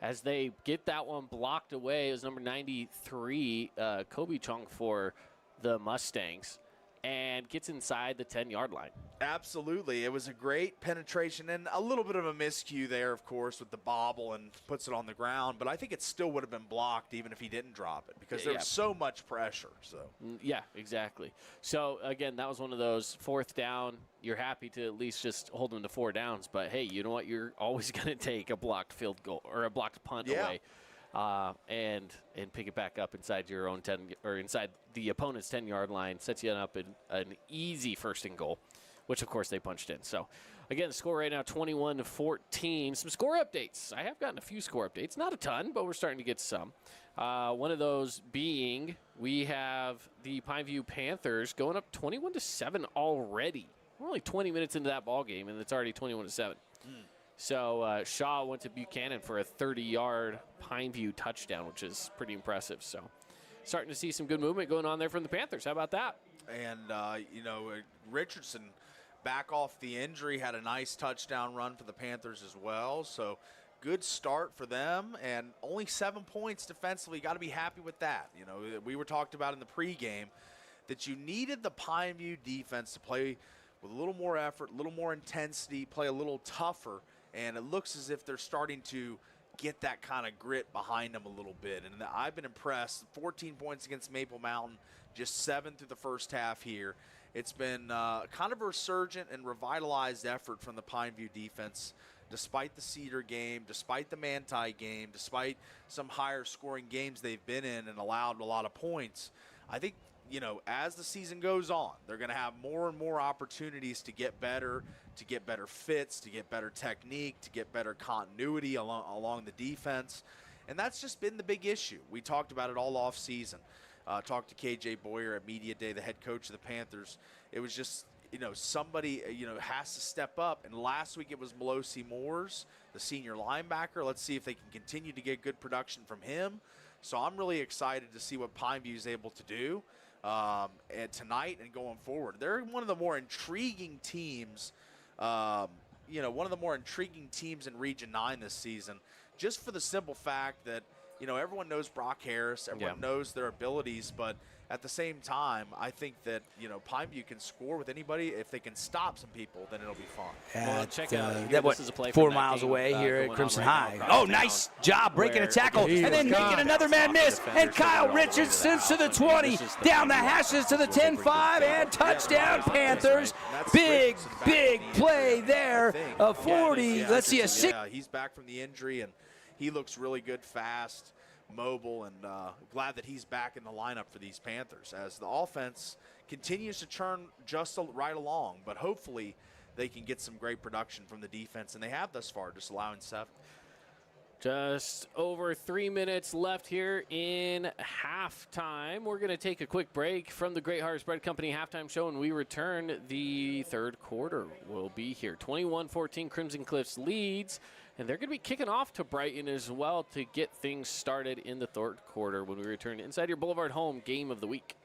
as they get that one blocked away. It was number 93, Kobe Chung for the Mustangs, and gets inside the 10-yard line. Absolutely. It was a great penetration and a little bit of a miscue there, of course, with the bobble and puts it on the ground. But I think it still would have been blocked even if he didn't drop it because there was so much pressure. So yeah, exactly. So, again, that was one of those fourth down. You're happy to at least just hold them to 4 downs. But, hey, you know what? You're always going to take a blocked field goal or a blocked punt away. And pick it back up inside your own 10 or inside the opponent's 10-yard line, sets you up in an easy first and goal, which of course they punched in. So again, the score right now 21-14. Some score updates. I have gotten a few score updates, not a ton, but we're starting to get some. One of those being we have the Pineview Panthers going up 21-7 already. We're only 20 minutes into that ball game, and it's already 21-7. So Shaw went to Buchanan for a 30-yard Pineview touchdown, which is pretty impressive. So starting to see some good movement going on there from the Panthers. How about that? And, Richardson back off the injury, had a nice touchdown run for the Panthers as well. So good start for them, and only 7 points defensively. Got to be happy with that. We were talked about in the pregame that you needed the Pineview defense to play with a little more effort, a little more intensity, play a little tougher. And it looks as if they're starting to get that kind of grit behind them a little bit. And I've been impressed. 14 points against Maple Mountain, just 7 through the first half here. It's been kind of a resurgent and revitalized effort from the Pineview defense, despite the Cedar game, despite the Manti game, despite some higher scoring games they've been in and allowed a lot of points. I think, as the season goes on, they're going to have more and more opportunities to get better fits, to get better technique, to get better continuity along the defense. And that's just been the big issue. We talked about it all off season. Talked to KJ Boyer at Media Day, the head coach of the Panthers. It was just, somebody, has to step up. And last week it was Melosi Moores, the senior linebacker. Let's see if they can continue to get good production from him. So I'm really excited to see what Pineview is able to do and tonight and going forward. They're one of the more intriguing teams, one of the more intriguing teams in Region 9 this season, just for the simple fact that, everyone knows Brock Harris, everyone knows their abilities, but at the same time, I think that, Pineview can score with anybody. If they can stop some people, then it'll be fun. Well, check out this is a play 4 miles away here at Crimson High. Oh, nice job breaking a tackle and then making another man miss. And Kyle Richardson to the 20, down the hashes to the 10-5, and touchdown Panthers. Big play there. A 40. Let's see, a 6. Yeah, he's back from the injury, and he looks really good, fast, mobile, and glad that he's back in the lineup for these Panthers as the offense continues to churn just right along. But hopefully they can get some great production from the defense, and they have thus far, just allowing 7. Just over 3 minutes left here in halftime. We're going to take a quick break from the Great Harvest Bread Company halftime show, and we return. The third quarter will be here. 21-14, Crimson Cliffs leads, and they're going to be kicking off to Brighton as well to get things started in the third quarter when we return inside your Boulevard Home Game of the Week.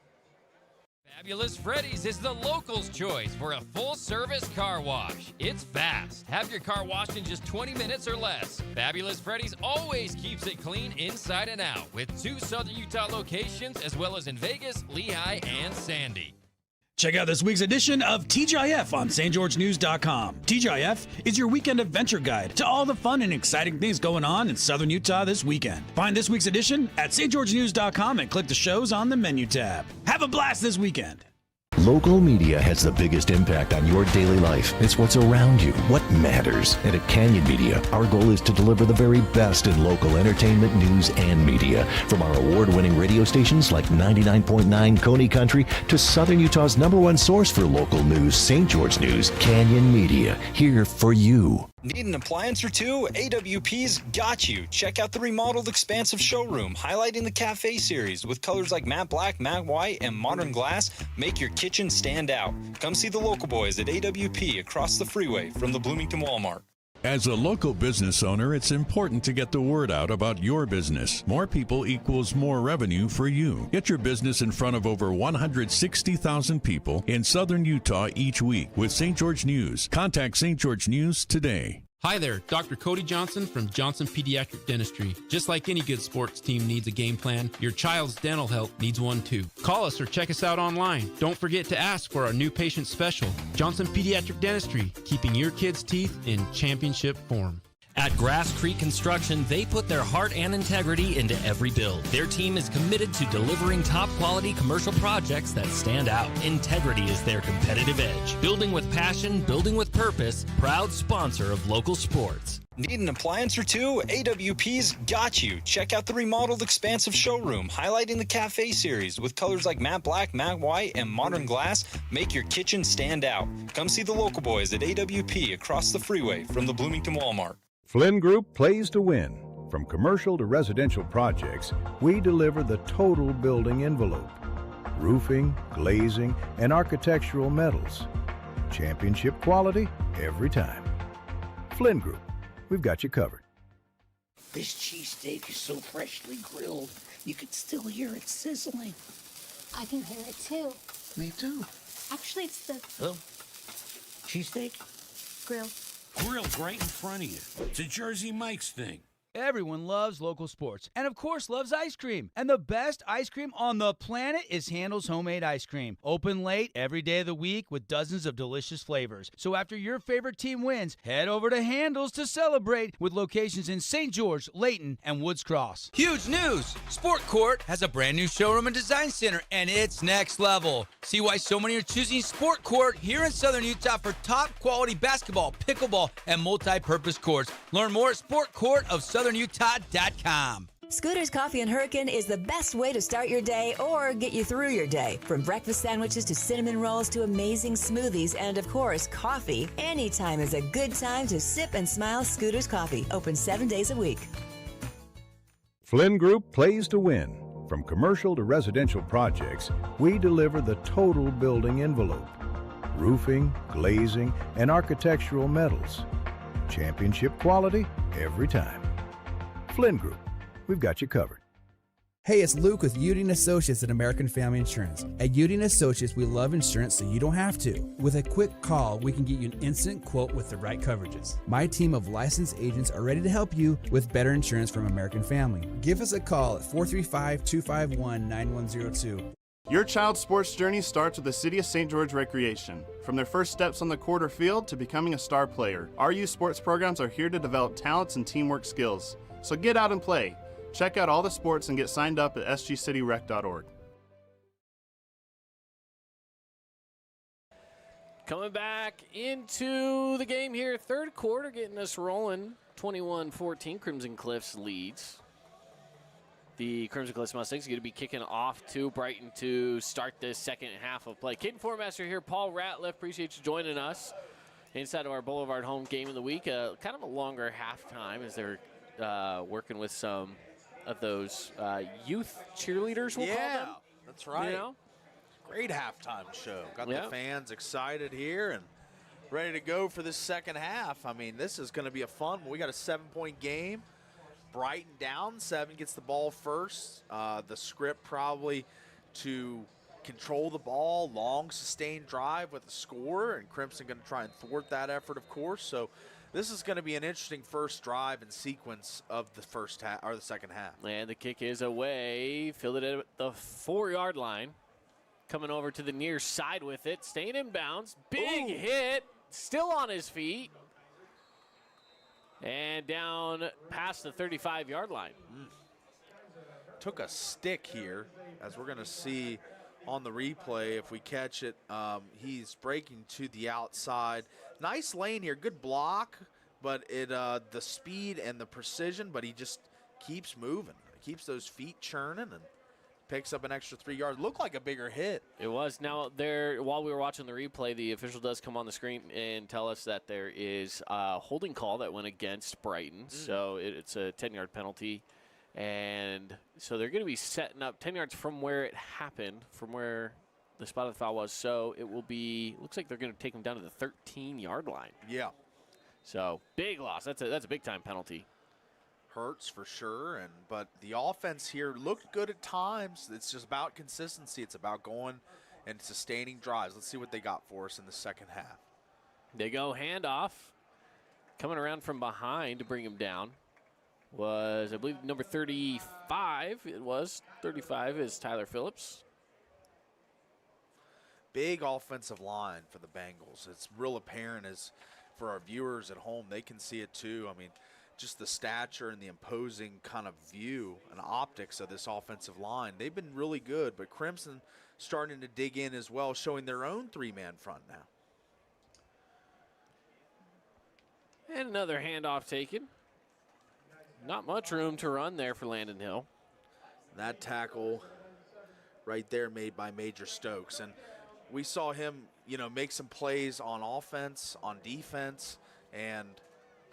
Fabulous Freddy's is the locals' choice for a full-service car wash. It's fast. Have your car washed in just 20 minutes or less. Fabulous Freddy's always keeps it clean inside and out with 2 Southern Utah locations as well as in Vegas, Lehigh, and Sandy. Check out this week's edition of TGIF on stgeorgenews.com. TGIF is your weekend adventure guide to all the fun and exciting things going on in Southern Utah this weekend. Find this week's edition at stgeorgenews.com and click the shows on the menu tab. Have a blast this weekend. Local media has the biggest impact on your daily life. It's what's around you, what matters. And at Canyon Media, our goal is to deliver the very best in local entertainment, news, and media. From our award-winning radio stations like 99.9 Coney Country to Southern Utah's #1 source for local news, St. George News, Canyon Media, here for you. Need an appliance or two? AWP's got you. Check out the remodeled expansive showroom, highlighting the cafe series with colors like matte black, matte white, and modern glass. Make your kitchen stand out. Come see the local boys at AWP across the freeway from the Bloomington Walmart. As a local business owner, it's important to get the word out about your business. More people equals more revenue for you. Get your business in front of over 160,000 people in Southern Utah each week with St. George News. Contact St. George News today. Hi there, Dr. Cody Johnson from Johnson Pediatric Dentistry. Just like any good sports team needs a game plan, your child's dental health needs one too. Call us or check us out online. Don't forget to ask for our new patient special. Johnson Pediatric Dentistry, keeping your kids' teeth in championship form. At Grass Creek Construction, they put their heart and integrity into every build. Their team is committed to delivering top-quality commercial projects that stand out. Integrity is their competitive edge. Building with passion, building with purpose, proud sponsor of local sports. Need an appliance or two? AWP's got you. Check out the remodeled expansive showroom, highlighting the cafe series with colors like matte black, matte white, and modern glass. Make your kitchen stand out. Come see the local boys at AWP across the freeway from the Bloomington Walmart. Flynn Group plays to win. From commercial to residential projects, we deliver the total building envelope. Roofing, glazing, and architectural metals. Championship quality every time. Flynn Group, we've got you covered. This cheesesteak is so freshly grilled, you can still hear it sizzling. I can hear it too. Me too. Actually, it's the Cheesesteak? grill. Grilled right in front of you. It's a Jersey Mike's thing. Everyone loves local sports and, of course, loves ice cream. And the best ice cream on the planet is Handel's Homemade Ice Cream. Open late every day of the week with dozens of delicious flavors. So after your favorite team wins, head over to Handel's to celebrate with locations in St. George, Layton, and Woods Cross. Huge news! Sport Court has a brand new showroom and design center, and it's next level. See why so many are choosing Sport Court here in Southern Utah for top quality basketball, pickleball, and multi-purpose courts. Learn more at SportCourtofSouthernUtah.com. Scooter's Coffee and Hurricane is the best way to start your day or get you through your day. From breakfast sandwiches to cinnamon rolls to amazing smoothies and, of course, coffee. Anytime is a good time to sip and smile. Scooter's Coffee, open 7 days a week. Flynn Group plays to win. From commercial to residential projects, we deliver the total building envelope. Roofing, glazing, and architectural metals. Championship quality every time. Flynn Group, we've got you covered. Hey, it's Luke with Udine Associates at American Family Insurance. At Udine Associates, we love insurance so you don't have to. With a quick call, we can get you an instant quote with the right coverages. My team of licensed agents are ready to help you with better insurance from American Family. Give us a call at 435-251-9102. Your child's sports journey starts with the City of St. George Recreation. From their first steps on the court or field to becoming a star player, our youth sports programs are here to develop talents and teamwork skills. So get out and play. Check out all the sports and get signed up at sgcityrec.org. Coming back into the game here, third quarter, getting us rolling. 21-14, Crimson Cliffs leads. The Crimson Cliffs Mustangs are going to be kicking off to Brighton to start this second half of play. Kid Formaster here, Paul Ratliff. Appreciate you joining us inside of our Boulevard home game of the week. Kind of a longer halftime as they're working with some of those youth cheerleaders, we'll call them. That's right. You know? Great halftime show. Got the fans excited here and ready to go for this second half. I mean, this is going to be a fun one. We got a 7-point game. Brighton down 7, gets the ball first. The script probably to control the ball, long sustained drive with a score, and Crimson going to try and thwart that effort, of course. So this is going to be an interesting first drive and sequence of the first half or the second half. And the kick is away, fielded at the 4-yard line. Coming over to the near side with it, staying in bounds. Big hit, still on his feet. And down past the 35-yard line. Took a stick here, as we're going to see on the replay. If we catch it, he's breaking to the outside. Nice lane here, good block, but the speed and the precision, but he just keeps moving. Keeps those feet churning and picks up an extra 3 yards. Looked like a bigger hit. It was. Now, while we were watching the replay, the official does come on the screen and tell us that there is a holding call that went against Brighton. So it's a 10-yard penalty. And so they're going to be setting up 10 yards from where it happened, from where the spot of the foul was. So it will be, looks like they're going to take him down to the 13-yard line. Yeah. So big loss. That's a big-time penalty. Hurts for sure, but the offense here looked good at times. It's just about consistency. It's about going and sustaining drives. Let's see what they got for us in the second half. They go handoff. Coming around from behind to bring him down was, I believe, number 35. It was 35 is Tyler Phillips. Big offensive line for the Bengals. It's real apparent as for our viewers at home. They can see it too. I mean, just the stature and the imposing kind of view and optics of this offensive line. They've been really good, but Crimson starting to dig in as well, showing their own 3-man front now. And another handoff taken. Not much room to run there for Landon Hill. That tackle right there made by Major Stokes. And we saw him, make some plays on offense, on defense, and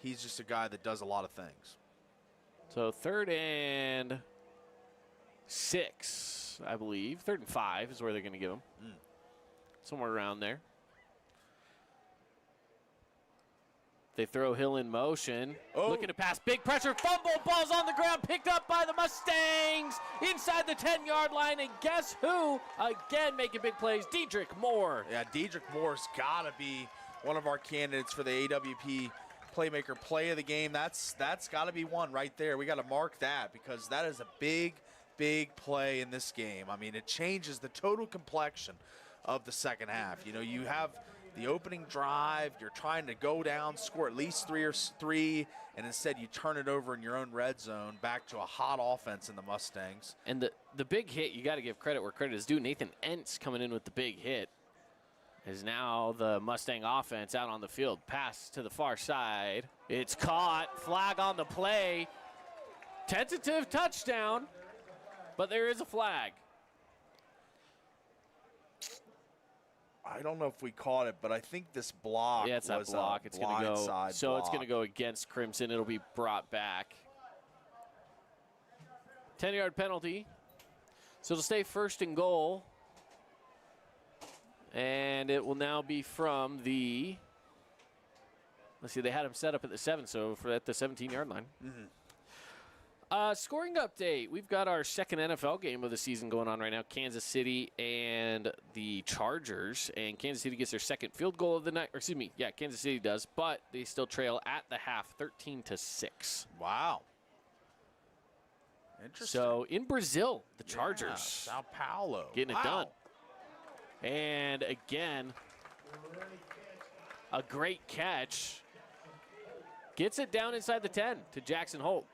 he's just a guy that does a lot of things. So 3rd and 6, I believe. 3rd and 5 is where they're going to give him. Somewhere around there. They throw Hill in motion. Looking to pass. Big pressure. Fumble. Ball's on the ground. Picked up by the Mustangs. Inside the 10-yard line. And guess who? Again making big plays. Dedrick Moore. Yeah, Dedrick Moore's got to be one of our candidates for the AWP Playmaker Play of the Game. That's got to be one right there. We got to mark that because that is a big play in this game. I mean, it changes the total complexion of the second half. You have the opening drive, you're trying to go down, score at least three, and instead you turn it over in your own red zone back to a hot offense in the Mustangs. And the big hit, you got to give credit where credit is due. Nathan Entz coming in with the big hit. Is now the Mustang offense out on the field. Pass to the far side. It's caught. Flag on the play. Tentative touchdown, but there is a flag. I don't know if we caught it, but I think this block it's that was block. a It's going to go. blindside So block. it's going to go against Crimson. It'll be brought back. 10-yard penalty. So it'll stay 1st and goal. And it will now be from the, let's see, they had him set up at the 7, so at the 17-yard line. Scoring update. We've got our second NFL game of the season going on right now. Kansas City and the Chargers. And Kansas City gets their second field goal of the night. Or excuse me, yeah, Kansas City does. But they still trail at the half, 13-6. Wow. Interesting. So in Brazil, the Chargers. Sao Paulo. Getting it done. And again, a great catch. Gets it down inside the 10 to Jackson Holt.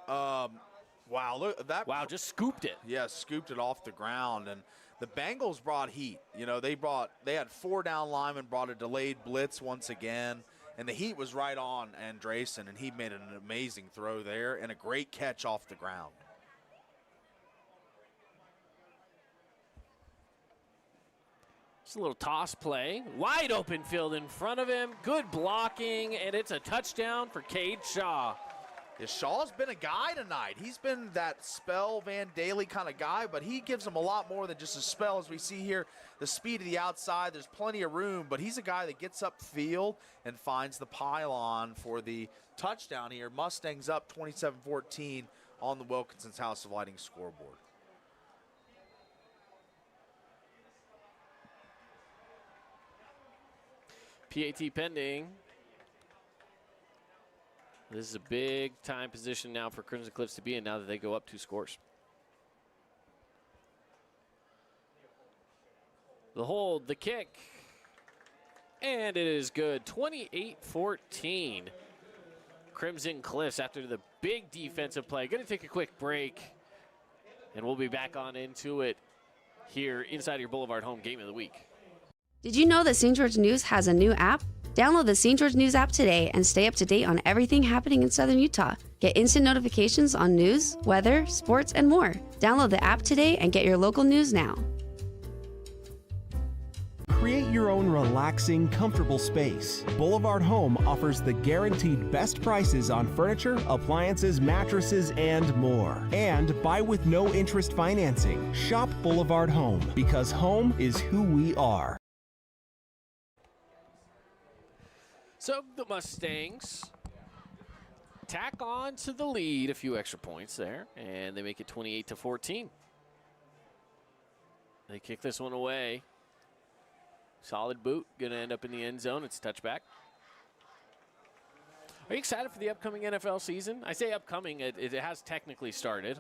Wow, look that. Wow, just scooped it. Yeah, scooped it off the ground. And the Bengals brought heat. They had 4 down linemen, brought a delayed blitz once again. And the heat was right on Andresen, and he made an amazing throw there and a great catch off the ground. Just a little toss play. Wide open field in front of him. Good blocking, and it's a touchdown for Cade Shaw. Yeah, Shaw's been a guy tonight. He's been that spell Van Daly kind of guy, but he gives him a lot more than just a spell. As we see here, the speed of the outside, there's plenty of room, but he's a guy that gets upfield and finds the pylon for the touchdown here. Mustangs up 27-14 on the Wilkinson's House of Lighting scoreboard. PAT pending. This is a big time position now for Crimson Cliffs to be in now that they go up 2 scores. The hold, the kick, and it is good. 28-14. Crimson Cliffs after the big defensive play. Going to take a quick break, and we'll be back on into it here inside your Boulevard Home Game of the Week. Did you know that St. George News has a new app? Download the St. George News app today and stay up to date on everything happening in Southern Utah. Get instant notifications on news, weather, sports, and more. Download the app today and get your local news now. Create your own relaxing, comfortable space. Boulevard Home offers the guaranteed best prices on furniture, appliances, mattresses, and more. And buy with no interest financing. Shop Boulevard Home, because home is who we are. So the Mustangs tack on to the lead, a few extra points there, and they make it 28-14. They kick this one away. Solid boot, going to end up in the end zone. It's a touchback. Are you excited for the upcoming NFL season? I say upcoming, it has technically started.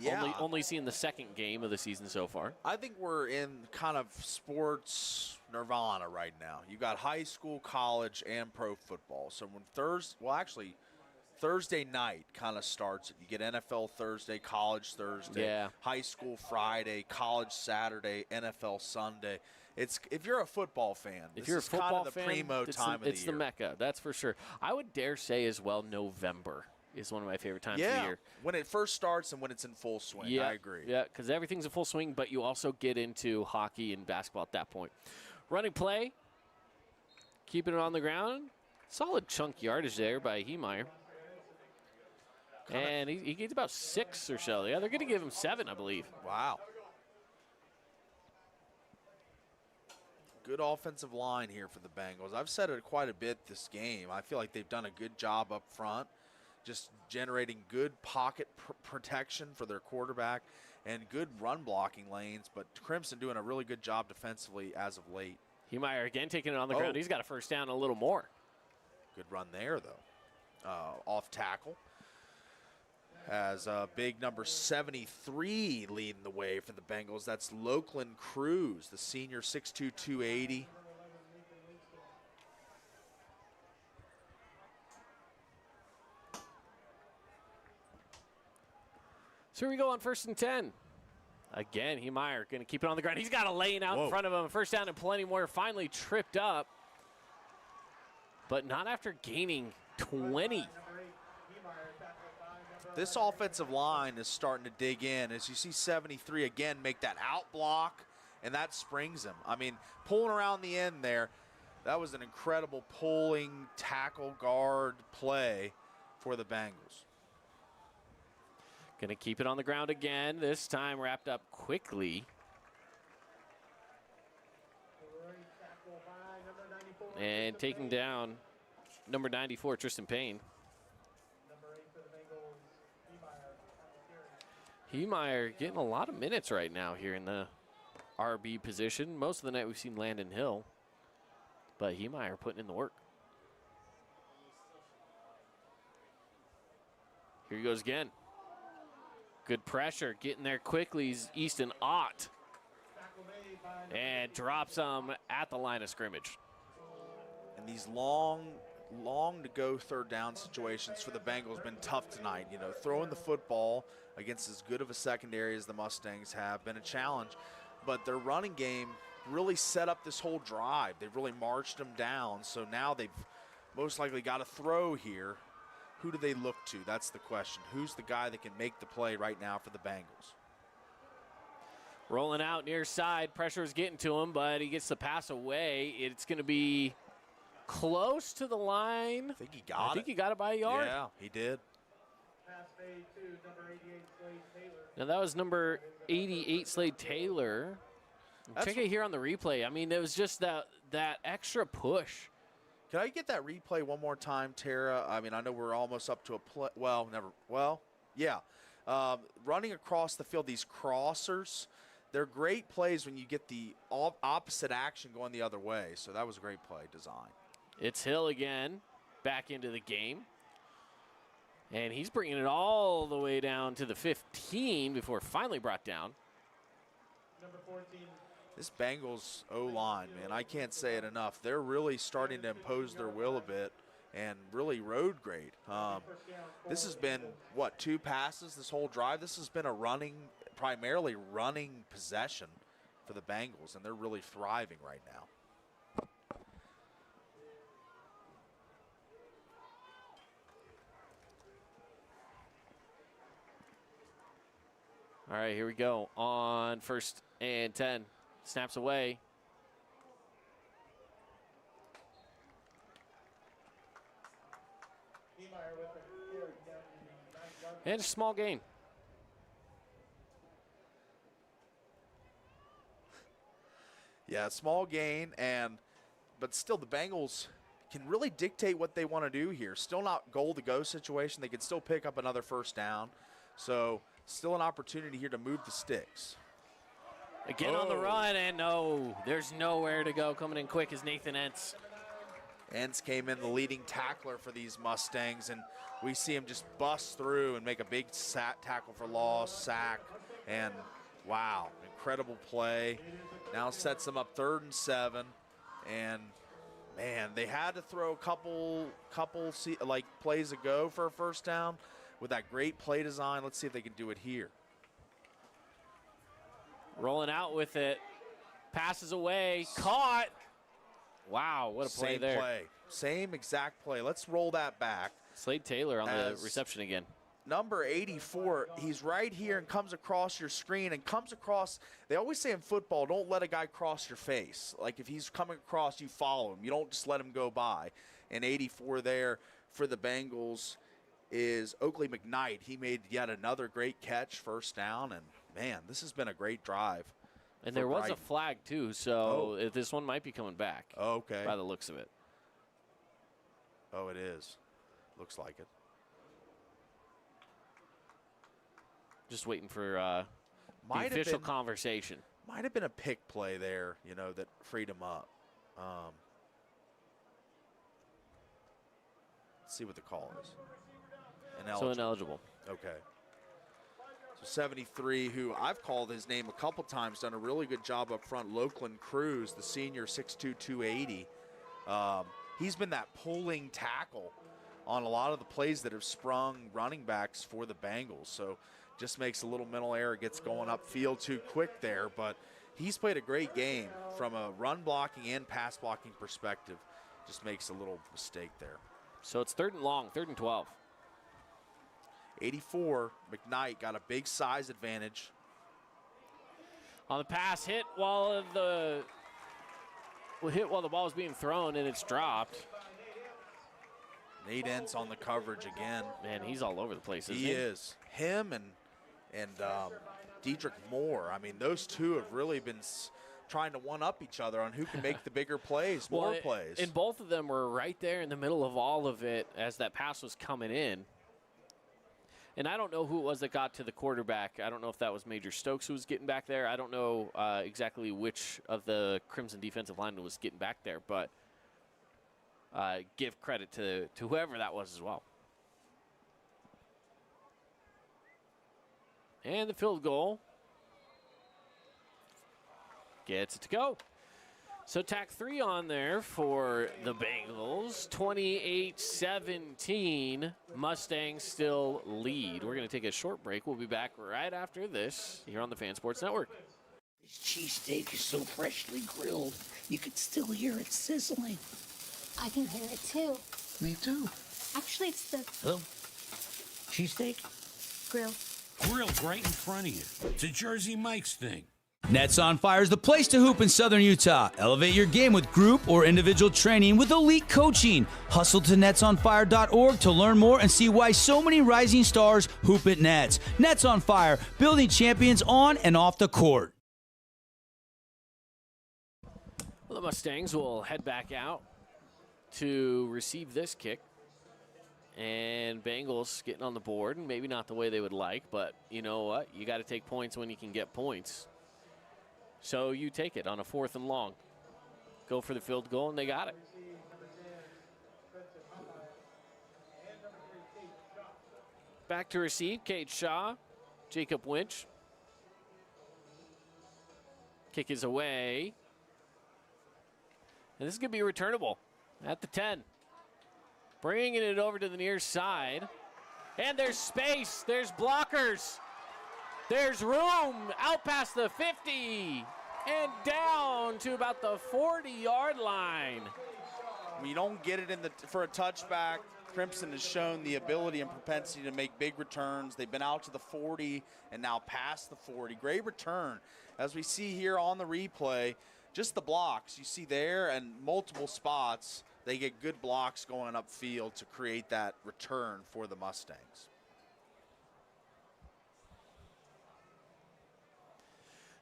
Yeah. Only seeing the second game of the season so far. I think we're in kind of sports nirvana right now. You got high school, college, and pro football. So when Thursday night kind of starts it. You get NFL Thursday, college Thursday, high school Friday, college Saturday, NFL Sunday. If you're a football fan, if you're a football kind of the fan, primo time of the year. It's the mecca, that's for sure. I would dare say as well, November is one of my favorite times of the year. When it first starts and when it's in full swing. Yeah, I agree. Yeah, because everything's in full swing, but you also get into hockey and basketball at that point. Running play, keeping it on the ground. Solid chunk yardage there by Heemeyer. And he gets about 6 or so. Yeah, they're going to give him 7, I believe. Wow. Good offensive line here for the Bengals. I've said it quite a bit this game. I feel like they've done a good job up front, just generating good pocket protection for their quarterback and good run blocking lanes, but Crimson doing a really good job defensively as of late. Heemeyer again taking it on the ground. He's got a first down, a little more. Good run there, though. Off tackle. As big number 73 leading the way for the Bengals. That's Lokeland Cruz, the senior, 6'2", 280. So here we go on 1st and 10. Again, Heemeyer going to keep it on the ground. He's got a lane out in front of him. First down and plenty more. Finally tripped up, but not after gaining 20. This offensive line is starting to dig in. As you see 73 again make that out block, and that springs him. I mean, pulling around the end there, that was an incredible pulling tackle guard play for the Bengals. Going to keep it on the ground again, this time wrapped up quickly. And taking down number 94, Tristan Payne. Heemeyer getting a lot of minutes right now here in the RB position. Most of the night we've seen Landon Hill, but Heemeyer putting in the work. Here he goes again. Good pressure, getting there quickly. Easton Ott. And drops him at the line of scrimmage. And these long to go third down situations for the Bengals been tough tonight. You know, throwing the football against as good of a secondary as the Mustangs have been a challenge, but their running game really set up this whole drive. They've really marched them down, so now they've most likely got to throw here. Who do they look to? That's the question. Who's the guy that can make the play right now for the Bengals? Rolling out near side, pressure is getting to him, but he gets the pass away. It's going to be close to the line. I think he got it. I think he got it by a yard. Yeah, he did. Now that was number 88, Slade Taylor. Check it here on the replay. I mean, it was just that extra push. Can I get that replay one more time, Tara? I mean, I know we're almost up to a play. Well, never. Well, yeah. Running across the field, these crossers, they're great plays when you get the opposite action going the other way. So that was a great play design. It's Hill again, back into the game. And he's bringing it all the way down to the 15 before finally brought down. Number 14. This Bengals O-line, man, I can't say it enough. They're really starting to impose their will a bit and really road grade. This has been, what, 2 passes this whole drive? This has been a primarily running possession for the Bengals, and they're really thriving right now. All right, here we go on 1st and 10. Snaps away. And a small gain. Yeah, small gain, but still the Bengals can really dictate what they want to do here. Still not goal-to-go situation. They can still pick up another first down. So still an opportunity here to move the sticks. Again on the run, and no, there's nowhere to go. Coming in quick is Nathan Entz. Entz came in the leading tackler for these Mustangs, and we see him just bust through and make a big tackle for loss, sack, and wow, incredible play. Now sets them up 3rd and 7, and man, they had to throw a couple plays ago for a first down with that great play design. Let's see if they can do it here. Rolling out with it. Passes away. Caught. Wow, what a play there. Same play. Same exact play. Let's roll that back. Slade Taylor on the reception again. Number 84, he's right here and comes across your screen and comes across. They always say in football, don't let a guy cross your face. Like if he's coming across, you follow him. You don't just let him go by. And 84 there for the Bengals is Oakley McKnight. He made yet another great catch, first down, and man, this has been a great drive. And there was a flag too, so this one might be coming back. Oh, okay. By the looks of it. Oh, it is. Looks like it. Just waiting for the official conversation. Might have been a pick play there, that freed him up. Let's see what the call is. So ineligible. Okay. So 73, who I've called his name a couple times, done a really good job up front. Lokeland Cruz, the senior, 6'2", 280. He's been that pulling tackle on a lot of the plays that have sprung running backs for the Bengals. So just makes a little mental error, gets going upfield too quick there. But he's played a great game from a run blocking and pass blocking perspective. Just makes a little mistake there. So it's 3rd and long, 3rd and 12. 84, McKnight got a big size advantage. On the pass, hit while the ball was being thrown, and it's dropped. Nate Entz on the coverage again. Man, he's all over the place, isn't he? He is. Him and Diedrich Moore. I mean, those two have really been trying to one-up each other on who can make the bigger plays, more plays. And both of them were right there in the middle of all of it as that pass was coming in. And I don't know who it was that got to the quarterback. I don't know if that was Major Stokes who was getting back there. I don't know exactly which of the Crimson defensive linemen was getting back there, but give credit to whoever that was as well. And the field goal gets it to go. So tack 3 on there for the Bengals. 28-17. Mustangs still lead. We're going to take a short break. We'll be back right after this here on the Fan Sports Network. This cheesesteak is so freshly grilled, you can still hear it sizzling. I can hear it too. Me too. Actually, it's the Hello? Cheesesteak? grill. Grilled right in front of you. It's a Jersey Mike's thing. Nets on Fire is the place to hoop in Southern Utah. Elevate your game with group or individual training with elite coaching. Hustle to netsonfire.org to learn more and see why so many rising stars hoop at Nets. Nets on Fire, building champions on and off the court. Well, the Mustangs will head back out to receive this kick. And Bengals getting on the board, and maybe not the way they would like, but you know what? You got to take points when you can get points. So you take it on a 4th and long. Go for the field goal, and they got it. Back to receive, Cade Shaw, Jacob Winch. Kick is away. And this is going to be returnable at the 10. Bringing it over to the near side. And there's space. There's blockers. There's room out past the 50 and down to about the 40-yard line. We don't get it for a touchback. Crimson has shown the ability and propensity to make big returns. They've been out to the 40 and now past the 40. Great return. As we see here on the replay, just the blocks you see there and multiple spots, they get good blocks going upfield to create that return for the Mustangs.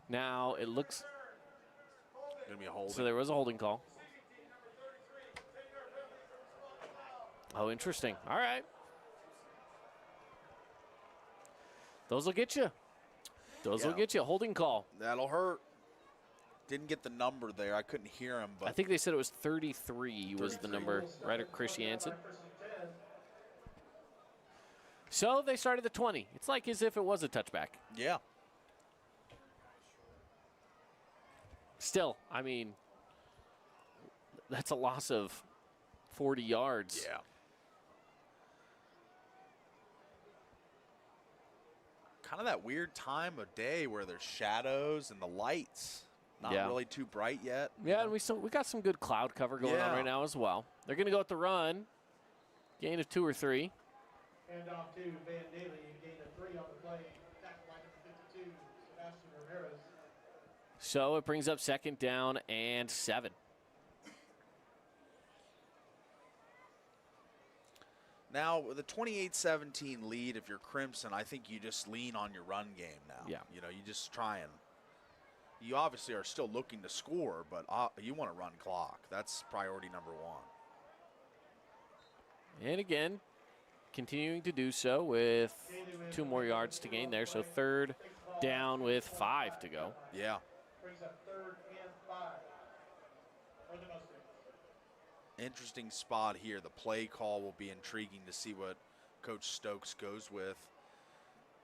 Now it looks gonna be a holding. So there was a holding call. Oh, interesting. All right. Those will get you. Those will get you. Holding call. That'll hurt. Didn't get the number there. I couldn't hear him. But I think they said it was 33 was the number, right, at Chris Jansen. So they started the 20. It's like as if it was a touchback. Yeah. Still, I mean, that's a loss of 40 yards. Yeah. Kind of that weird time of day where there's shadows and the lights not really too bright yet. Yeah, and we got some good cloud cover going on right now as well. They're going to go with the run. Gain of 2 or 3. Hand off to Van Daly. Gain of 3 on the play. Back line of 52, Sebastian Ramirez. So it brings up 2nd down and 7. Now, with a 28-17 lead, if you're Crimson, I think you just lean on your run game now. Yeah. You know, you just try and – you obviously are still looking to score, but you want to run clock. That's priority number 1. And again, continuing to do so with 2 more yards to gain there. So 3rd down with 5 to go. Yeah. Brings up 3rd and 5 for the Mustangs. Interesting spot here. The play call will be intriguing to see what Coach Stokes goes with.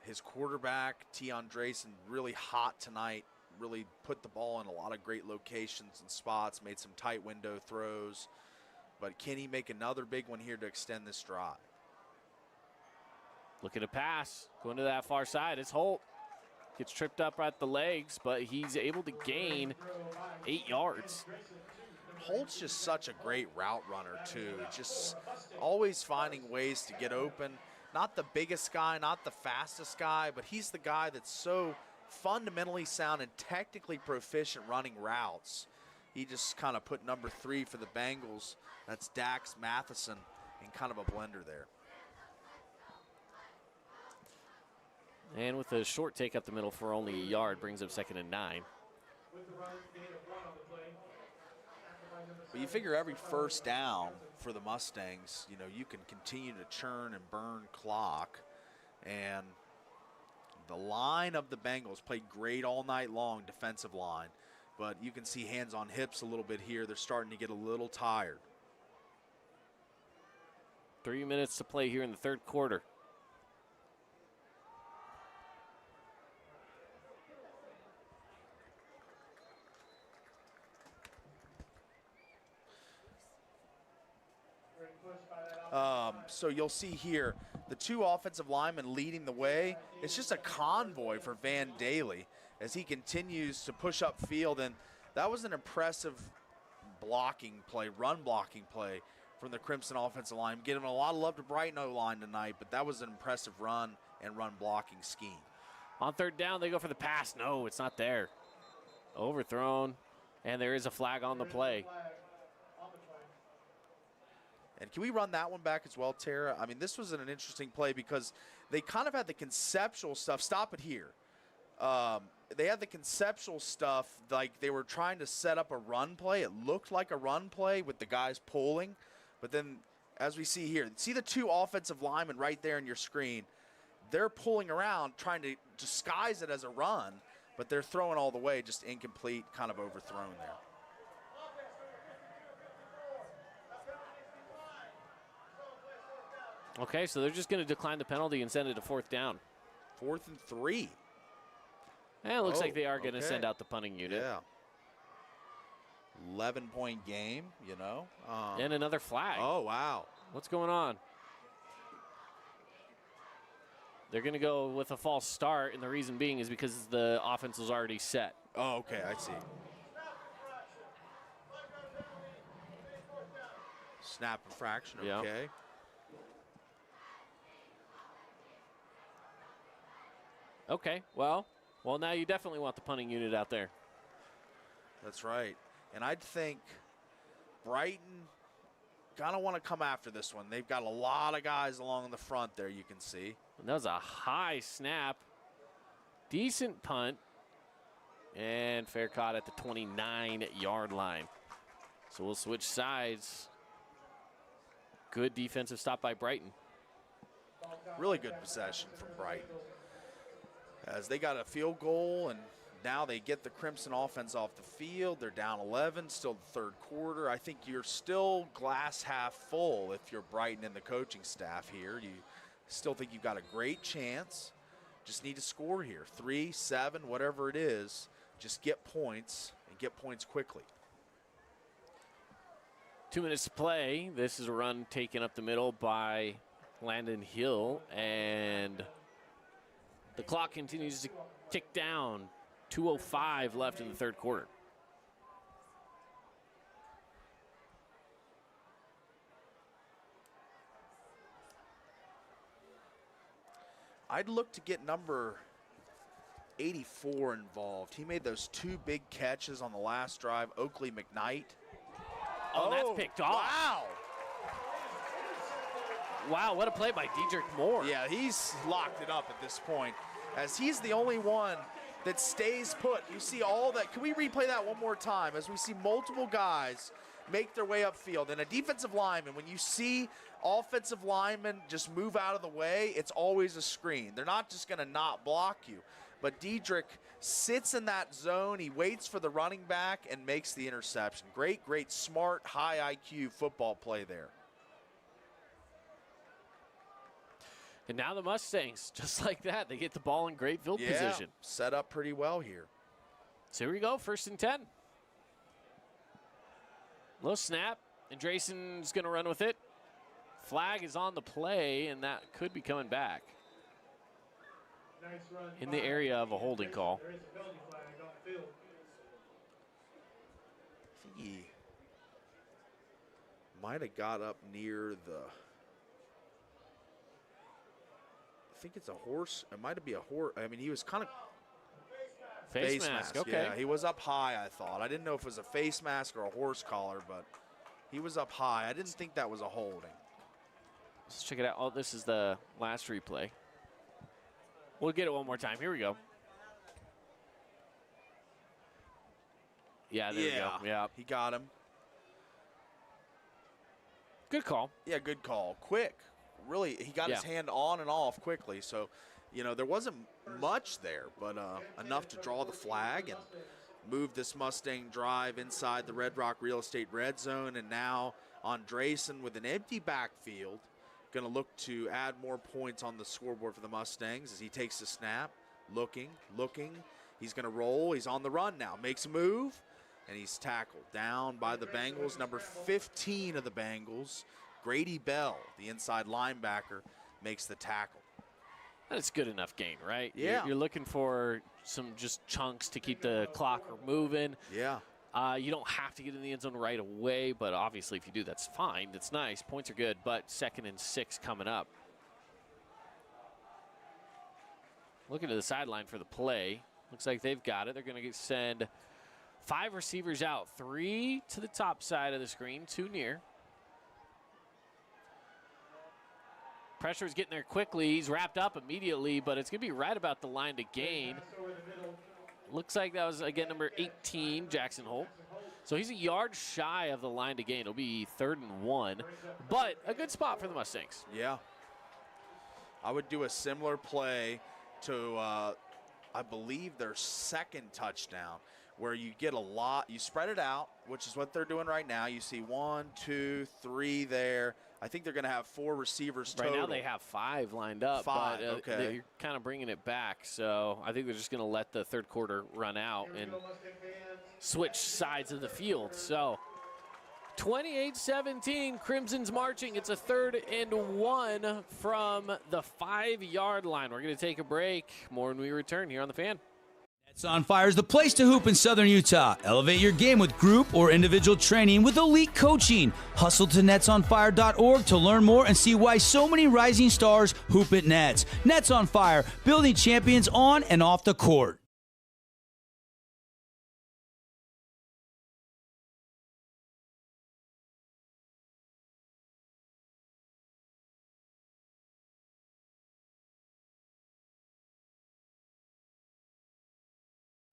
His quarterback, T. Andresen, really hot tonight. Really put the ball in a lot of great locations and spots, made some tight window throws. But can he make another big one here to extend this drive? Looking to pass, going to that far side. It's Holt. Gets tripped up at the legs, but he's able to gain 8 yards. Holt's just such a great route runner, too. Just always finding ways to get open. Not the biggest guy, not the fastest guy, but he's the guy that's so fundamentally sound and technically proficient running routes. He just kind of put number 3 for the Bengals. That's Dax Matheson in kind of a blender there. And with a short take up the middle for only a yard, brings up 2nd and 9. But you figure every first down for the Mustangs, you know, you can continue to churn and burn clock. And the line of the Bengals played great all night long, defensive line. But you can see hands on hips a little bit here. They're starting to get a little tired. 3 minutes to play here in the 3rd quarter. So you'll see here the 2 offensive linemen leading the way. It's just a convoy for Van Daly as he continues to push up field. And that was an impressive blocking play, run blocking play from the Crimson offensive line. Giving a lot of love to Brighton O-line tonight, but that was an impressive run and run blocking scheme. On 3rd down, they go for the pass. No, it's not there. Overthrown, and there is a flag on the play. And can we run that one back as well, Tara? I mean, this was an interesting play because they kind of had the conceptual stuff. Stop it here. They had the conceptual stuff, like they were trying to set up a run play. It looked like a run play with the guys pulling. But then, as we see here, see the 2 offensive linemen right there in your screen. They're pulling around, trying to disguise it as a run, but they're throwing all the way, just incomplete, kind of overthrown there. Okay, so they're just going to decline the penalty and send it to 4th down. 4th and 3. And it looks like they are going to send out the punting unit. Yeah. 11-point game, you know. And another flag. Oh, wow. What's going on? They're going to go with a false start, and the reason being is because the offense was already set. Oh, okay, I see. Snap infraction, okay. Yep. Okay, well, now you definitely want the punting unit out there. That's right. And I'd think Brighton kind of want to come after this one. They've got a lot of guys along the front there, you can see. And that was a high snap. Decent punt. And fair caught at the 29-yard line. So we'll switch sides. Good defensive stop by Brighton. Really good possession from Brighton. As they got a field goal, and now they get the Crimson offense off the field. They're down 11, still the 3rd quarter. I think you're still glass half full if you're Brighton and the coaching staff here. You still think you've got a great chance. Just need to score here. 3, 7, whatever it is. Just get points, and get points quickly. 2 minutes to play. This is a run taken up the middle by Landon Hill, and the clock continues to tick down. 2:05 left in the 3rd quarter. I'd look to get number 84 involved. He made those 2 big catches on the last drive. Oakley McKnight. Oh, that's picked off. Wow. Wow, what a play by Dietrich Moore. Yeah, he's locked it up at this point, as he's the only one that stays put. You see all that. Can we replay that one more time? As we see multiple guys make their way upfield. And a defensive lineman, when you see offensive linemen just move out of the way, it's always a screen. They're not just going to not block you. But Dietrich sits in that zone. He waits for the running back and makes the interception. Great, smart, high IQ football play there. And now the Mustangs, just like that, they get the ball in great field position. Set up pretty well here. So here we go, 1st and 10. Low snap, and Drayson's going to run with it. Flag is on the play, and that could be coming back in the area of a holding call. There is a penalty flag on the field. I think he might have got up near the... I think it's a horse. It might be a horse. I mean, he was kind of... Face mask, okay. Yeah, he was up high, I thought. I didn't know if it was a face mask or a horse collar, but he was up high. I didn't think that was a holding. Let's check it out. Oh, this is the last replay. We'll get it one more time. Here we go. Yeah, there we go. Yeah, he got him. Good call. Yeah, good call. Quick. Really, he got his hand on and off quickly. So, you know, there wasn't much there, but enough to draw the flag and move this Mustang drive inside the Red Rock Real Estate red zone. And now on Drayson with an empty backfield, going to look to add more points on the scoreboard for the Mustangs as he takes the snap, looking. He's going to roll. He's on the run now. Makes a move, and he's tackled down by the Bengals. Number 15 of the Bengals, Grady Bell, the inside linebacker, makes the tackle. That's good enough gain, right? Yeah. You're looking for some just chunks to keep the clock moving. Yeah. You don't have to get in the end zone right away, but obviously if you do, that's fine. That's nice. Points are good, but 2nd and 6 coming up. Looking to the sideline for the play. Looks like they've got it. They're going to send 5 receivers out. 3 to the top side of the screen, 2 near. Pressure's getting there quickly. He's wrapped up immediately, but it's going to be right about the line to gain. Looks like that was, again, number 18, Jackson Holt. So he's a yard shy of the line to gain. It'll be 3rd and 1, but a good spot for the Mustangs. Yeah. I would do a similar play to, I believe, their 2nd touchdown, where you get a lot, you spread it out, which is what they're doing right now. You see 1, 2, 3 there. I think they're going to have 4 receivers total. Right now they have 5 lined up. 5, but, okay. They're kind of bringing it back. So I think they're just going to let the third quarter run out and switch sides of the field. So 28-17, Crimson's marching. It's a 3rd and 1 from the 5-yard line. We're going to take a break. More when we return here on The Fan. Nets on Fire is the place to hoop in Southern Utah. Elevate your game with group or individual training with elite coaching. Hustle to netsonfire.org to learn more and see why so many rising stars hoop at Nets. Nets on Fire, building champions on and off the court.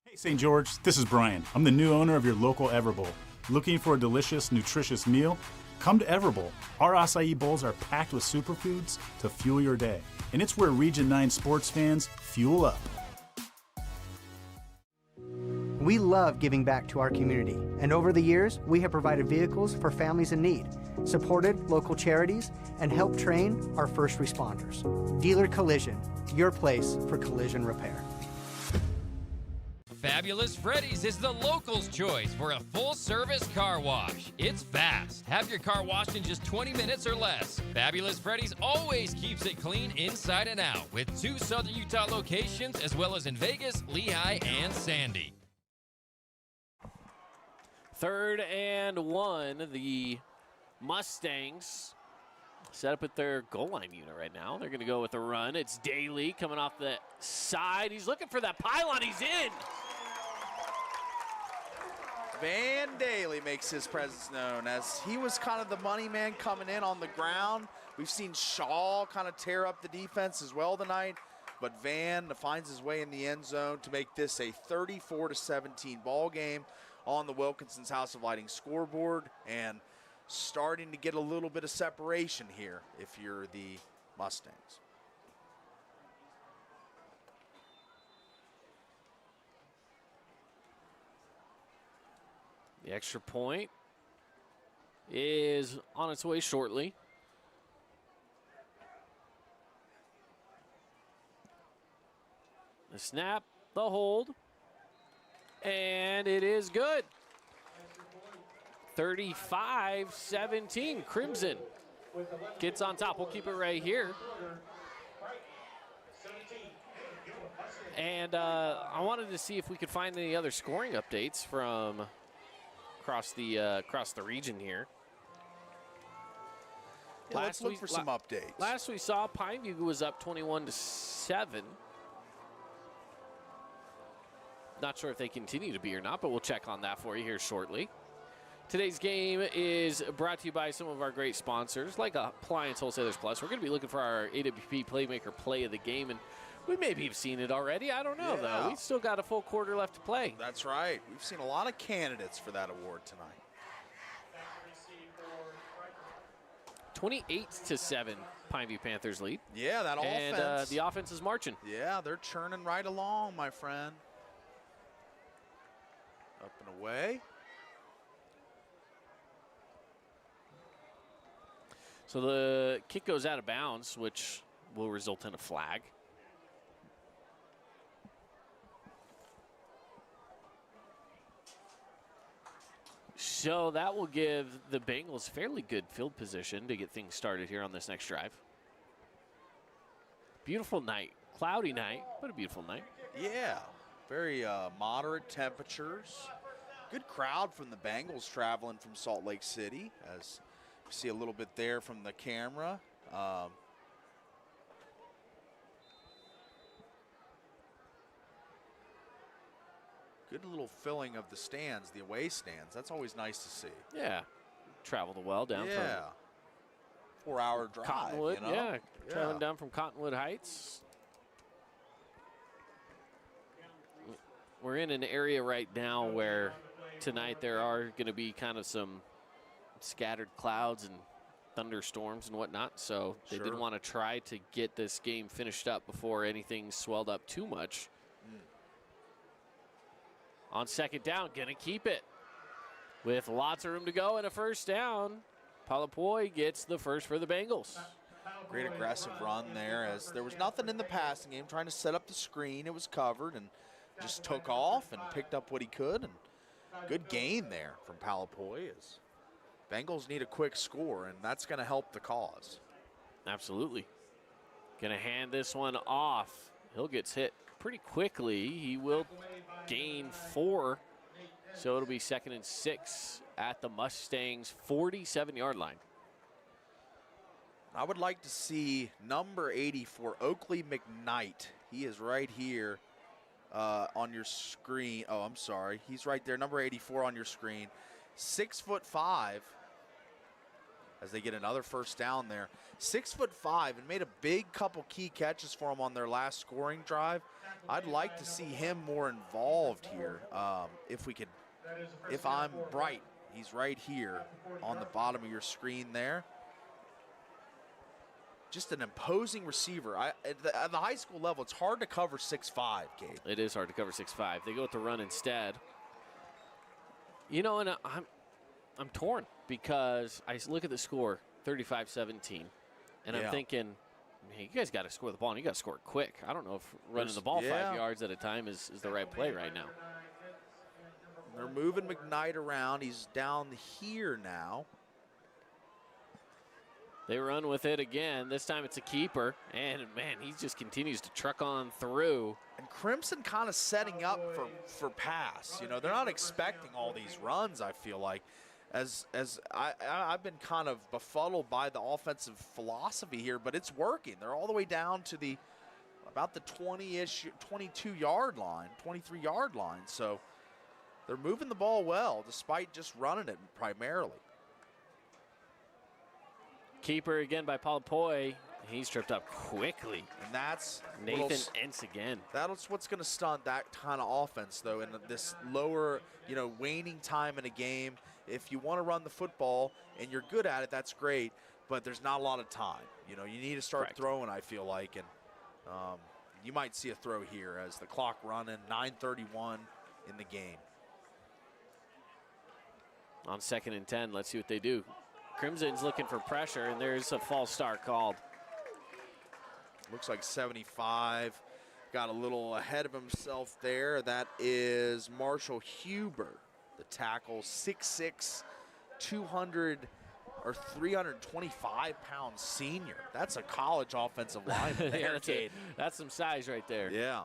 Hey St. George, this is Brian. I'm the new owner of your local Everbowl. Looking for a delicious, nutritious meal? Come to Everbowl. Our acai bowls are packed with superfoods to fuel your day. And it's where Region 9 sports fans fuel up. We love giving back to our community, and over the years, we have provided vehicles for families in need, supported local charities, and helped train our first responders. Dealer Collision, your place for collision repair. Fabulous Freddy's is the locals' choice for a full-service car wash. It's fast. Have your car washed in just 20 minutes or less. Fabulous Freddy's always keeps it clean inside and out with 2 Southern Utah locations as well as in Vegas, Lehigh, and Sandy. 3rd and 1, the Mustangs set up at their goal line unit right now. They're going to go with a run. It's Daly coming off the side. He's looking for that pylon. He's in. Van Daly makes his presence known as he was kind of the money man coming in on the ground. We've seen Shaw kind of tear up the defense as well tonight, but Van finds his way in the end zone to make this a 34-17 ball game on the Wilkinson's House of Lighting scoreboard, and starting to get a little bit of separation here if you're the Mustangs. The extra point is on its way shortly. The snap, the hold, and it is good. 35-17, Crimson gets on top. We'll keep it right here. And I wanted to see if we could find any other scoring updates from across the region here. Yeah, let's look for some updates. Last we saw, Pineview was up 21-7. Not sure if they continue to be or not, but we'll check on that for you here shortly. Today's game is brought to you by some of our great sponsors, like Appliance Wholesalers Plus. We're going to be looking for our AWP Playmaker Play of the Game, and we maybe have seen it already. I don't know, though. We've still got a full quarter left to play. That's right. We've seen a lot of candidates for that award tonight. 28-7, Pineview Panthers lead. Yeah, that offense. And the offense is marching. Yeah, they're churning right along, my friend. Up and away. So the kick goes out of bounds, which will result in a flag. So that will give the Bengals fairly good field position to get things started here on this next drive. Beautiful night. Cloudy night, but a beautiful night. Yeah, very moderate temperatures. Good crowd from the Bengals traveling from Salt Lake City, as you see a little bit there from the camera. Good little filling of the stands, the away stands. That's always nice to see. Yeah, traveled well down from 4-hour drive. Cottonwood, you know? traveling down from Cottonwood Heights. We're in an area right now where tonight there are going to be kind of some scattered clouds and thunderstorms and whatnot, so they did want to try to get this game finished up before anything swelled up too much. On second down, going to keep it. With lots of room to go and a first down, Palapoy gets the first for the Bengals. Great aggressive run there, as there was nothing in the passing game, trying to set up the screen. It was covered and just took off and picked up what he could. And good gain there from Palapoy, as Bengals need a quick score, and that's going to help the cause. Absolutely. Going to hand this one off. Hill gets hit pretty quickly. He will gain 4. So it'll be 2nd and 6 at the Mustangs' 47-yard line. I would like to see number 84, Oakley McKnight. He is right here on your screen. Oh, I'm sorry. He's right there, number 84 on your screen. 6'5", as they get another first down there. 6'5", and made a big couple key catches for him on their last scoring drive. I'd like to see him more involved here. If I'm Brighton, he's right here on the bottom of your screen there. Just an imposing receiver. At the high school level, it's hard to cover 6'5", Gabe. It is hard to cover 6'5". They go with the run instead. You know, and I'm torn because I look at the score, 35-17, and I'm thinking, hey, you guys got to score the ball, and you got to score it quick. I don't know if running the ball 5 yards at a time is the right play right now. They're moving McKnight around. He's down here now. They run with it again. This time it's a keeper. And, man, he just continues to truck on through. And Crimson kind of setting up for pass. You know, they're not expecting all these runs, I feel like. As I've been kind of befuddled by the offensive philosophy here, but it's working. They're all the way down to about the 20-ish, 22-yard line, 23-yard line. So they're moving the ball well, despite just running it primarily. Keeper again by Palapoy. He's tripped up quickly. And that's Nathan Entz again. That's what's going to stunt that kind of offense, though, in this lower, waning time in a game. If you want to run the football and you're good at it, that's great, but there's not a lot of time. You need to start throwing, I feel like, and you might see a throw here as the clock running, 9:31 in the game. On 2nd and 10, let's see what they do. Crimson's looking for pressure, and there's a false start called. Looks like 75 got a little ahead of himself there. That is Marshall Huber, the tackle, 6'6", 325-pound senior. That's a college offensive lineman. That's some size right there. Yeah.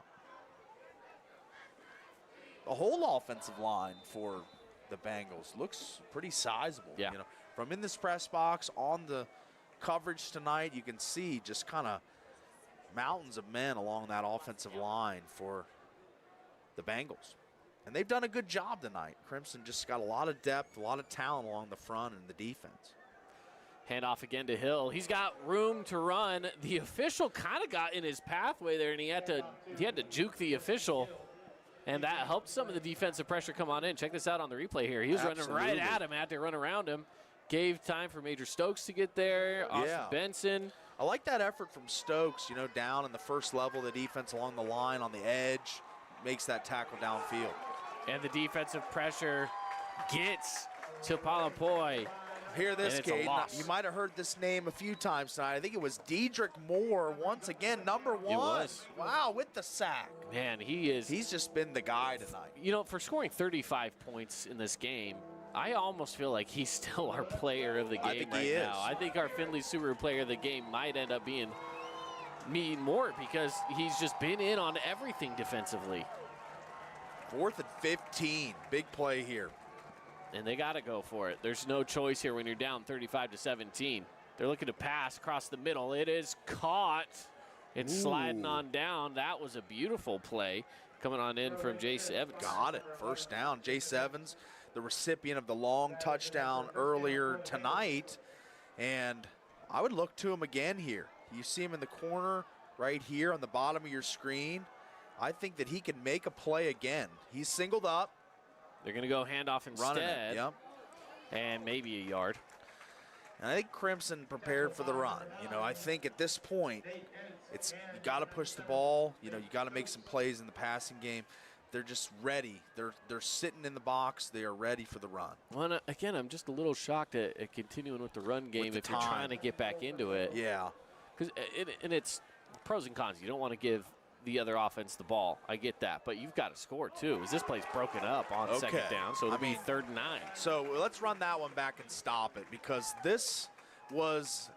The whole offensive line for the Bengals looks pretty sizable. Yeah. From in this press box on the coverage tonight, you can see just kind of mountains of men along that offensive line for the Bengals. And they've done a good job tonight. Crimson just got a lot of depth, a lot of talent along the front and the defense. Handoff again to Hill. He's got room to run. The official kind of got in his pathway there, and he had to juke the official. And that helped some of the defensive pressure come on in. Check this out on the replay here. He was running right at him, had to run around him. Gave time for Major Stokes to get there. Austin Benson. I like that effort from Stokes, down in the first level of the defense along the line on the edge. Makes that tackle downfield. And the defensive pressure gets to Palapoy. Hear this, Kate. You might have heard this name a few times tonight. I think it was Dedrick Moore once again, number 1. It was. Wow, with the sack. Man, he's just been the guy tonight. For scoring 35 points in this game, I almost feel like he's still our player of the game now. I think our Finley Subaru player of the game might end up being me more because he's just been in on everything defensively. 4th and 15. Big play here. And they got to go for it. There's no choice here when you're down 35-17. They're looking to pass across the middle. It is caught. It's sliding on down. That was a beautiful play coming on in from Jace Evans. Got it. First down. Jace Evans, the recipient of the long touchdown earlier tonight. And I would look to him again here. You see him in the corner right here on the bottom of your screen. I think that he can make a play again. He's singled up. They're going to go handoff instead. Yep. And maybe a yard. And I think Crimson prepared for the run. I think at this point, you got to push the ball. You got to make some plays in the passing game. they're just ready. They're sitting in the box. They are ready for the run. Well, again, I'm just a little shocked at continuing with the run game if you're trying to get back into it. Yeah. Because it's pros and cons. You don't want to give the other offense the ball. I get that. But you've got to score, too, as this play's broken up on second down. So it'll be 3rd and 9. So let's run that one back and stop it, because this was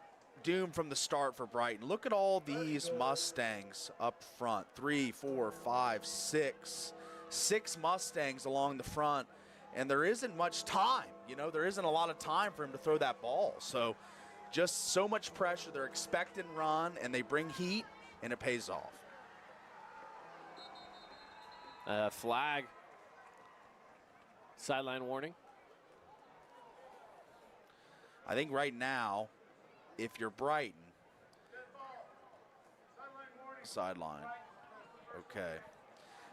doomed from the start for Brighton. Look at all these Mustangs up front. 3, 4, 5, 6. 6 Mustangs along the front. And there isn't much time. You know, there isn't a lot of time for him to throw that ball. So just so much pressure. They're expecting run, and they bring heat, and it pays off. Flag. Sideline warning. I think right now, if you're Brighton, sideline. Okay.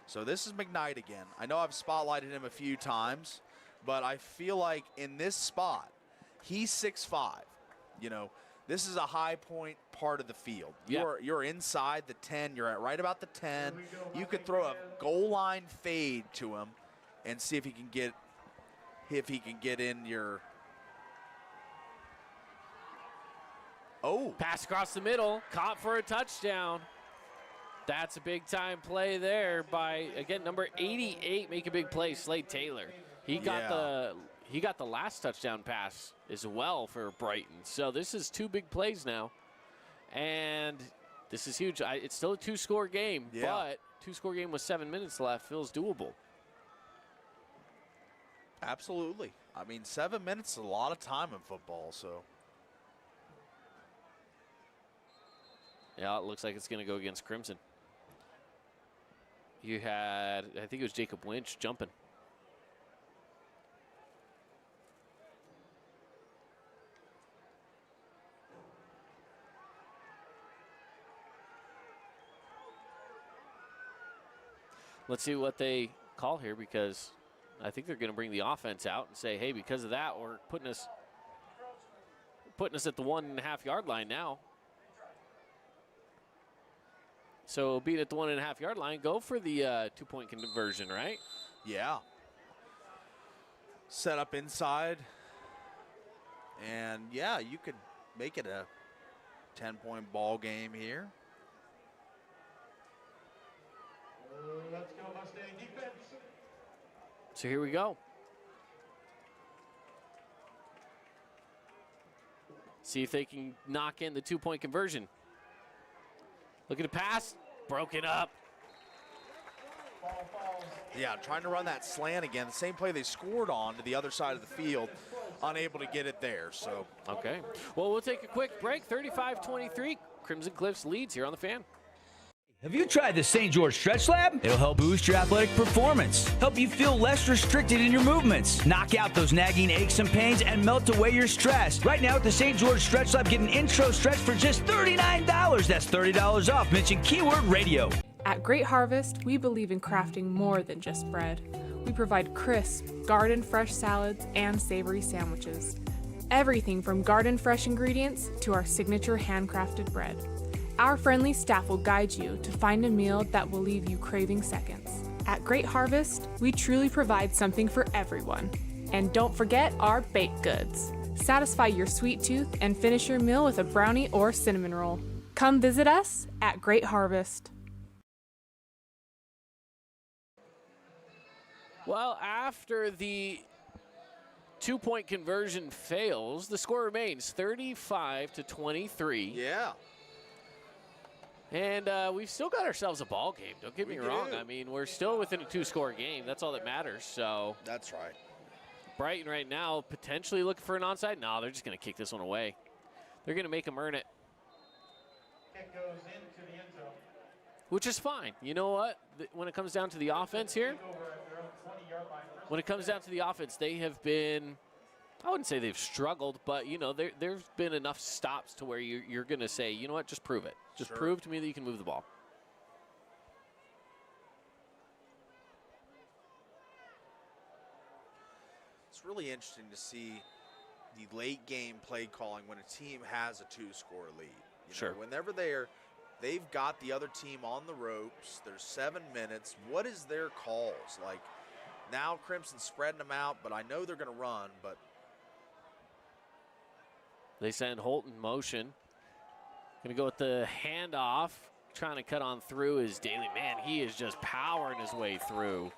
So this is McKnight again. I know I've spotlighted him a few times, but I feel like in this spot, he's 6'5". You know, this is a high point part of the field. Yeah. You're inside the 10. You're at right about the 10. You could throw a goal line fade to him and see if he can get in your. Oh. Pass across the middle, caught for a touchdown. That's a big-time play there by, again, number 88, make a big play, Slade Taylor. He got the last touchdown pass as well for Brighton. So this is 2 big plays now. And this is huge. It's still a 2-score game, but 2-score game with 7 minutes left feels doable. Absolutely. I mean, 7 minutes is a lot of time in football, so. Yeah, it looks like it's going to go against Crimson. You had, I think it was Jacob Winch jumping. Let's see what they call here, because I think they're going to bring the offense out and say, hey, because of that, we're putting us at the 1.5-yard line now. So beat at the 1.5-yard line, go for the 2-point conversion, right? Yeah. Set up inside. And, yeah, you could make it a 10-point ball game here. Let's go Mustang defense. So here we go. See if they can knock in the 2-point conversion. Look at the pass, broken up. Yeah, trying to run that slant again. The same play they scored on to the other side of the field. Unable to get it there, so. Okay, well, we'll take a quick break. 35-23, Crimson Cliffs leads here on the Fan. Have you tried the St. George Stretch Lab? It'll help boost your athletic performance, help you feel less restricted in your movements, knock out those nagging aches and pains, and melt away your stress. Right now at the St. George Stretch Lab, get an intro stretch for just $39. That's $30 off. Mention keyword radio. At Great Harvest, we believe in crafting more than just bread. We provide crisp, garden fresh salads and savory sandwiches. Everything from garden fresh ingredients to our signature handcrafted bread. Our friendly staff will guide you to find a meal that will leave you craving seconds. At Great Harvest, we truly provide something for everyone. And don't forget our baked goods. Satisfy your sweet tooth and finish your meal with a brownie or cinnamon roll. Come visit us at Great Harvest. Well, after the 2-point conversion fails, the score remains 35-23. Yeah. And we've still got ourselves a ball game. Don't get me wrong. I mean, we're still within a 2-score game. That's all that matters. So that's right. Brighton right now potentially looking for an onside. No, they're just going to kick this one away. They're going to make them earn it. Kick goes into the end zone. Which is fine. You know what? When it comes down to the offense here, when it comes down to the offense, they have been, I wouldn't say they've struggled, but, you know, there's been enough stops to where you're going to say, you know what, just prove it. Just prove to me that you can move the ball. It's really interesting to see the late game play calling when a team has a 2-score lead. You know, whenever they they've got the other team on the ropes. There's 7 minutes. What is their calls? Like, now Crimson's spreading them out, but I know they're going to run, but. They send Holt in motion. Going to go with the handoff. Trying to cut on through is Daly. Man, he is just powering his way through.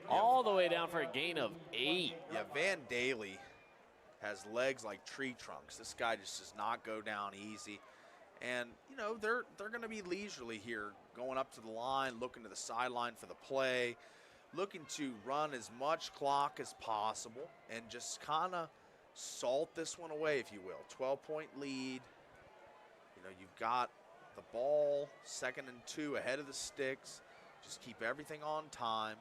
All the way down for a gain of 8. Yeah, Van Daly has legs like tree trunks. This guy just does not go down easy. And, you know, they're going to be leisurely here, going up to the line, looking to the sideline for the play, looking to run as much clock as possible and just kind of salt this one away, if you will. 12-point lead. You know, you've got the ball, 2nd and 2 ahead of the sticks. Just keep everything on time.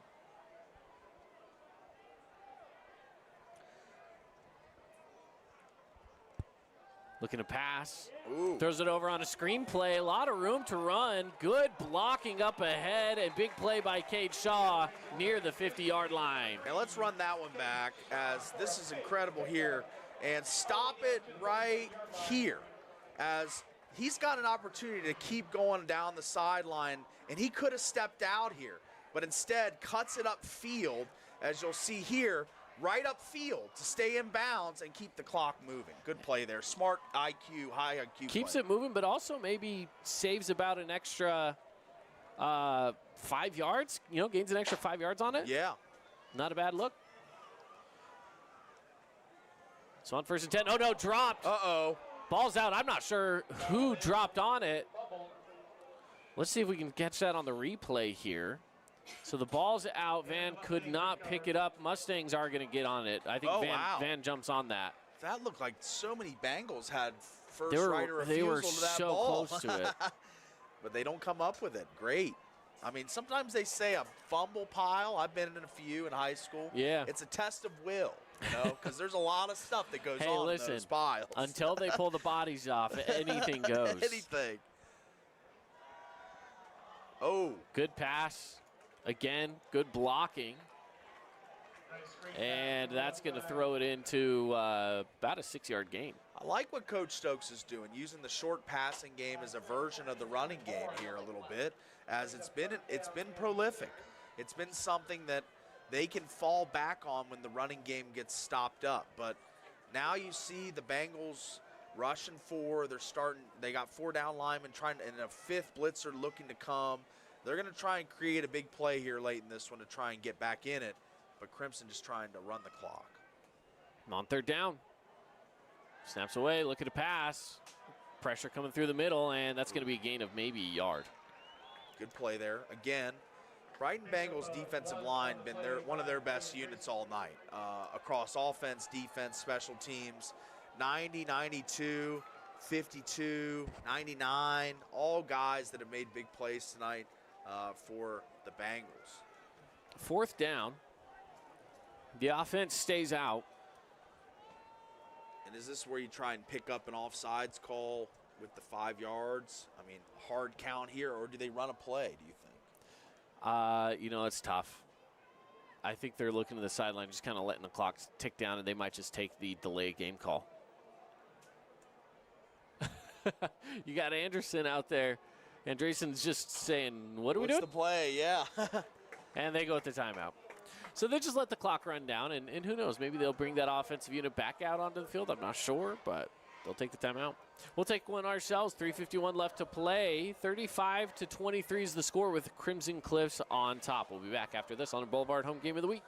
Looking to pass. Ooh. Throws it over on a screen play. A lot of room to run. Good blocking up ahead, and big play by Cade Shaw near the 50-yard line. And let's run that one back, as this is incredible here. And stop it right here, as he's got an opportunity to keep going down the sideline, and he could have stepped out here, but instead cuts it upfield, as you'll see here, right upfield to stay in bounds and keep the clock moving. Good play there. Smart IQ, high IQ Keeps play. it moving, but also maybe saves about an extra 5 yards. You know, gains an extra 5 yards on it. Yeah. Not a bad look. So on 1st and 10. Oh, no, dropped. Uh-oh. Ball's out. I'm not sure who dropped on it. Let's see if we can catch that on the replay here. So the ball's out. Van could not pick it up. Mustangs are going to get on it. I think Van jumps on that. That looked like so many Bengals had first They right of refusal were to that so ball. close to it. But they don't come up with it. Great. I mean, sometimes they say a fumble pile. I've been in a few in high school. Yeah. It's a test of will, you know, because there's a lot of stuff that goes on in those piles. Until they pull the bodies off, anything goes. Anything. Oh. Good pass. Again, good blocking. And that's going to throw it into about a 6-yard gain. I like what Coach Stokes is doing, using the short passing game as a version of the running game here a little bit, as it's been prolific. It's been something that they can fall back on when the running game gets stopped up. But now you see the Bengals rushing 4. They got 4 down linemen and a 5th blitzer looking to come. They're going to try and create a big play here late in this one to try and get back in it. But Crimson just trying to run the clock. On 3rd down. Snaps away, looking to pass. Pressure coming through the middle, and that's going to be a gain of maybe a yard. Good play there. Again, Brighton Bengals defensive line been one of their best units all night. Across offense, defense, special teams. 90, 92, 52, 99. All guys that have made big plays tonight for the Bengals. 4th down. The offense stays out. And is this where you try and pick up an offsides call with the 5 yards? I mean, hard count here, or do they run a play, do you think? You know, it's tough. I think they're looking to the sideline, just kind of letting the clock tick down, and they might just take the delay game call. You got Anderson out there. Andreessen's just saying, what are we doing? What's the play? Yeah. And they go with the timeout. So they just let the clock run down, and who knows, maybe they'll bring that offensive unit back out onto the field. I'm not sure, but they'll take the timeout. We'll take one ourselves. 3:51 left to play. 35-23 is the score with Crimson Cliffs on top. We'll be back after this on the Boulevard Home Game of the Week.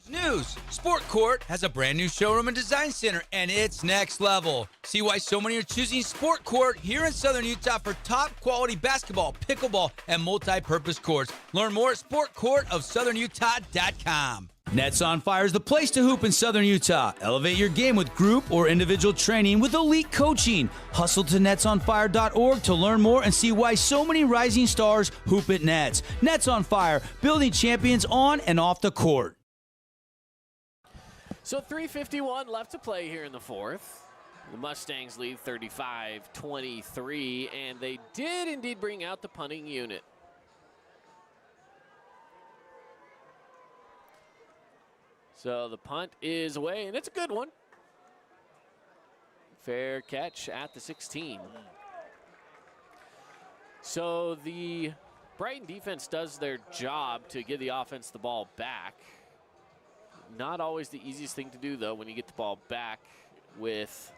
News! Sport Court has a brand new showroom and design center, and it's next level. See why so many are choosing Sport Court here in Southern Utah for top quality basketball, pickleball, and multi-purpose courts. Learn more at sportcourtofsouthernutah.com. Nets on Fire is the place to hoop in Southern Utah. Elevate your game with group or individual training with elite coaching. Hustle to netsonfire.org to learn more and see why so many rising stars hoop at Nets. Nets on Fire, building champions on and off the court. So 3:51 left to play here in the 4th. The Mustangs lead 35-23, and they did indeed bring out the punting unit. So the punt is away, and it's a good one. Fair catch at the 16. So the Brighton defense does their job to give the offense the ball back. Not always the easiest thing to do, though, when you get the ball back with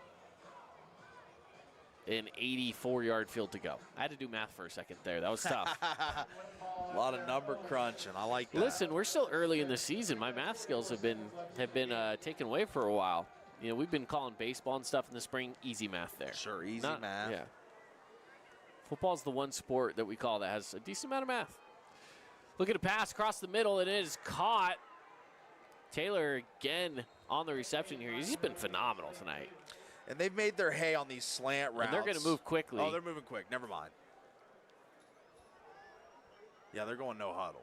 an 84-yard field to go. I had to do math for a second there. That was tough. A lot of number crunching. I like that. Listen, we're still early in the season. My math skills have been taken away for a while. You know, we've been calling baseball and stuff in the spring. Easy math there. Sure, easy math. Yeah. Football's the one sport that we call that has a decent amount of math. Look at a pass across the middle, and it is caught. Taylor again on the reception here. He's been phenomenal tonight. And they've made their hay on these slant routes. And they're going to move quickly. Oh, they're moving quick. Never mind. Yeah, they're going no huddle.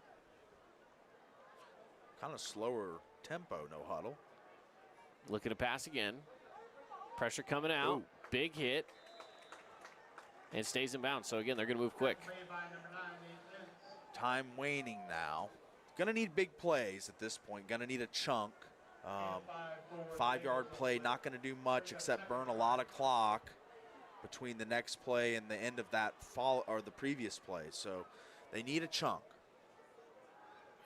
Kind of slower tempo, no huddle. Looking to pass again. Pressure coming out. Ooh. Big hit. And stays in bounds. So, again, they're going to move quick. Time waning now. Going to need big plays at this point. Going to need a chunk. 5-yard play, not going to do much except burn a lot of clock between the next play and the end of that or the previous play. So they need a chunk.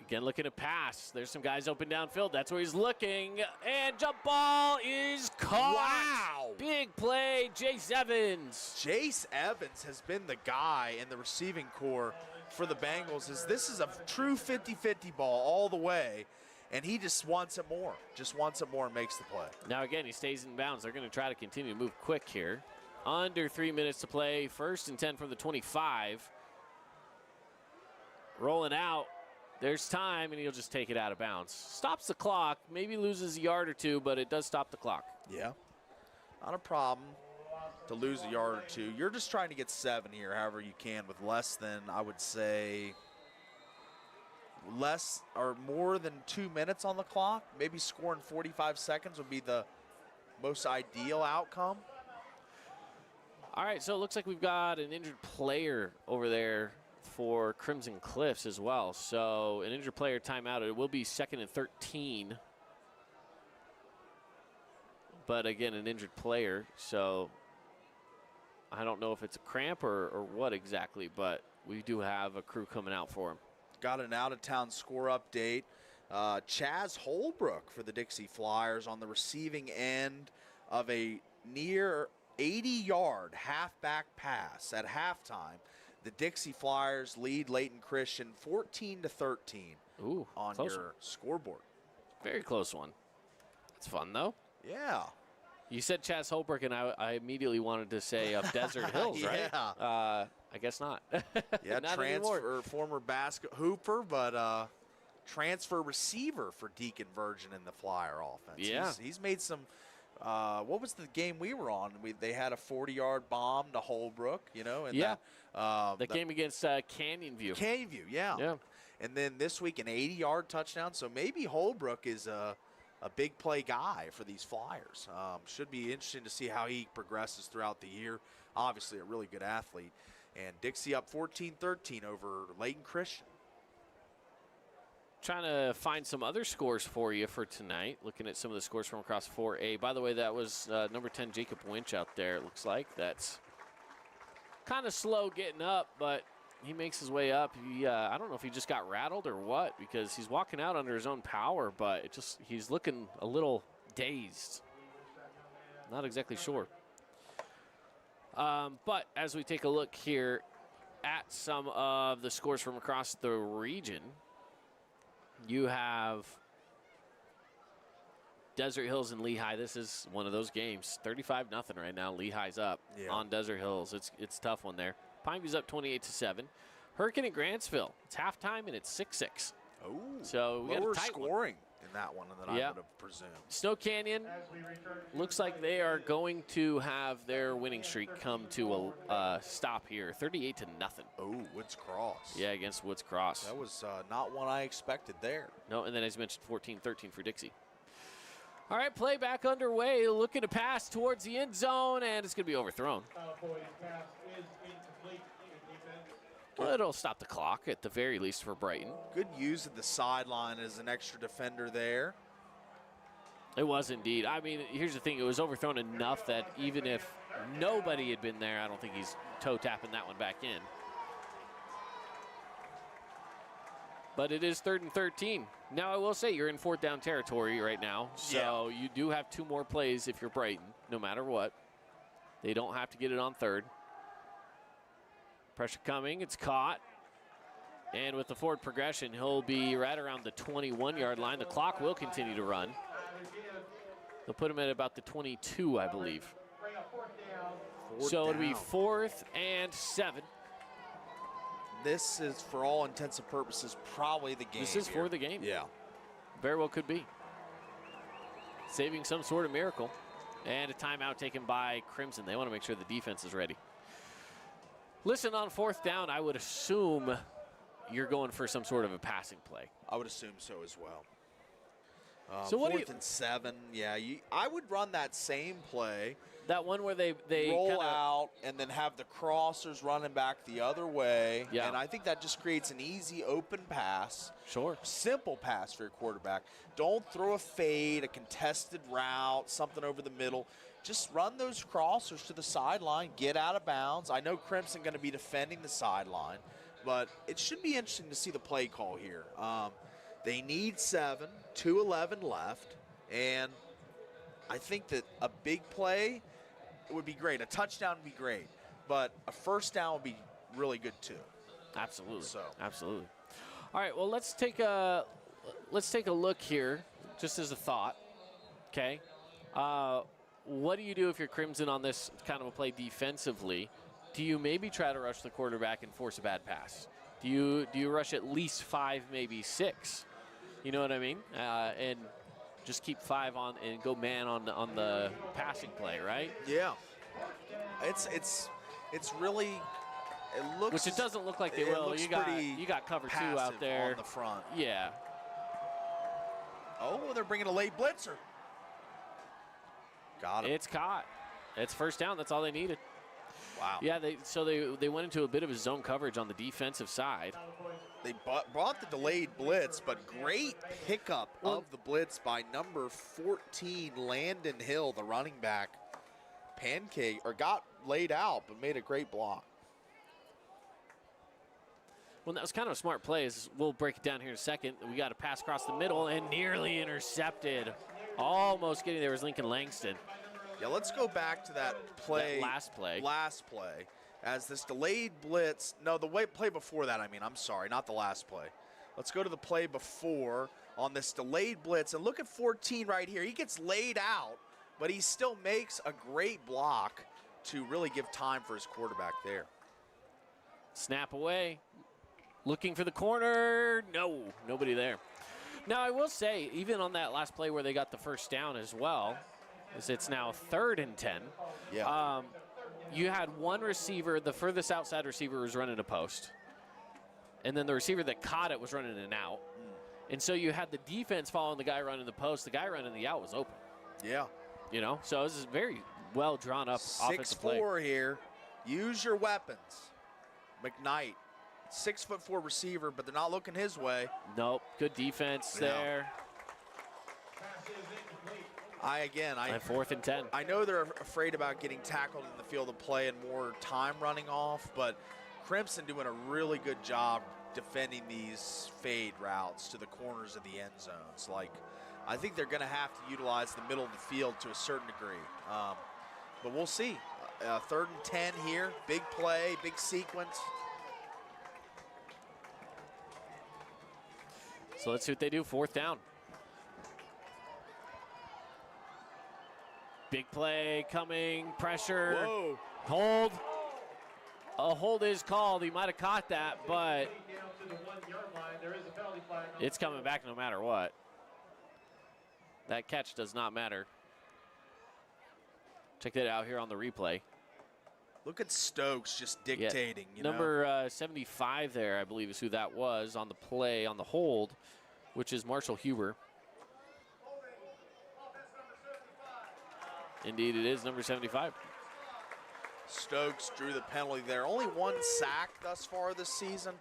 Again, looking to pass. There's some guys open downfield. That's where he's looking. And jump ball is caught. Wow. Big play, Jace Evans. Jace Evans has been the guy in the receiving core for the Bengals. This is a true 50-50 ball all the way. And he just wants it more. Just wants it more and makes the play. Now, again, he stays in bounds. They're going to try to continue to move quick here. Under 3 minutes to play. 1st and 10 from the 25. Rolling out. There's time, and he'll just take it out of bounds. Stops the clock. Maybe loses a yard or two, but it does stop the clock. Yeah. Not a problem to lose a yard or two. You're just trying to get 7 here however you can with less than, I would say, less or more than 2 minutes on the clock. Maybe scoring 45 seconds would be the most ideal outcome. All right, so it looks like we've got an injured player over there for Crimson Cliffs as well. So an injured player timeout. It will be 2nd and 13. But again, an injured player. So I don't know if it's a cramp or what exactly, but we do have a crew coming out for him. Got an out-of-town score update. Chaz Hullbrook for the Dixie Flyers on the receiving end of a near 80-yard halfback pass at halftime. The Dixie Flyers lead Layton Christian 14-13 on your scoreboard. Very close one. That's fun, though. Yeah. You said Chaz Hullbrook, and I immediately wanted to say of Desert Hills, yeah. Right? I guess not. Yeah, not transfer, anymore. former basket hooper, but transfer receiver for Deacon Virgin in the Flyer offense. Yeah. He's made some, what was the game we were on? They had a 40-yard bomb to Hullbrook, you know? And yeah. The game against Canyon View. Canyon View, yeah. Yeah. And then this week, an 80-yard touchdown. So maybe Hullbrook is a big play guy for these Flyers. Should be interesting to see how he progresses throughout the year. Obviously, a really good athlete. And Dixie up 14-13 over Layton Christian. Trying to find some other scores for you for tonight. Looking at some of the scores from across 4A. By the way, that was number 10, Jacob Winch out there, it looks like. That's kind of slow getting up, but he makes his way up. He, I don't know if he just got rattled or what, because he's walking out under his own power, but he's looking a little dazed. Not exactly sure. But as we take a look here at some of the scores from across the region, you have Desert Hills and Lehigh. This is one of those games. 35-0 right now. Lehigh's up on Desert Hills. It's a tough one there. Pineview's up 28-7. Hurricane and Grantsville. It's halftime and it's 6-6. Oh, so we got a tight scoring in that one than I would have presumed. Snow Canyon looks like they are going to have their winning streak come to a stop here. 38-0. Oh, Woods Cross. Yeah, against Woods Cross. That was not one I expected there. No, and then as you mentioned, 14-13 for Dixie. All right, play back underway. Looking to pass towards the end zone, and it's going to be overthrown. Well, it'll stop the clock at the very least for Brighton. Good use of the sideline as an extra defender there. It was indeed. I mean, here's the thing. It was overthrown enough that even if nobody had been there, I don't think he's toe-tapping that one back in. But it is 3rd and 13. Now, I will say you're in 4th down territory right now, so you do have 2 more plays if you're Brighton, no matter what. They don't have to get it on 3rd. Pressure coming. It's caught. And with the forward progression, he'll be right around the 21-yard line. The clock will continue to run. They'll put him at about the 22, I believe. So it'll be 4th and 7. This is, for all intents and purposes, probably the game. This is for the game. Yeah. Very well could be. Saving some sort of miracle. And a timeout taken by Crimson. They want to make sure the defense is ready. Listen, on 4th down, I would assume you're going for some sort of a passing play. I would assume so as well. So what 4th and 7, yeah. I would run that same play. That one where they roll out and then have the crossers running back the other way. Yeah. And I think that just creates an easy open pass. Sure. Simple pass for your quarterback. Don't throw a fade, a contested route, something over the middle. Just run those crossers to the sideline, get out of bounds. I know Crimson going to be defending the sideline, but it should be interesting to see the play call here. They need 7, 2:11 left, and I think that a big play would be great. A touchdown would be great, but a first down would be really good too. Absolutely. So. Absolutely. All right, well, let's take a look here, just as a thought, okay? What do you do if you're Crimson on this kind of a play defensively? Do you maybe try to rush the quarterback and force a bad pass? Do you rush at least 5, maybe 6? You know what I mean? And just keep 5 on and go man on the passing play, right? Yeah. It's really, it looks. Which it doesn't look like they will. You got cover 2 out there on the front. Yeah. Oh, they're bringing a late blitzer. Got it. It's caught. It's first down. That's all they needed. Wow. Yeah, they went into a bit of a zone coverage on the defensive side. They brought the delayed blitz, but great pickup of the blitz by number 14, Landon Hill, the running back. Got laid out, but made a great block. Well, that was kind of a smart play. We'll break it down here in a second. We got a pass across the middle and nearly intercepted. Almost getting there was Lincoln Langston. Yeah, let's go back to that play. That last play. As this delayed blitz, no, the play before that, I'm sorry, not the last play. Let's go to the play before on this delayed blitz. And look at 14 right here. He gets laid out, but he still makes a great block to really give time for his quarterback there. Snap away. Looking for the corner. No, nobody there. Now, I will say, even on that last play where they got the first down as well, as it's now 3rd and 10. Yeah. You had one receiver, the furthest outside receiver was running a post. And then the receiver that caught it was running an out. And so you had the defense following the guy running the post. The guy running the out was open. Yeah. You know, so this is very well drawn up offensive play. 6'4" here. Use your weapons. McKnight, 6'4" receiver, but they're not looking his way. Nope. Good defense there. I 4th and 10. I know they're afraid about getting tackled in the field of play and more time running off, but Crimson doing a really good job defending these fade routes to the corners of the end zones. I think they're going to have to utilize the middle of the field to a certain degree. But we'll see. 3rd and 10 here. Big play, big sequence. So let's see what they do. 4th down. Big play coming, pressure. Whoa. Hold. A hold is called. He might have caught that, but it's coming back no matter what. That catch does not matter. Check that out here on the replay. Look at Stokes just dictating. Yeah. Number 75 there, I believe, is who that was on the play, on the hold, which is Marshall Huber. Indeed, it is number 75. Stokes drew the penalty there. Only 1 sack thus far this season,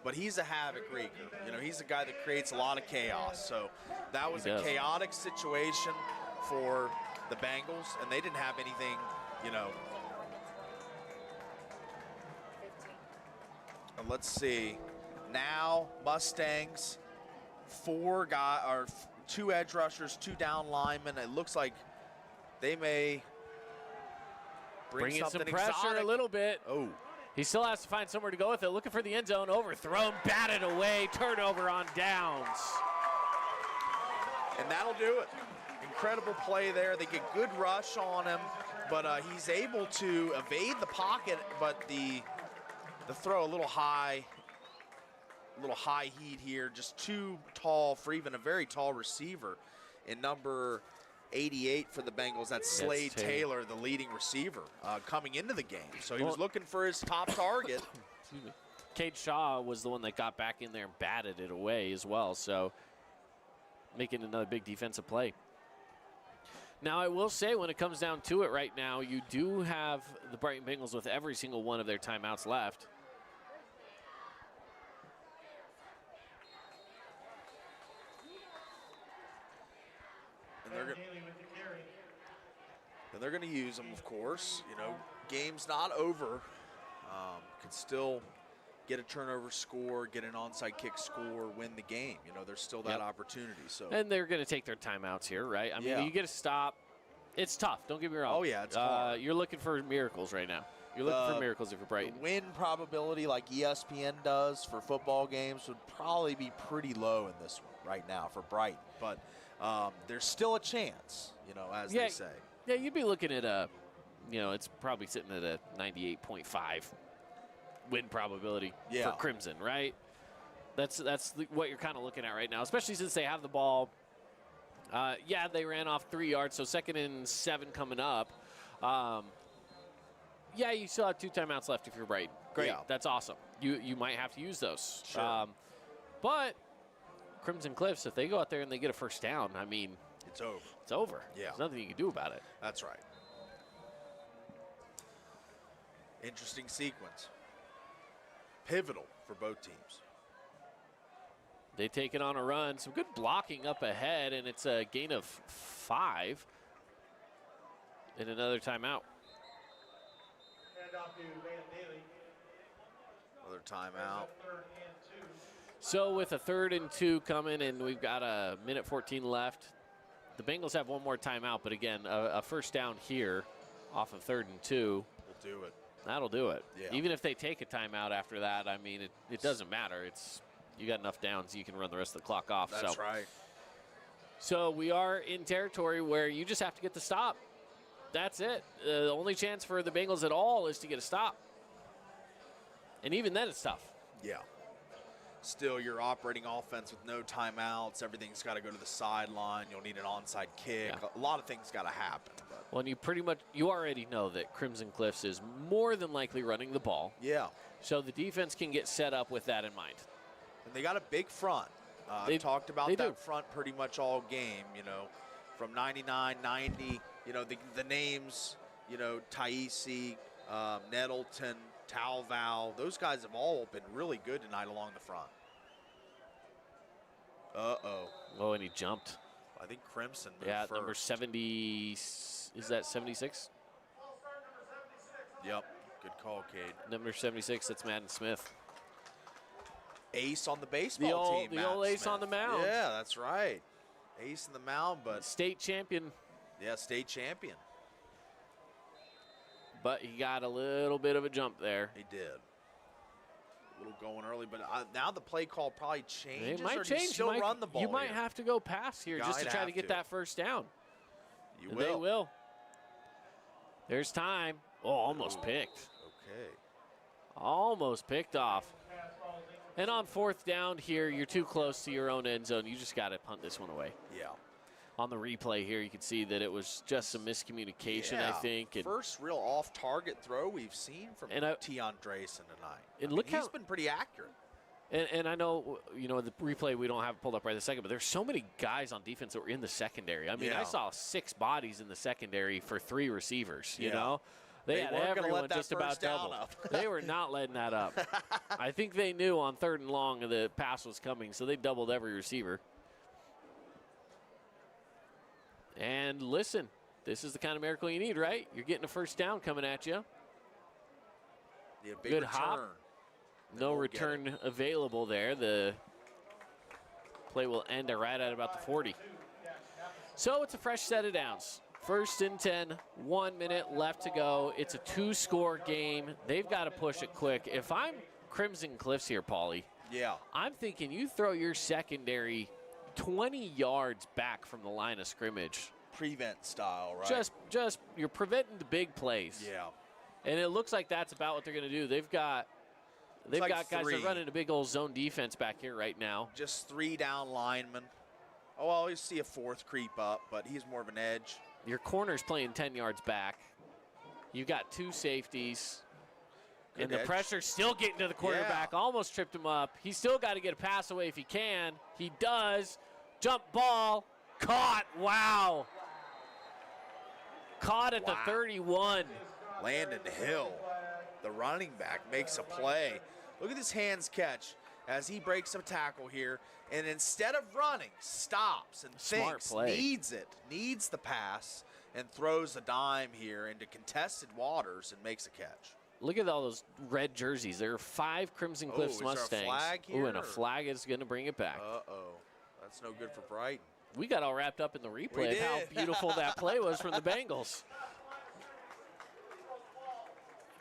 but he's a havoc wreaker. He's a guy that creates a lot of chaos. So that was a chaotic situation for the Bengals, and they didn't have anything, And let's see. Now Mustangs, 2 edge rushers, 2 down linemen. It looks like they may bring in some something pressure exotic. a little bit. Oh. He still has to find somewhere to go with it. Looking for the end zone, overthrown, batted away, turnover on downs. And that'll do it. Incredible play there. They get good rush on him, but he's able to evade the pocket, but the throw a little high heat here, just too tall for even a very tall receiver. In number 88 for the Bengals, that's Slade Taylor, the leading receiver, coming into the game. So he was looking for his top target. Excuse me. Cade Shaw was the one that got back in there and batted it away as well, so making another big defensive play. Now, I will say, when it comes down to it right now, you do have the Brighton Bengals with every single one of their timeouts left. And they're going to use them, of course. You know, game's not over. Can still get a turnover score, get an onside kick score, win the game. You know, there's still that opportunity. So. And they're going to take their timeouts here, right? I mean, you get a stop. It's tough. Don't get me wrong. Oh, yeah, it's hard. You're looking for miracles right now. You're looking for miracles if you're Brighton. The win probability, like ESPN does for football games, would probably be pretty low in this one right now for Brighton. But there's still a chance, you know, as they say. Yeah, you'd be looking at it's probably sitting at a 98.5 win probability for Crimson, right? That's what you're kind of looking at right now, especially since they have the ball. They ran off 3 yards, so 2nd and 7 coming up. You still have 2 timeouts left if you're Brighton. Great, that's awesome. You might have to use those. Sure. But Crimson Cliffs, if they go out there and they get a first down, I mean, it's over. It's over. Yeah. There's nothing you can do about it. That's right. Interesting sequence. Pivotal for both teams. They take it on a run. Some good blocking up ahead, and it's a gain of 5 and another timeout. Another timeout. So with a 3rd and 2 coming, and we've got a minute 14 left, the Bengals have one more timeout, but again, a first down here off of 3rd and 2. Will do it. That'll do it. Yeah. Even if they take a timeout after that, I mean, it doesn't matter. You got enough downs, you can run the rest of the clock off. That's right. So we are in territory where you just have to get the stop. That's it. The only chance for the Bengals at all is to get a stop. And even then, it's tough. Yeah. Still, you're operating offense with no timeouts. Everything's got to go to the sideline. You'll need an onside kick. Yeah. A lot of things got to happen. But. Well, and you already know that Crimson Cliffs is more than likely running the ball. Yeah. So the defense can get set up with that in mind. And they got a big front. I've talked about that front pretty much all game, you know, from 99, 90, you know, the names, you know, Taisi, Nettleton, Talval, those guys have all been really good tonight along the front. Uh-oh. Oh, and he jumped. I think Crimson moved first. Number 70, is that 76? Yep, good call, Cade. Number 76, that's Madden Smith. Ace on the baseball team. The old ace on the mound. Yeah, that's right. Ace in the mound, but state champion. Yeah, state champion. But he got a little bit of a jump there. He did. A little going early, but now the play call probably changes. It might or change. Do you still run the ball. You might have to go pass here just to try to get that first down. They will. There's time. Oh, almost picked. Okay. Almost picked off. And on 4th down here, you're too close to your own end zone. You just got to punt this one away. Yeah. On the replay here, you can see that it was just some miscommunication, I think. And first real off-target throw we've seen from Tion Drayson tonight. He's been pretty accurate. And I know, you know, the replay we don't have pulled up right this second, but there's so many guys on defense that were in the secondary. I mean, I saw 6 bodies in the secondary for 3 receivers, you know. They had everyone just about double. They were not letting that up. I think they knew on 3rd and long the pass was coming, so they doubled every receiver. And listen, this is the kind of miracle you need, right? You're getting a first down coming at you. Yeah, big good return. hop. No return available there. The play will end right at about the 40. So it's a fresh set of downs. 1st and 10, 1 minute left to go. It's a 2-score game. They've got to push it quick. If I'm Crimson Cliffs here, Paulie, I'm thinking you throw your secondary 20 yards back from the line of scrimmage. Prevent style, right? Just you're preventing the big plays. Yeah. And it looks like that's about what they're going to do. They've got guys that are running a big old zone defense back here right now. Just 3 down linemen. Oh, I always see a 4th creep up, but he's more of an edge. Your corner's playing 10 yards back. You've got 2 safeties. Good and the edge. pressure's still getting to the quarterback. Almost tripped him up. He's still got to get a pass away if he can. He does. Jump ball. Caught. Wow. Caught at the 31. Landon Hill, the running back, makes a play. Look at this hands catch as he breaks a tackle here. And instead of running, stops and thinks, needs the pass, and throws a dime here into contested waters and makes a catch. Look at all those red jerseys. There are 5 Crimson Cliffs Mustangs. There a flag here? Ooh, and a flag is going to bring it back. Uh-oh. That's no good for Brighton. We got all wrapped up in the replay of how beautiful that play was from the Bengals.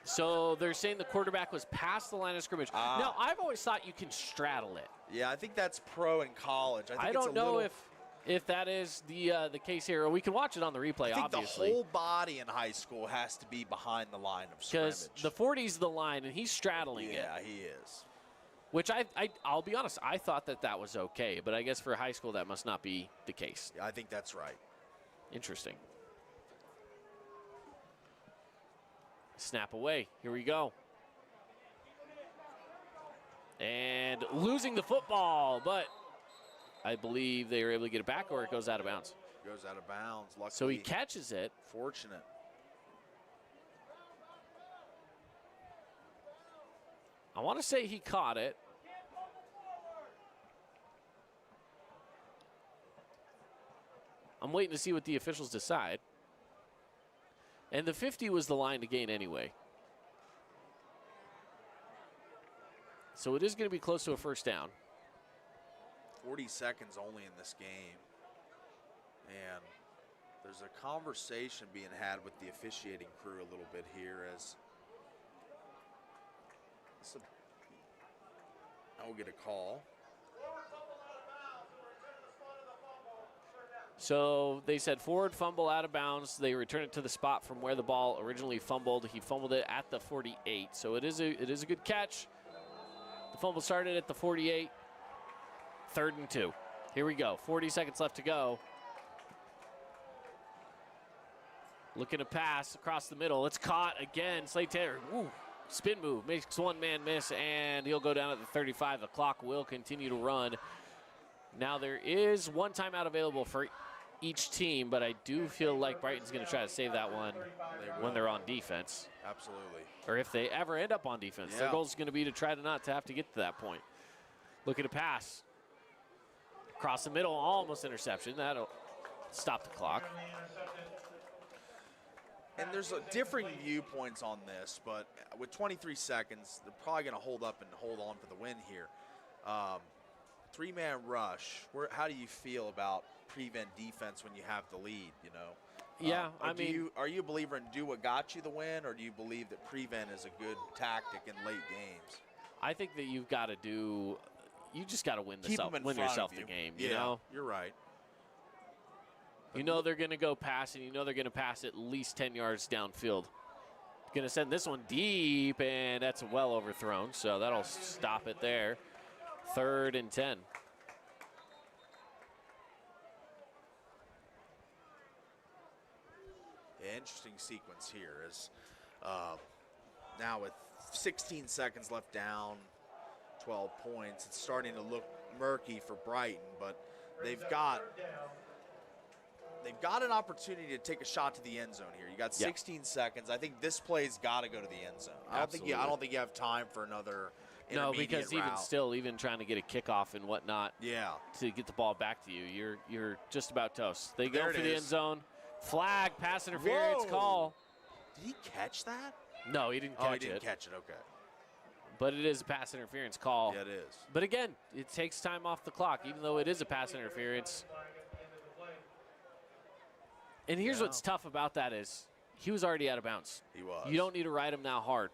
So they're saying the quarterback was past the line of scrimmage. Now, I've always thought you can straddle it. Yeah, I think that's pro in college. I don't know if that is the case here. We can watch it on the replay, I think obviously. the whole body in high school has to be behind the line of scrimmage. Because the 40's the line, and he's straddling it. Yeah, he is. Which I'll be honest, I thought that was okay. But I guess for high school, that must not be the case. Yeah, I think that's right. Interesting. Snap away. Here we go. And losing the football, but I believe they were able to get it back, or it goes out of bounds. Goes out of bounds. Luckily, so he catches it. Fortunate. I want to say he caught it. I'm waiting to see what the officials decide. And the 50 was the line to gain anyway. So it is going to be close to a first down. 40 seconds only in this game. And there's a conversation being had with the officiating crew a little bit here as I will get a call. So they said forward fumble out of bounds. They return it to the spot from where the ball originally fumbled. He fumbled it at the 48. So it is a good catch. The fumble started at the 48. 3rd and 2. Here we go. 40 seconds left to go. Looking to pass across the middle. It's caught again. Slade Taylor, spin move, makes one man miss, and he'll go down at the 35. The clock will continue to run. Now there is one timeout available for each team, but I do feel like Brighton's going to try to save that one when they're on defense. Absolutely. Or if they ever end up on defense. Yeah. Their goal is going to be to try to not to have to get to that point. Looking to pass. Across the middle, almost interception. That'll stop the clock. And there's differing viewpoints on this, but with 23 seconds, they're probably going to hold up and hold on for the win here. 3-man rush. How do you feel about prevent defense when you have the lead? You know. Yeah, are you a believer in do what got you the win, or do you believe that prevent is a good tactic in late games? I think that you've got to do. You just got to win yourself the game. You know. You're right. You know they're going to go pass, and you know they're going to pass at least 10 yards downfield. Going to send this one deep, and that's well overthrown, so that'll stop it there. 3rd and 10. Interesting sequence here is now with 16 seconds left down, 12 points. It's starting to look murky for Brighton, but they've got an opportunity to take a shot to the end zone here. You got 16 seconds. I think this play's got to go to the end zone. I don't think you have time for another intermediate because route. even trying to get a kickoff and whatnot, to get the ball back to you, you're just about toast. They go for the end zone. Flag, pass interference call. Did he catch that? No, he didn't catch it. Oh, he didn't catch it. Okay. But it is a pass interference call. Yeah, it is. But again, it takes time off the clock, even though it is a pass interference. And here's what's tough about that is he was already out of bounds. He was. You don't need to ride him now hard.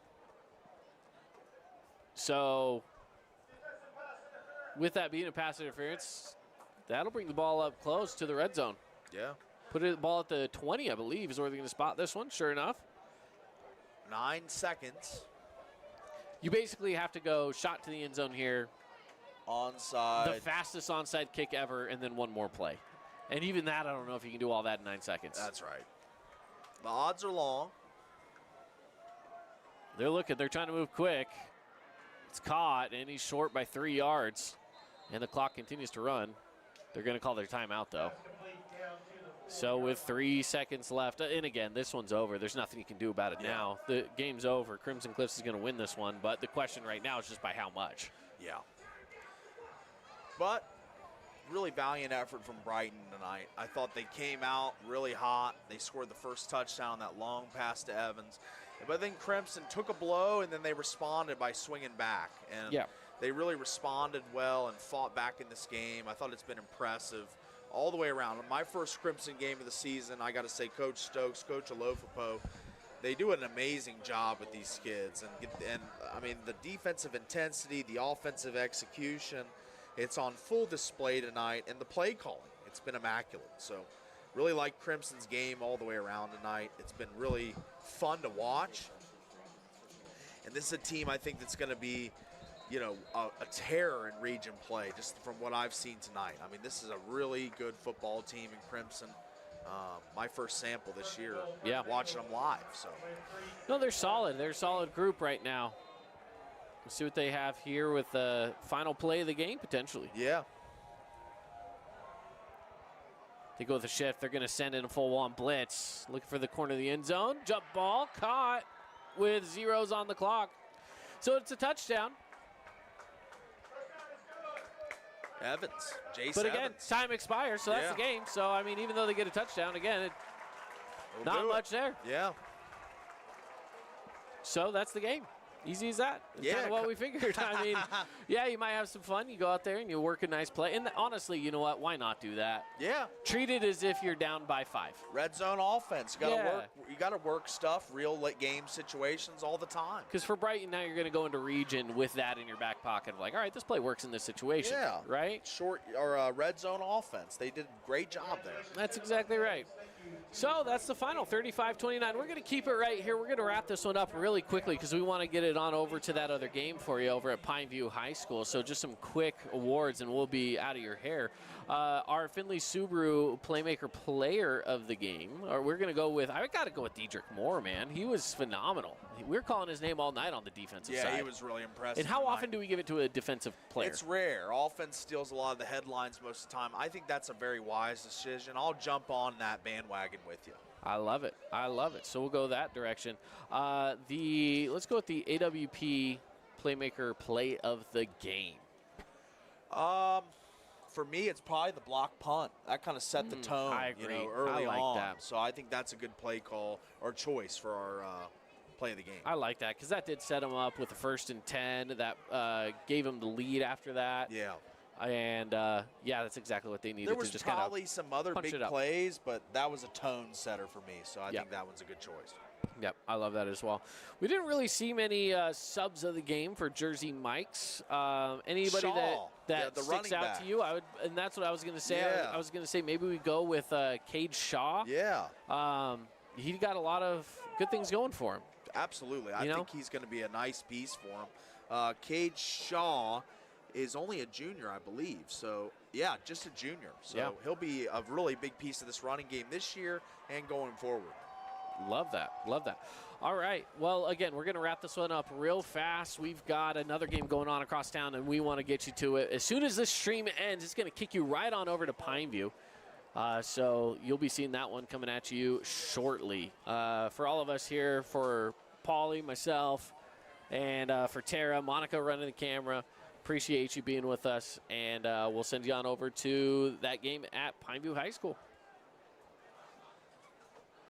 So with that being a pass interference, that'll bring the ball up close to the red zone. Yeah. Put the ball at the 20, I believe, is where they're going to spot this one, sure enough. 9 seconds. You basically have to go shot to the end zone here. Onside. The fastest onside kick ever, and then one more play. And even that, I don't know if you can do all that in 9 seconds. That's right. The odds are long. They're looking. They're trying to move quick. It's caught, and he's short by 3 yards. And the clock continues to run. They're going to call their timeout, though. So with 3 seconds left, and again, this one's over. There's nothing you can do about it now. The game's over. Crimson Cliffs is going to win this one, but the question right now is just by how much. Yeah. But really valiant effort from Brighton tonight. I thought they came out really hot. They scored the first touchdown, that long pass to Evans. But then Crimson took a blow, and then they responded by swinging back. And they really responded well and fought back in this game. I thought it's been impressive all the way around. My first Crimson game of the season, I got to say, Coach Stokes, Coach Alofapo, they do an amazing job with these kids. And I mean, the defensive intensity, the offensive execution, it's on full display tonight. And the play calling, it's been immaculate. So really like Crimson's game all the way around tonight. It's been really fun to watch. And this is a team I think that's going to be, you know, a terror in region play, just from what I've seen tonight. I mean, this is a really good football team in Crimson. My first sample this year, watching them live. So, no, they're solid. They're a solid group right now. We'll see what they have here with the final play of the game, potentially. Yeah. They go with a shift. They're going to send in a full one blitz. Looking for the corner of the end zone. Jump ball caught with zeros on the clock. So it's a touchdown. Evans, Jace But again, Evans. time expires, so that's the game. So, I mean, even though they get a touchdown, again, not much there. Yeah. So that's the game. Easy as that. That's kind of what we figured. I mean, you might have some fun. You go out there and you work a nice play. And honestly, you know what? Why not do that? Yeah. Treat it as if you're down by 5. Red zone offense. You got to work stuff, real late game situations all the time. Because for Brighton, now you're going to go into region with that in your back pocket of like, all right, this play works in this situation. Yeah. Right? Short or red zone offense. They did a great job there. That's exactly right. So that's the final, 35-29. We're going to keep it right here. We're going to wrap this one up really quickly because we want to get it on over to that other game for you over at Pineview High School. So just some quick awards and we'll be out of your hair. Our Finley Subaru Playmaker Player of the Game, or we're going to go with, I got to go with Diedrich Moore, man. He was phenomenal. We're calling his name all night on the defensive side. Yeah, he was really impressive. And how often do we give it to a defensive player? It's rare. Offense steals a lot of the headlines most of the time. I think that's a very wise decision. I'll jump on that bandwagon with you. I love it. I love it. So we'll go that direction. Let's go with the AWP Playmaker Play of the Game. For me, it's probably the block punt. That kind of set the tone. I agree. Early I like on. that. So I think that's a good play call or choice for our play of the game. I like that because that did set him up with the 1st and 10. That gave him the lead after that. Yeah. And, that's exactly what they needed. There was to just probably some other punch big plays, but that was a tone setter for me. So I think that one's a good choice. Yep, I love that as well. We didn't really see many subs of the game for Jersey Mikes. Anybody that the sticks out back. to you? And that's what I was going to say. Yeah. I was going to say maybe we go with Cade Shaw. Yeah. He got a lot of good things going for him. Absolutely. I think he's going to be a nice piece for him. Cade Shaw is only a junior, I believe. So, just a junior. So he'll be a really big piece of this running game this year and going forward. Love that. Love that. All right. Well, again, we're going to wrap this one up real fast. We've got another game going on across town, and we want to get you to it. As soon as this stream ends, it's going to kick you right on over to Pineview. So you'll be seeing that one coming at you shortly. For all of us here, for Paulie, myself, and for Tara, Monica running the camera, appreciate you being with us, and we'll send you on over to that game at Pineview High School.